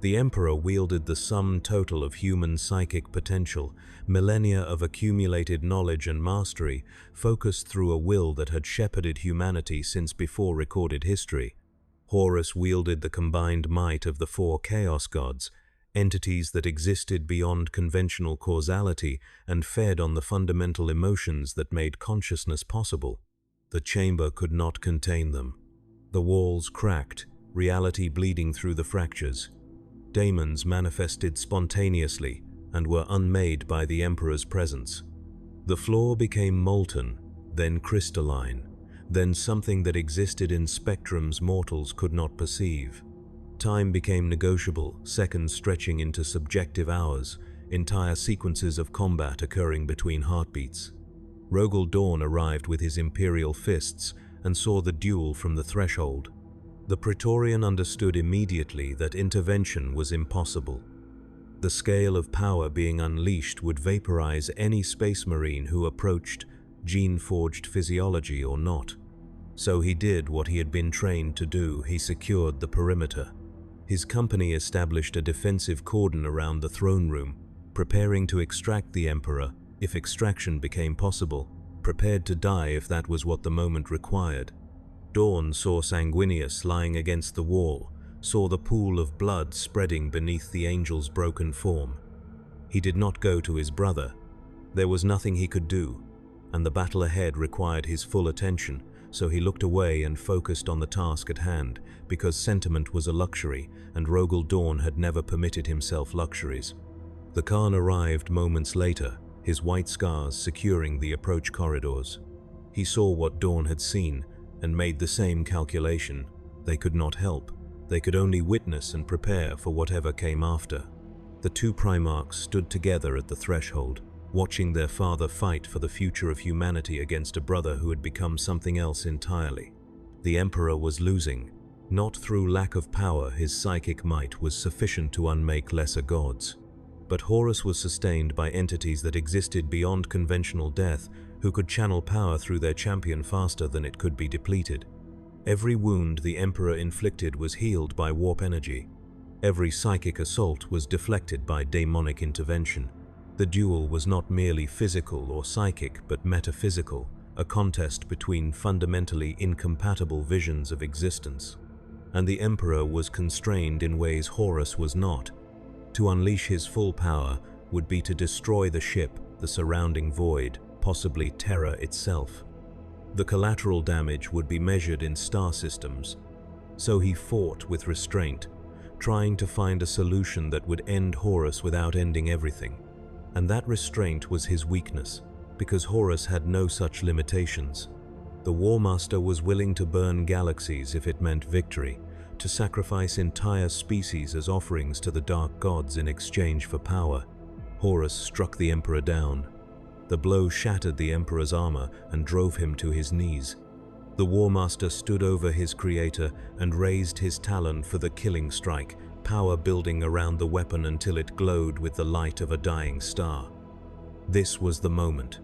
Speaker 1: The Emperor wielded the sum total of human psychic potential, millennia of accumulated knowledge and mastery, focused through a will that had shepherded humanity since before recorded history. Horus wielded the combined might of the four Chaos Gods, entities that existed beyond conventional causality and fed on the fundamental emotions that made consciousness possible. The chamber could not contain them. The walls cracked, reality bleeding through the fractures. Daemons manifested spontaneously and were unmade by the Emperor's presence. The floor became molten, then crystalline, then something that existed in spectrums mortals could not perceive. Time became negotiable, seconds stretching into subjective hours, entire sequences of combat occurring between heartbeats. Rogel Dawn arrived with his imperial fists and saw the duel from the threshold. The Praetorian understood immediately that intervention was impossible. The scale of power being unleashed would vaporize any space marine who approached, gene-forged physiology or not. So he did what he had been trained to do. He secured the perimeter. His company established a defensive cordon around the throne room, preparing to extract the Emperor if extraction became possible, prepared to die if that was what the moment required. Dawn saw Sanguinius lying against the wall, saw the pool of blood spreading beneath the angel's broken form. He did not go to his brother. There was nothing he could do, and the battle ahead required his full attention, so he looked away and focused on the task at hand, because sentiment was a luxury, and Rogel Dawn had never permitted himself luxuries. The Khan arrived moments later, his white scars securing the approach corridors. He saw what Dawn had seen, and made the same calculation. They could not help. They could only witness and prepare for whatever came after. The two Primarchs stood together at the threshold, watching their father fight for the future of humanity against a brother who had become something else entirely. The Emperor was losing. Not through lack of power, his psychic might was sufficient to unmake lesser gods. But Horus was sustained by entities that existed beyond conventional death, who could channel power through their champion faster than it could be depleted. Every wound the Emperor inflicted was healed by warp energy. Every psychic assault was deflected by daemonic intervention. The duel was not merely physical or psychic, but metaphysical, a contest between fundamentally incompatible visions of existence. And the Emperor was constrained in ways Horus was not. To unleash his full power would be to destroy the ship, the surrounding void, possibly Terra itself. The collateral damage would be measured in star systems. So he fought with restraint, trying to find a solution that would end Horus without ending everything. And that restraint was his weakness, because Horus had no such limitations. The War Master was willing to burn galaxies if it meant victory, to sacrifice entire species as offerings to the dark gods in exchange for power. Horus struck the Emperor down. The blow shattered the Emperor's armor and drove him to his knees. The War Master stood over his creator and raised his talon for the killing strike, power building around the weapon until it glowed with the light of a dying star. This was the moment.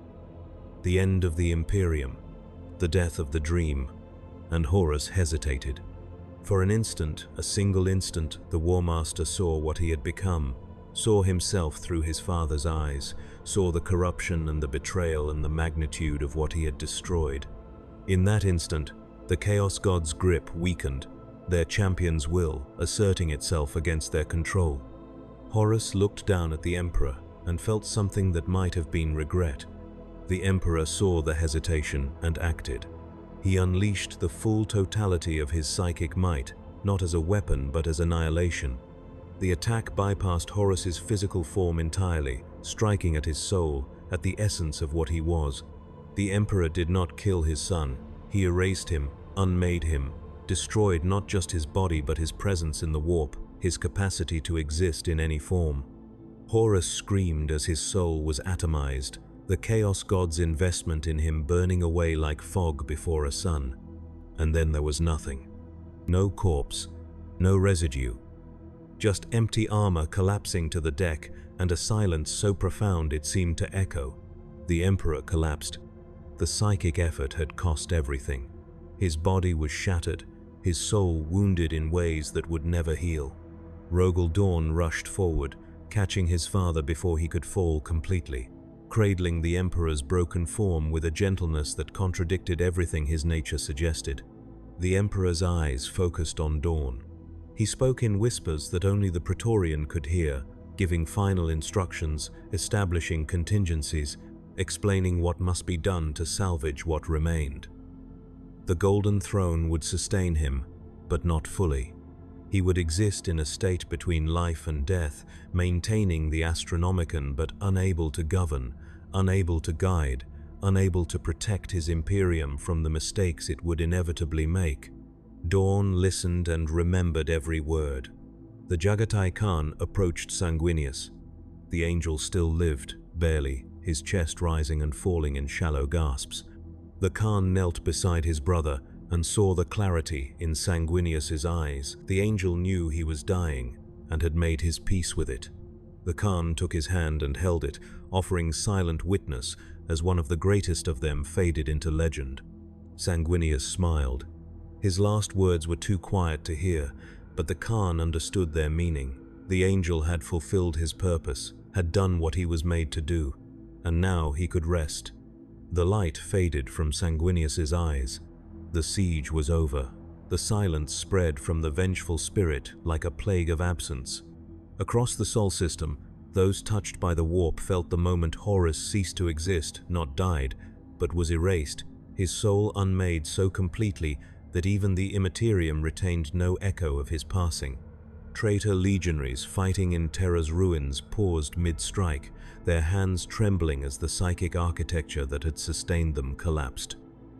Speaker 1: The end of the Imperium, the death of the dream, and Horus hesitated. For an instant, a single instant, the War Master saw what he had become, saw himself through his father's eyes, saw the corruption and the betrayal and the magnitude of what he had destroyed. In that instant, the Chaos God's grip weakened, their champion's will asserting itself against their control. Horus looked down at the Emperor and felt something that might have been regret. The Emperor saw the hesitation and acted. He unleashed the full totality of his psychic might, not as a weapon but as annihilation. The attack bypassed Horus's physical form entirely, striking at his soul, at the essence of what he was. The Emperor did not kill his son. He erased him, unmade him, destroyed not just his body but his presence in the warp, his capacity to exist in any form. Horus screamed as his soul was atomized, the Chaos God's investment in him burning away like fog before a sun. And then there was nothing. No corpse, no residue. Just empty armor collapsing to the deck and a silence so profound it seemed to echo. The Emperor collapsed. The psychic effort had cost everything. His body was shattered, his soul wounded in ways that would never heal. Rogel Dawn rushed forward, catching his father before he could fall completely, cradling the Emperor's broken form with a gentleness that contradicted everything his nature suggested. The Emperor's eyes focused on Dawn. He spoke in whispers that only the Praetorian could hear, giving final instructions, establishing contingencies, explaining what must be done to salvage what remained. The Golden Throne would sustain him, but not fully. He would exist in a state between life and death, maintaining the Astronomicon but unable to govern, unable to guide, unable to protect his Imperium from the mistakes it would inevitably make. Dawn listened and remembered every word. The Jagatai Khan approached Sanguinius. The angel still lived, barely, his chest rising and falling in shallow gasps. The Khan knelt beside his brother and saw the clarity in Sanguinius's eyes. The angel knew he was dying and had made his peace with it. The Khan took his hand and held it, offering silent witness as one of the greatest of them faded into legend. Sanguinius smiled. His last words were too quiet to hear, but the Khan understood their meaning. The angel had fulfilled his purpose, had done what he was made to do, and now he could rest. The light faded from Sanguinius's eyes. The siege was over. The silence spread from the vengeful spirit like a plague of absence. Across the Sol system, those touched by the warp felt the moment Horus ceased to exist, not died, but was erased, his soul unmade so completely that even the Immaterium retained no echo of his passing. Traitor legionaries fighting in Terra's ruins paused mid-strike, their hands trembling as the psychic architecture that had sustained them collapsed.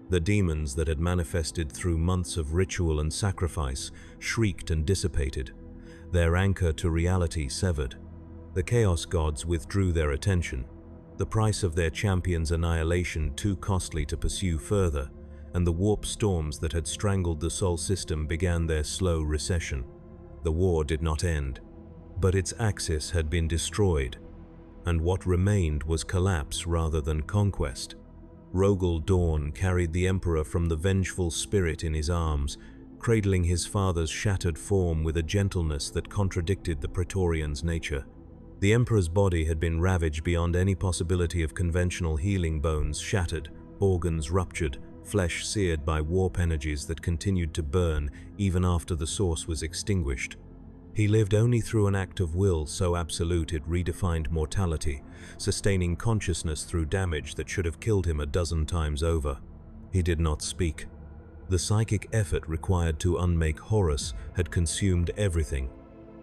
Speaker 1: The demons that had manifested through months of ritual and sacrifice shrieked and dissipated, their anchor to reality severed. The Chaos Gods withdrew their attention, the price of their champion's annihilation too costly to pursue further, and the warp storms that had strangled the Sol system began their slow recession. The war did not end, but its axis had been destroyed, and what remained was collapse rather than conquest. Rogel Dawn carried the Emperor from the vengeful spirit in his arms, cradling his father's shattered form with a gentleness that contradicted the Praetorian's nature. The Emperor's body had been ravaged beyond any possibility of conventional healing, bones shattered, organs ruptured, flesh seared by warp energies that continued to burn even after the source was extinguished. He lived only through an act of will so absolute it redefined mortality, sustaining consciousness through damage that should have killed him a dozen times over. He did not speak. The psychic effort required to unmake Horus had consumed everything.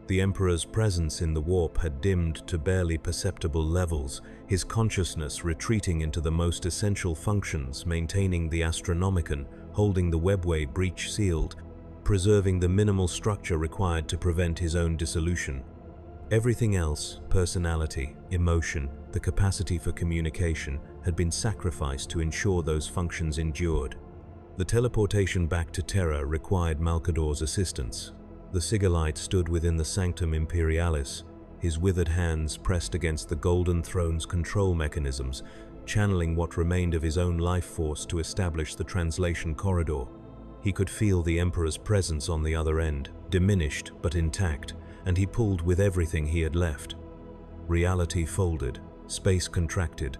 Speaker 1: The Emperor's presence in the warp had dimmed to barely perceptible levels, his consciousness retreating into the most essential functions, maintaining the Astronomicon, holding the webway breach sealed, preserving the minimal structure required to prevent his own dissolution. Everything else, personality, emotion, the capacity for communication, had been sacrificed to ensure those functions endured. The teleportation back to Terra required Malcador's assistance. The Sigillite stood within the Sanctum Imperialis, his withered hands pressed against the Golden Throne's control mechanisms, channeling what remained of his own life force to establish the translation corridor. He could feel the Emperor's presence on the other end, diminished but intact, and he pulled with everything he had left. Reality folded, space contracted,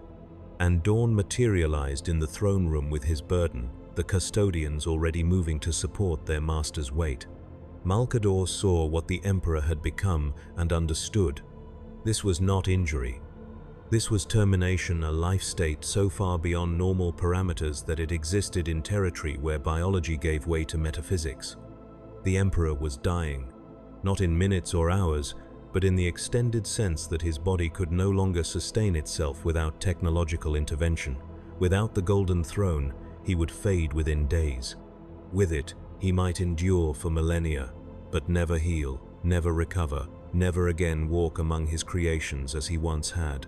Speaker 1: and Dawn materialized in the throne room with his burden, the custodians already moving to support their master's weight. Malcador saw what the Emperor had become and understood. This was not injury. This was termination, a life state so far beyond normal parameters that it existed in territory where biology gave way to metaphysics. The Emperor was dying, not in minutes or hours, but in the extended sense that his body could no longer sustain itself without technological intervention. Without the Golden Throne, he would fade within days. With it, he might endure for millennia, but never heal, never recover, never again walk among his creations as he once had.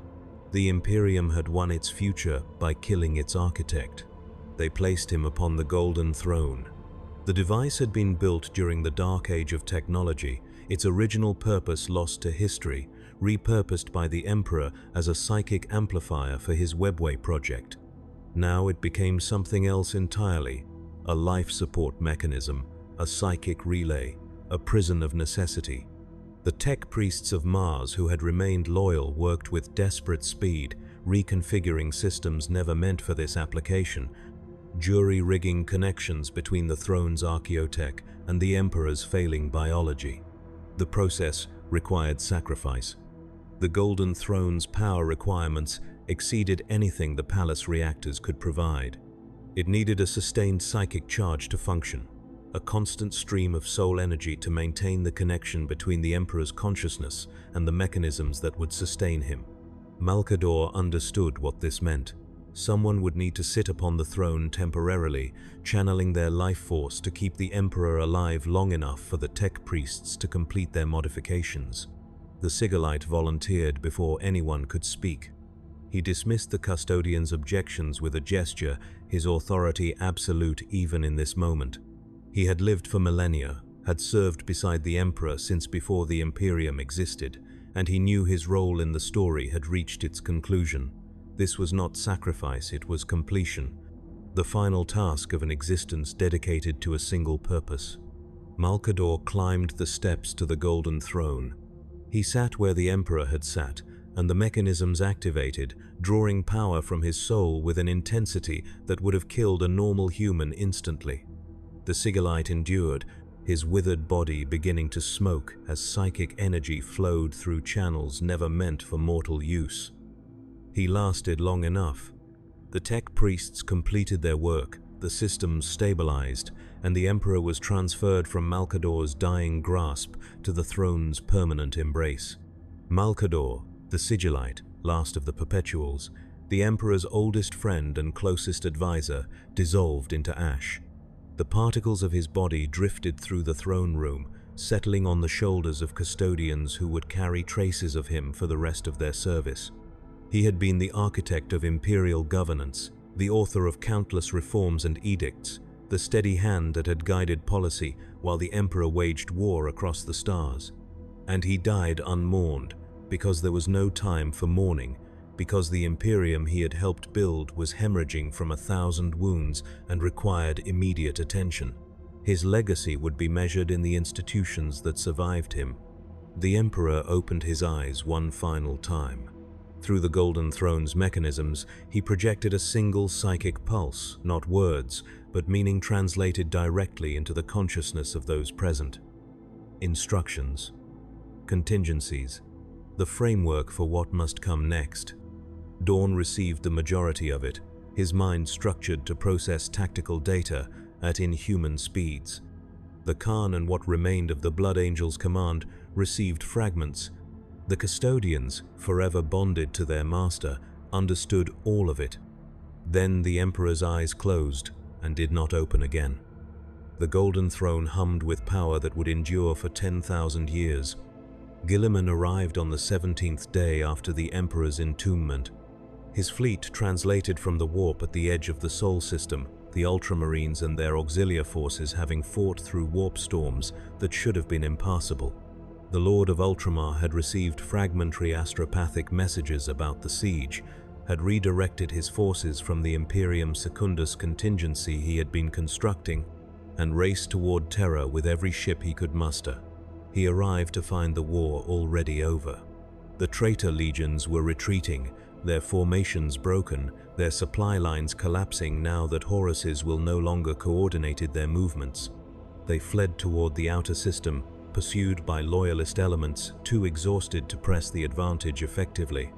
Speaker 1: The Imperium had won its future by killing its architect. They placed him upon the Golden Throne. The device had been built during the dark age of technology, its original purpose lost to history, repurposed by the Emperor as a psychic amplifier for his webway project. Now it became something else entirely, a life support mechanism, a psychic relay, a prison of necessity. The tech priests of Mars who had remained loyal worked with desperate speed, reconfiguring systems never meant for this application, jury-rigging connections between the throne's archaeotech and the Emperor's failing biology. The process required sacrifice. The Golden Throne's power requirements exceeded anything the palace reactors could provide. It needed a sustained psychic charge to function, a constant stream of soul energy to maintain the connection between the Emperor's consciousness and the mechanisms that would sustain him. Malcador understood what this meant. Someone would need to sit upon the throne temporarily, channeling their life force to keep the Emperor alive long enough for the tech priests to complete their modifications. The Sigillite volunteered before anyone could speak. He dismissed the custodian's objections with a gesture, his authority absolute even in this moment. He had lived for millennia, had served beside the Emperor since before the Imperium existed, and he knew his role in the story had reached its conclusion. This was not sacrifice, it was completion, the final task of an existence dedicated to a single purpose. Malcador climbed the steps to the Golden Throne. He sat where the Emperor had sat, and the mechanisms activated, drawing power from his soul with an intensity that would have killed a normal human instantly. The Sigillite endured, his withered body beginning to smoke as psychic energy flowed through channels never meant for mortal use. He lasted long enough. The tech priests completed their work, the systems stabilized, and the Emperor was transferred from Malcador's dying grasp to the throne's permanent embrace. Malcador, the Sigillite, last of the Perpetuals, the Emperor's oldest friend and closest advisor, dissolved into ash. The particles of his body drifted through the throne room, settling on the shoulders of custodians who would carry traces of him for the rest of their service. He had been the architect of imperial governance, the author of countless reforms and edicts, the steady hand that had guided policy while the Emperor waged war across the stars. And he died unmourned, because there was no time for mourning, because the Imperium he had helped build was hemorrhaging from 1,000 wounds and required immediate attention. His legacy would be measured in the institutions that survived him. The Emperor opened his eyes one final time. Through the Golden Throne's mechanisms, he projected a single psychic pulse, not words, but meaning translated directly into the consciousness of those present. Instructions, contingencies, the framework for what must come next. Dawn received the majority of it, his mind structured to process tactical data at inhuman speeds. The Khan and what remained of the Blood Angel's command received fragments. The custodians, forever bonded to their master, understood all of it. Then the Emperor's eyes closed and did not open again. The Golden Throne hummed with power that would endure for 10,000 years. Guilliman arrived on the 17th day after the Emperor's entombment. His fleet translated from the warp at the edge of the Sol system, the Ultramarines and their auxiliary forces having fought through warp storms that should have been impassable. The Lord of Ultramar had received fragmentary astropathic messages about the siege, had redirected his forces from the Imperium Secundus contingency he had been constructing, and raced toward Terra with every ship he could muster. He arrived to find the war already over. The traitor legions were retreating, their formations broken, their supply lines collapsing now that Horus's will no longer coordinated their movements. They fled toward the outer system, pursued by loyalist elements too exhausted to press the advantage effectively.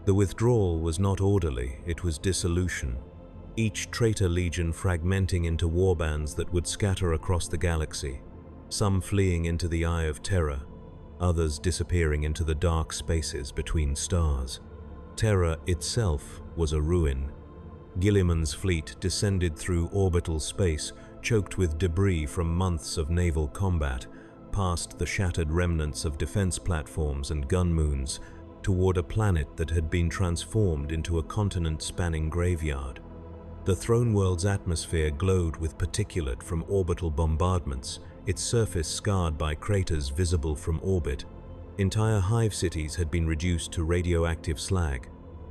Speaker 1: The withdrawal was not orderly, it was dissolution. Each traitor legion fragmenting into warbands that would scatter across the galaxy, some fleeing into the Eye of Terra, others disappearing into the dark spaces between stars. Terra itself was a ruin. Guilliman's fleet descended through orbital space, choked with debris from months of naval combat, past the shattered remnants of defense platforms and gun moons, toward a planet that had been transformed into a continent-spanning graveyard. The throne world's atmosphere glowed with particulate from orbital bombardments, its surface scarred by craters visible from orbit. Entire hive cities had been reduced to radioactive slag.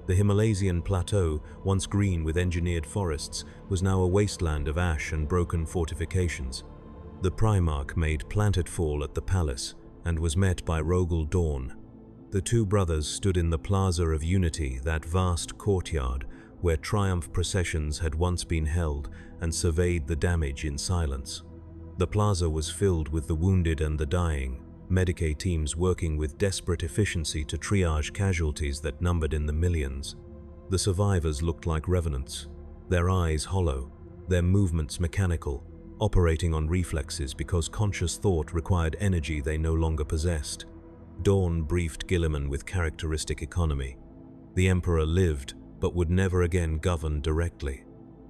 Speaker 1: The Himalayan plateau, once green with engineered forests, was now a wasteland of ash and broken fortifications. The Primarch made planetfall at the palace and was met by Rogel Dawn. The two brothers stood in the Plaza of Unity, that vast courtyard where triumph processions had once been held, and surveyed the damage in silence. The plaza was filled with the wounded and the dying, Medicae teams working with desperate efficiency to triage casualties that numbered in the millions. The survivors looked like revenants, their eyes hollow, their movements mechanical, operating on reflexes because conscious thought required energy they no longer possessed. Dawn briefed Guilliman with characteristic economy. The Emperor lived, but would never again govern directly.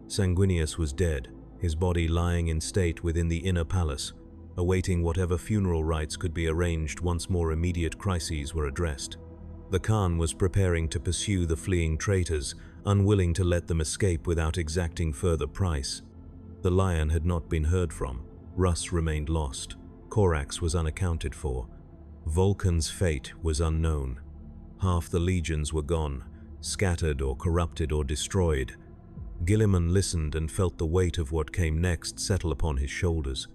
Speaker 1: Sanguinius was dead, his body lying in state within the inner palace, awaiting whatever funeral rites could be arranged once more immediate crises were addressed. The Khan was preparing to pursue the fleeing traitors, unwilling to let them escape without exacting further price. The Lion had not been heard from. Russ remained lost. Corax was unaccounted for. Vulcan's fate was unknown. Half the legions were gone, scattered or corrupted or destroyed. Guilliman listened and felt the weight of what came next settle upon his shoulders.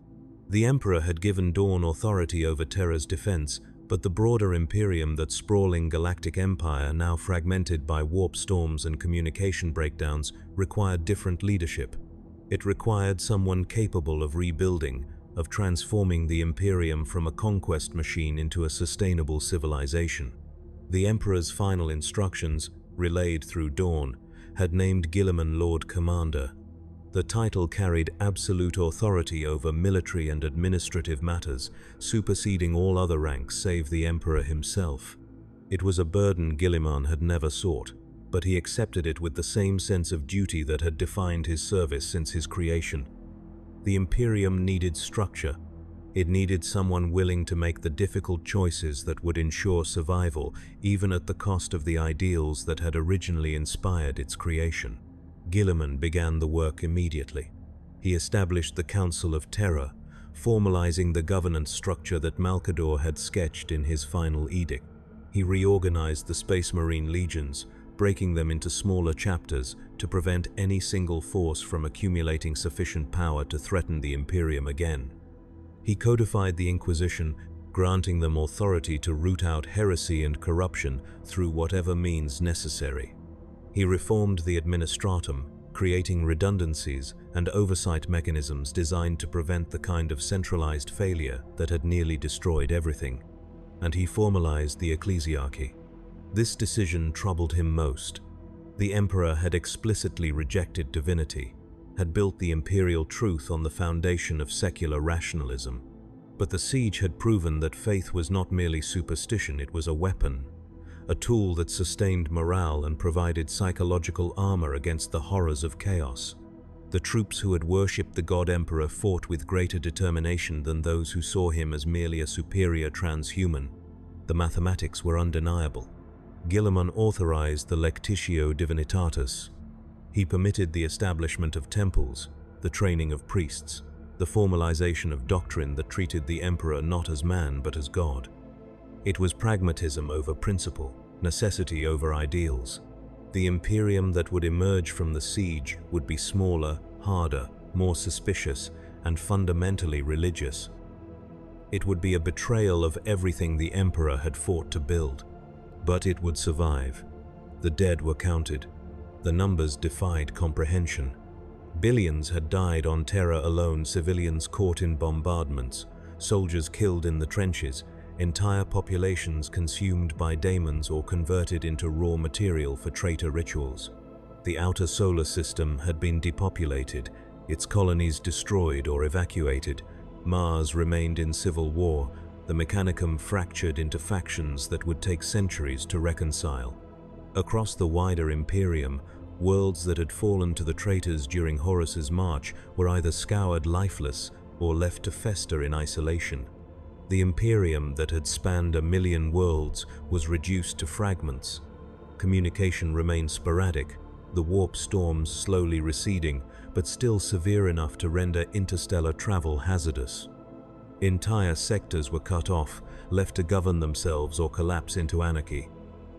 Speaker 1: The Emperor had given Dawn authority over Terra's defense, but the broader Imperium, that sprawling galactic empire now fragmented by warp storms and communication breakdowns, required different leadership. It required someone capable of rebuilding, of transforming the Imperium from a conquest machine into a sustainable civilization. The Emperor's final instructions, relayed through Dawn, had named Guilliman Lord Commander. The title carried absolute authority over military and administrative matters, superseding all other ranks save the Emperor himself. It was a burden Guilliman had never sought, but he accepted it with the same sense of duty that had defined his service since his creation. The Imperium needed structure. It needed someone willing to make the difficult choices that would ensure survival, even at the cost of the ideals that had originally inspired its creation. Guilliman began the work immediately. He established the Council of Terra, formalizing the governance structure that Malcador had sketched in his final edict. He reorganized the Space Marine legions, breaking them into smaller chapters to prevent any single force from accumulating sufficient power to threaten the Imperium again. He codified the Inquisition, granting them authority to root out heresy and corruption through whatever means necessary. He reformed the Administratum, creating redundancies and oversight mechanisms designed to prevent the kind of centralized failure that had nearly destroyed everything. And he formalized the Ecclesiarchy. This decision troubled him most. The Emperor had explicitly rejected divinity, had built the imperial truth on the foundation of secular rationalism. But the siege had proven that faith was not merely superstition, it was a weapon. A tool that sustained morale and provided psychological armor against the horrors of chaos. The troops who had worshipped the God Emperor fought with greater determination than those who saw him as merely a superior transhuman. The mathematics were undeniable. Guilliman authorized the Lectitio Divinitatis. He permitted the establishment of temples, the training of priests, the formalization of doctrine that treated the Emperor not as man but as God. It was pragmatism over principle, necessity over ideals. The Imperium that would emerge from the siege would be smaller, harder, more suspicious, and fundamentally religious. It would be a betrayal of everything the Emperor had fought to build. But it would survive. The dead were counted. The numbers defied comprehension. Billions had died on Terra alone, civilians caught in bombardments, soldiers killed in the trenches, entire populations consumed by daemons or converted into raw material for traitor rituals. The outer solar system had been depopulated, its colonies destroyed or evacuated. Mars remained in civil war, The Mechanicum fractured into factions that would take centuries to reconcile. Across the wider Imperium, worlds that had fallen to the traitors during Horus's march were either scoured lifeless or left to fester in isolation. The Imperium that had spanned 1,000,000 worlds was reduced to fragments. Communication remained sporadic, the warp storms slowly receding, but still severe enough to render interstellar travel hazardous. Entire sectors were cut off, left to govern themselves or collapse into anarchy.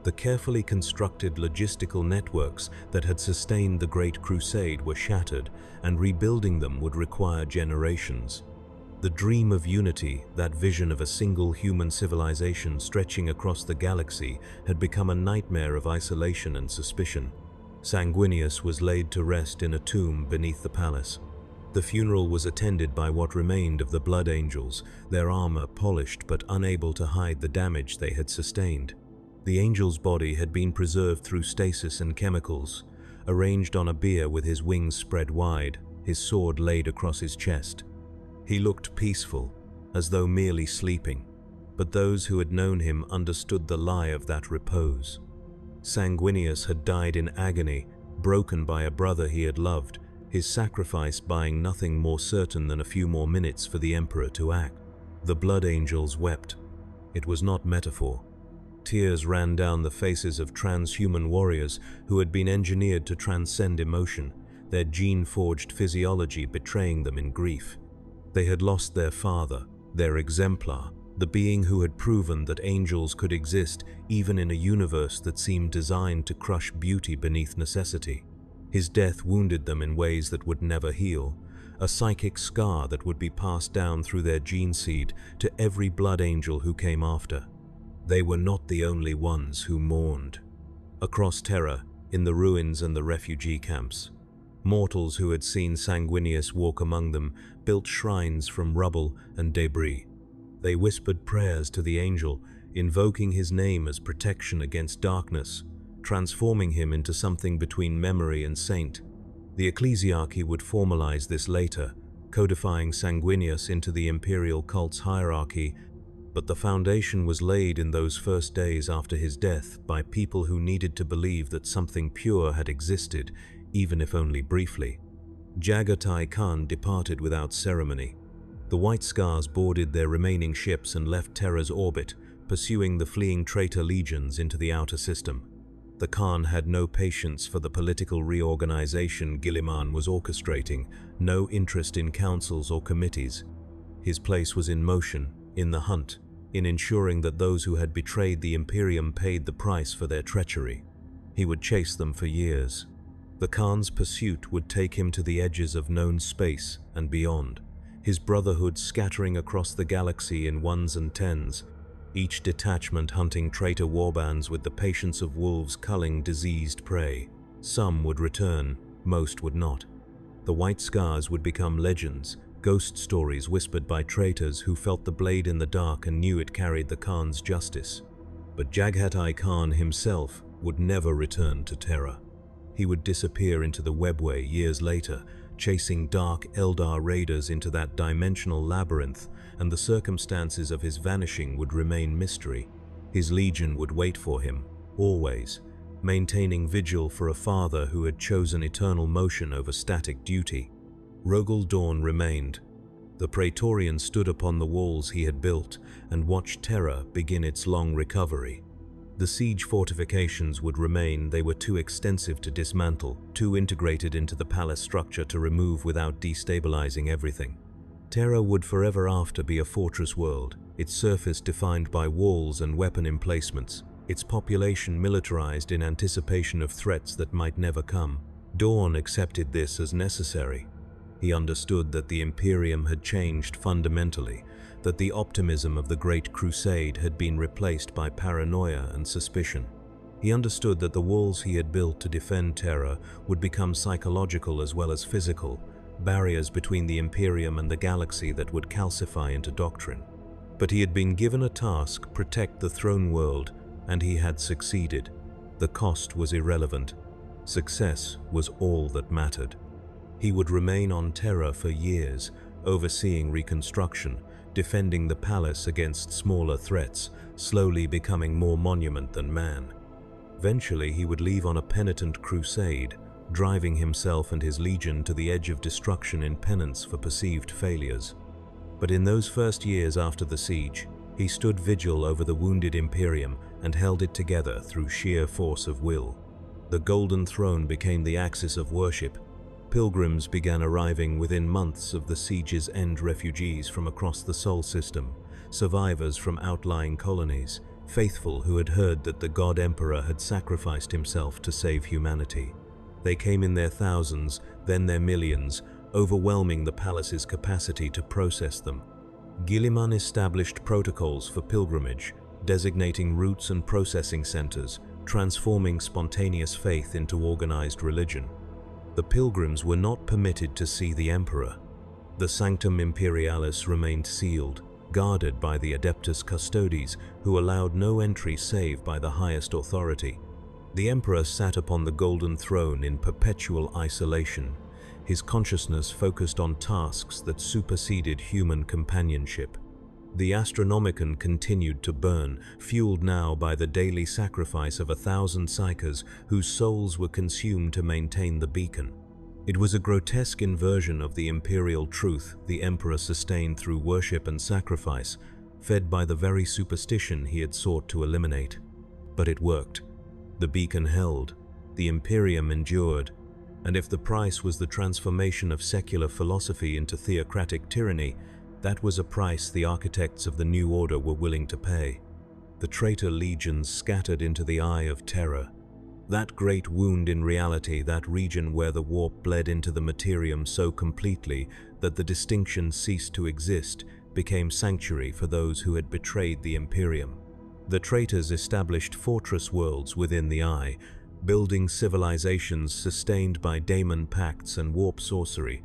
Speaker 1: The carefully constructed logistical networks that had sustained the Great Crusade were shattered, and rebuilding them would require generations. The dream of unity, that vision of a single human civilization stretching across the galaxy, had become a nightmare of isolation and suspicion. Sanguinius was laid to rest in a tomb beneath the palace. The funeral was attended by what remained of the Blood Angels, their armor polished but unable to hide the damage they had sustained. The angel's body had been preserved through stasis and chemicals, arranged on a bier with his wings spread wide, his sword laid across his chest. He looked peaceful, as though merely sleeping, but those who had known him understood the lie of that repose. Sanguinius had died in agony, broken by a brother he had loved, his sacrifice buying nothing more certain than a few more minutes for the Emperor to act. The Blood Angels wept. It was not metaphor. Tears ran down the faces of transhuman warriors who had been engineered to transcend emotion, their gene-forged physiology betraying them in grief. They had lost their father, their exemplar, the being who had proven that angels could exist even in a universe that seemed designed to crush beauty beneath necessity. His death wounded them in ways that would never heal, a psychic scar that would be passed down through their gene seed to every blood angel who came after. They were not the only ones who mourned. Across Terra, in the ruins and the refugee camps, mortals who had seen Sanguinius walk among them built shrines from rubble and debris. They whispered prayers to the angel, invoking his name as protection against darkness, transforming him into something between memory and saint. The ecclesiarchy would formalize this later, codifying Sanguinius into the imperial cult's hierarchy, but the foundation was laid in those first days after his death by people who needed to believe that something pure had existed, even if only briefly. Jagatai Khan departed without ceremony. The White Scars boarded their remaining ships and left Terra's orbit, pursuing the fleeing traitor legions into the outer system. The Khan had no patience for the political reorganization Guilliman was orchestrating, no interest in councils or committees. His place was in motion, in the hunt, in ensuring that those who had betrayed the Imperium paid the price for their treachery. He would chase them for years. The Khan's pursuit would take him to the edges of known space and beyond, his brotherhood scattering across the galaxy in ones and tens, each detachment hunting traitor warbands with the patience of wolves culling diseased prey. Some would return, most would not. The White Scars would become legends, ghost stories whispered by traitors who felt the blade in the dark and knew it carried the Khan's justice. But Jagatai Khan himself would never return to Terra. He would disappear into the webway years later, chasing dark Eldar raiders into that dimensional labyrinth, and the circumstances of his vanishing would remain mystery. His legion would wait for him, always, maintaining vigil for a father who had chosen eternal motion over static duty. Rogel Dawn remained. The Praetorian stood upon the walls he had built and watched Terra begin its long recovery. The siege fortifications would remain. They were too extensive to dismantle, too integrated into the palace structure to remove without destabilizing everything. Terra would forever after be a fortress world, its surface defined by walls and weapon emplacements, its population militarized in anticipation of threats that might never come. Dawn accepted this as necessary. He understood that the Imperium had changed fundamentally, that the optimism of the Great Crusade had been replaced by paranoia and suspicion. He understood that the walls he had built to defend Terra would become psychological as well as physical, barriers between the Imperium and the galaxy that would calcify into doctrine. But he had been given a task: protect the throne world, and he had succeeded. The cost was irrelevant. Success was all that mattered. He would remain on Terra for years, overseeing reconstruction, defending the palace against smaller threats, slowly becoming more monument than man. Eventually, he would leave on a penitent crusade, driving himself and his legion to the edge of destruction in penance for perceived failures. But in those first years after the siege, he stood vigil over the wounded Imperium and held it together through sheer force of will. The Golden Throne became the axis of worship. Pilgrims began arriving within months of the siege's end, refugees from across the Sol system, survivors from outlying colonies, faithful who had heard that the God Emperor had sacrificed himself to save humanity. They came in their thousands, then their millions, overwhelming the palace's capacity to process them. Guilliman established protocols for pilgrimage, designating routes and processing centers, transforming spontaneous faith into organized religion. The pilgrims were not permitted to see the emperor. The Sanctum Imperialis remained sealed, guarded by the Adeptus Custodes, who allowed no entry save by the highest authority. The emperor sat upon the Golden Throne in perpetual isolation, his consciousness focused on tasks that superseded human companionship. The Astronomicon continued to burn, fueled now by the daily sacrifice of 1,000 psychers whose souls were consumed to maintain the beacon. It was a grotesque inversion of the imperial truth the emperor sustained through worship and sacrifice, fed by the very superstition he had sought to eliminate. But it worked. The beacon held, the Imperium endured, and if the price was the transformation of secular philosophy into theocratic tyranny, that was a price the architects of the new order were willing to pay. The traitor legions scattered into the eye of Terra. That great wound in reality, that region where the warp bled into the materium so completely that the distinction ceased to exist, became sanctuary for those who had betrayed the Imperium. The traitors established fortress worlds within the eye, building civilizations sustained by daemon pacts and warp sorcery.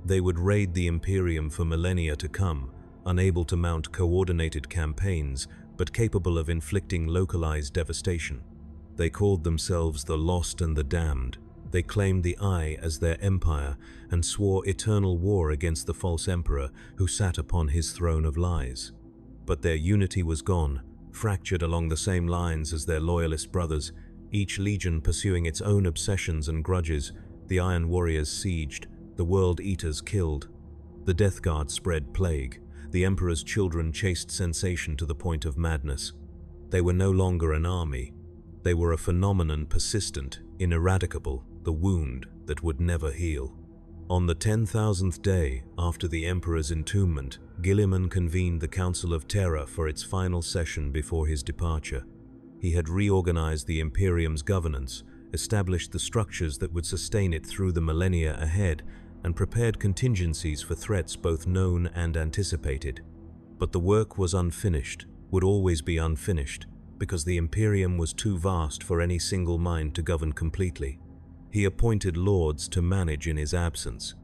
Speaker 1: They would raid the Imperium for millennia to come, unable to mount coordinated campaigns, but capable of inflicting localized devastation. They called themselves the Lost and the Damned. They claimed the Eye as their empire and swore eternal war against the false emperor who sat upon his throne of lies. But their unity was gone, fractured along the same lines as their loyalist brothers, each legion pursuing its own obsessions and grudges. The Iron Warriors sieged, the World Eaters killed. The Death Guard spread plague. The Emperor's children chased sensation to the point of madness. They were no longer an army. They were a phenomenon persistent, ineradicable, the wound that would never heal. On the 10,000th day after the Emperor's entombment, Guilliman convened the Council of Terra for its final session before his departure. He had reorganized the Imperium's governance, established the structures that would sustain it through the millennia ahead, and prepared contingencies for threats both known and anticipated. But the work was unfinished, would always be unfinished, because the Imperium was too vast for any single mind to govern completely. He appointed lords to manage in his absence.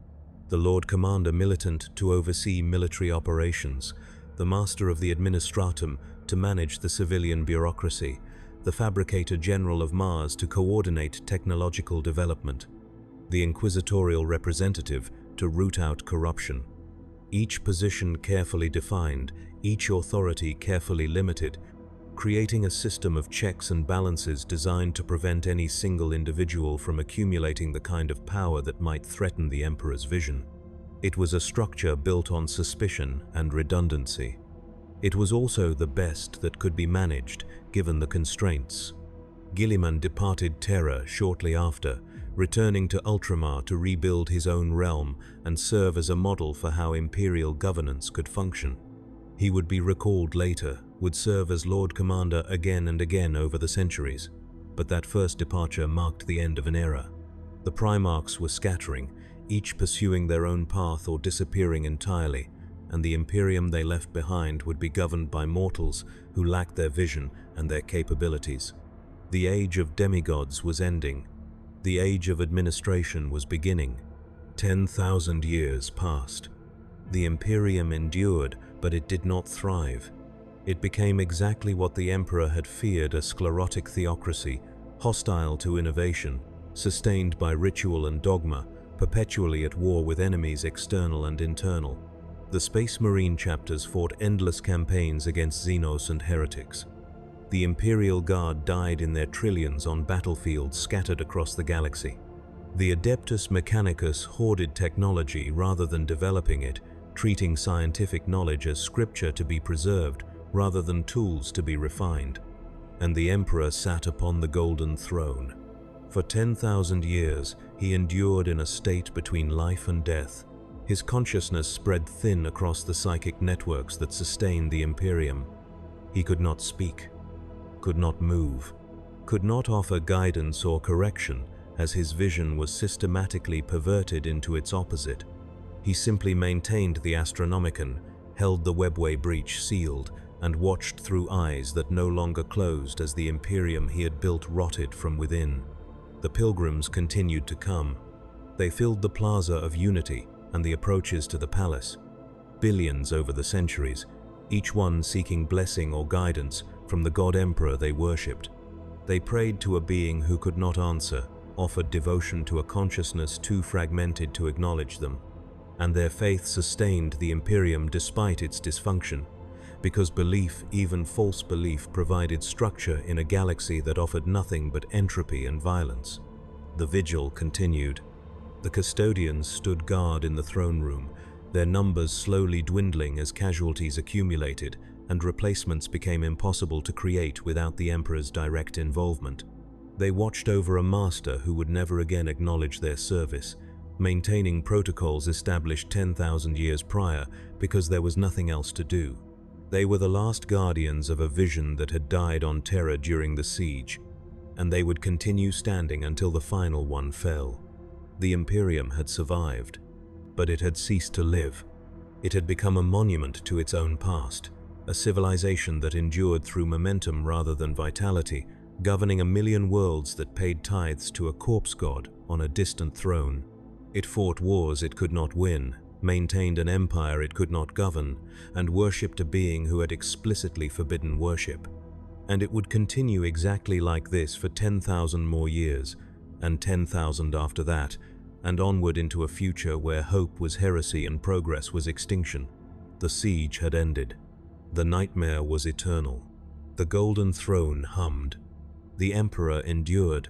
Speaker 1: The Lord Commander Militant to oversee military operations, the Master of the Administratum to manage the civilian bureaucracy, the Fabricator General of Mars to coordinate technological development, the Inquisitorial Representative to root out corruption. Each position carefully defined, each authority carefully limited, creating a system of checks and balances designed to prevent any single individual from accumulating the kind of power that might threaten the Emperor's vision. It was a structure built on suspicion and redundancy. It was also the best that could be managed, given the constraints. Guilliman departed Terra shortly after, returning to Ultramar to rebuild his own realm and serve as a model for how imperial governance could function. He would be recalled later, would serve as Lord Commander again and again over the centuries, but that first departure marked the end of an era. The Primarchs were scattering, each pursuing their own path or disappearing entirely, and the Imperium they left behind would be governed by mortals who lacked their vision and their capabilities. The age of demigods was ending. The age of administration was beginning. 10,000 years passed. The Imperium endured, but it did not thrive. It became exactly what the Emperor had feared, a sclerotic theocracy, hostile to innovation, sustained by ritual and dogma, perpetually at war with enemies external and internal. The Space Marine chapters fought endless campaigns against Xenos and heretics. The Imperial Guard died in their trillions on battlefields scattered across the galaxy. The Adeptus Mechanicus hoarded technology rather than developing it, treating scientific knowledge as scripture to be preserved rather than tools to be refined. And the Emperor sat upon the golden throne. For 10,000 years, he endured in a state between life and death. His consciousness spread thin across the psychic networks that sustained the Imperium. He could not speak, could not move, could not offer guidance or correction, as his vision was systematically perverted into its opposite. He simply maintained the Astronomicon, held the webway breach sealed, and watched through eyes that no longer closed as the Imperium he had built rotted from within. The pilgrims continued to come. They filled the Plaza of Unity and the approaches to the palace. Billions over the centuries, each one seeking blessing or guidance from the God Emperor they worshipped. They prayed to a being who could not answer, offered devotion to a consciousness too fragmented to acknowledge them. And their faith sustained the Imperium despite its dysfunction, because belief, even false belief, provided structure in a galaxy that offered nothing but entropy and violence. The vigil continued. The custodians stood guard in the throne room, their numbers slowly dwindling as casualties accumulated and replacements became impossible to create without the Emperor's direct involvement. They watched over a master who would never again acknowledge their service, maintaining protocols established 10,000 years prior because there was nothing else to do. They were the last guardians of a vision that had died on Terra during the siege, and they would continue standing until the final one fell. The Imperium had survived, but it had ceased to live. It had become a monument to its own past, a civilization that endured through momentum rather than vitality, governing a million worlds that paid tithes to a corpse god on a distant throne. It fought wars it could not win, maintained an empire it could not govern, and worshipped a being who had explicitly forbidden worship. And it would continue exactly like this for 10,000 more years, and 10,000 after that, and onward into a future where hope was heresy and progress was extinction. The siege had ended. The nightmare was eternal. The golden throne hummed. The Emperor endured,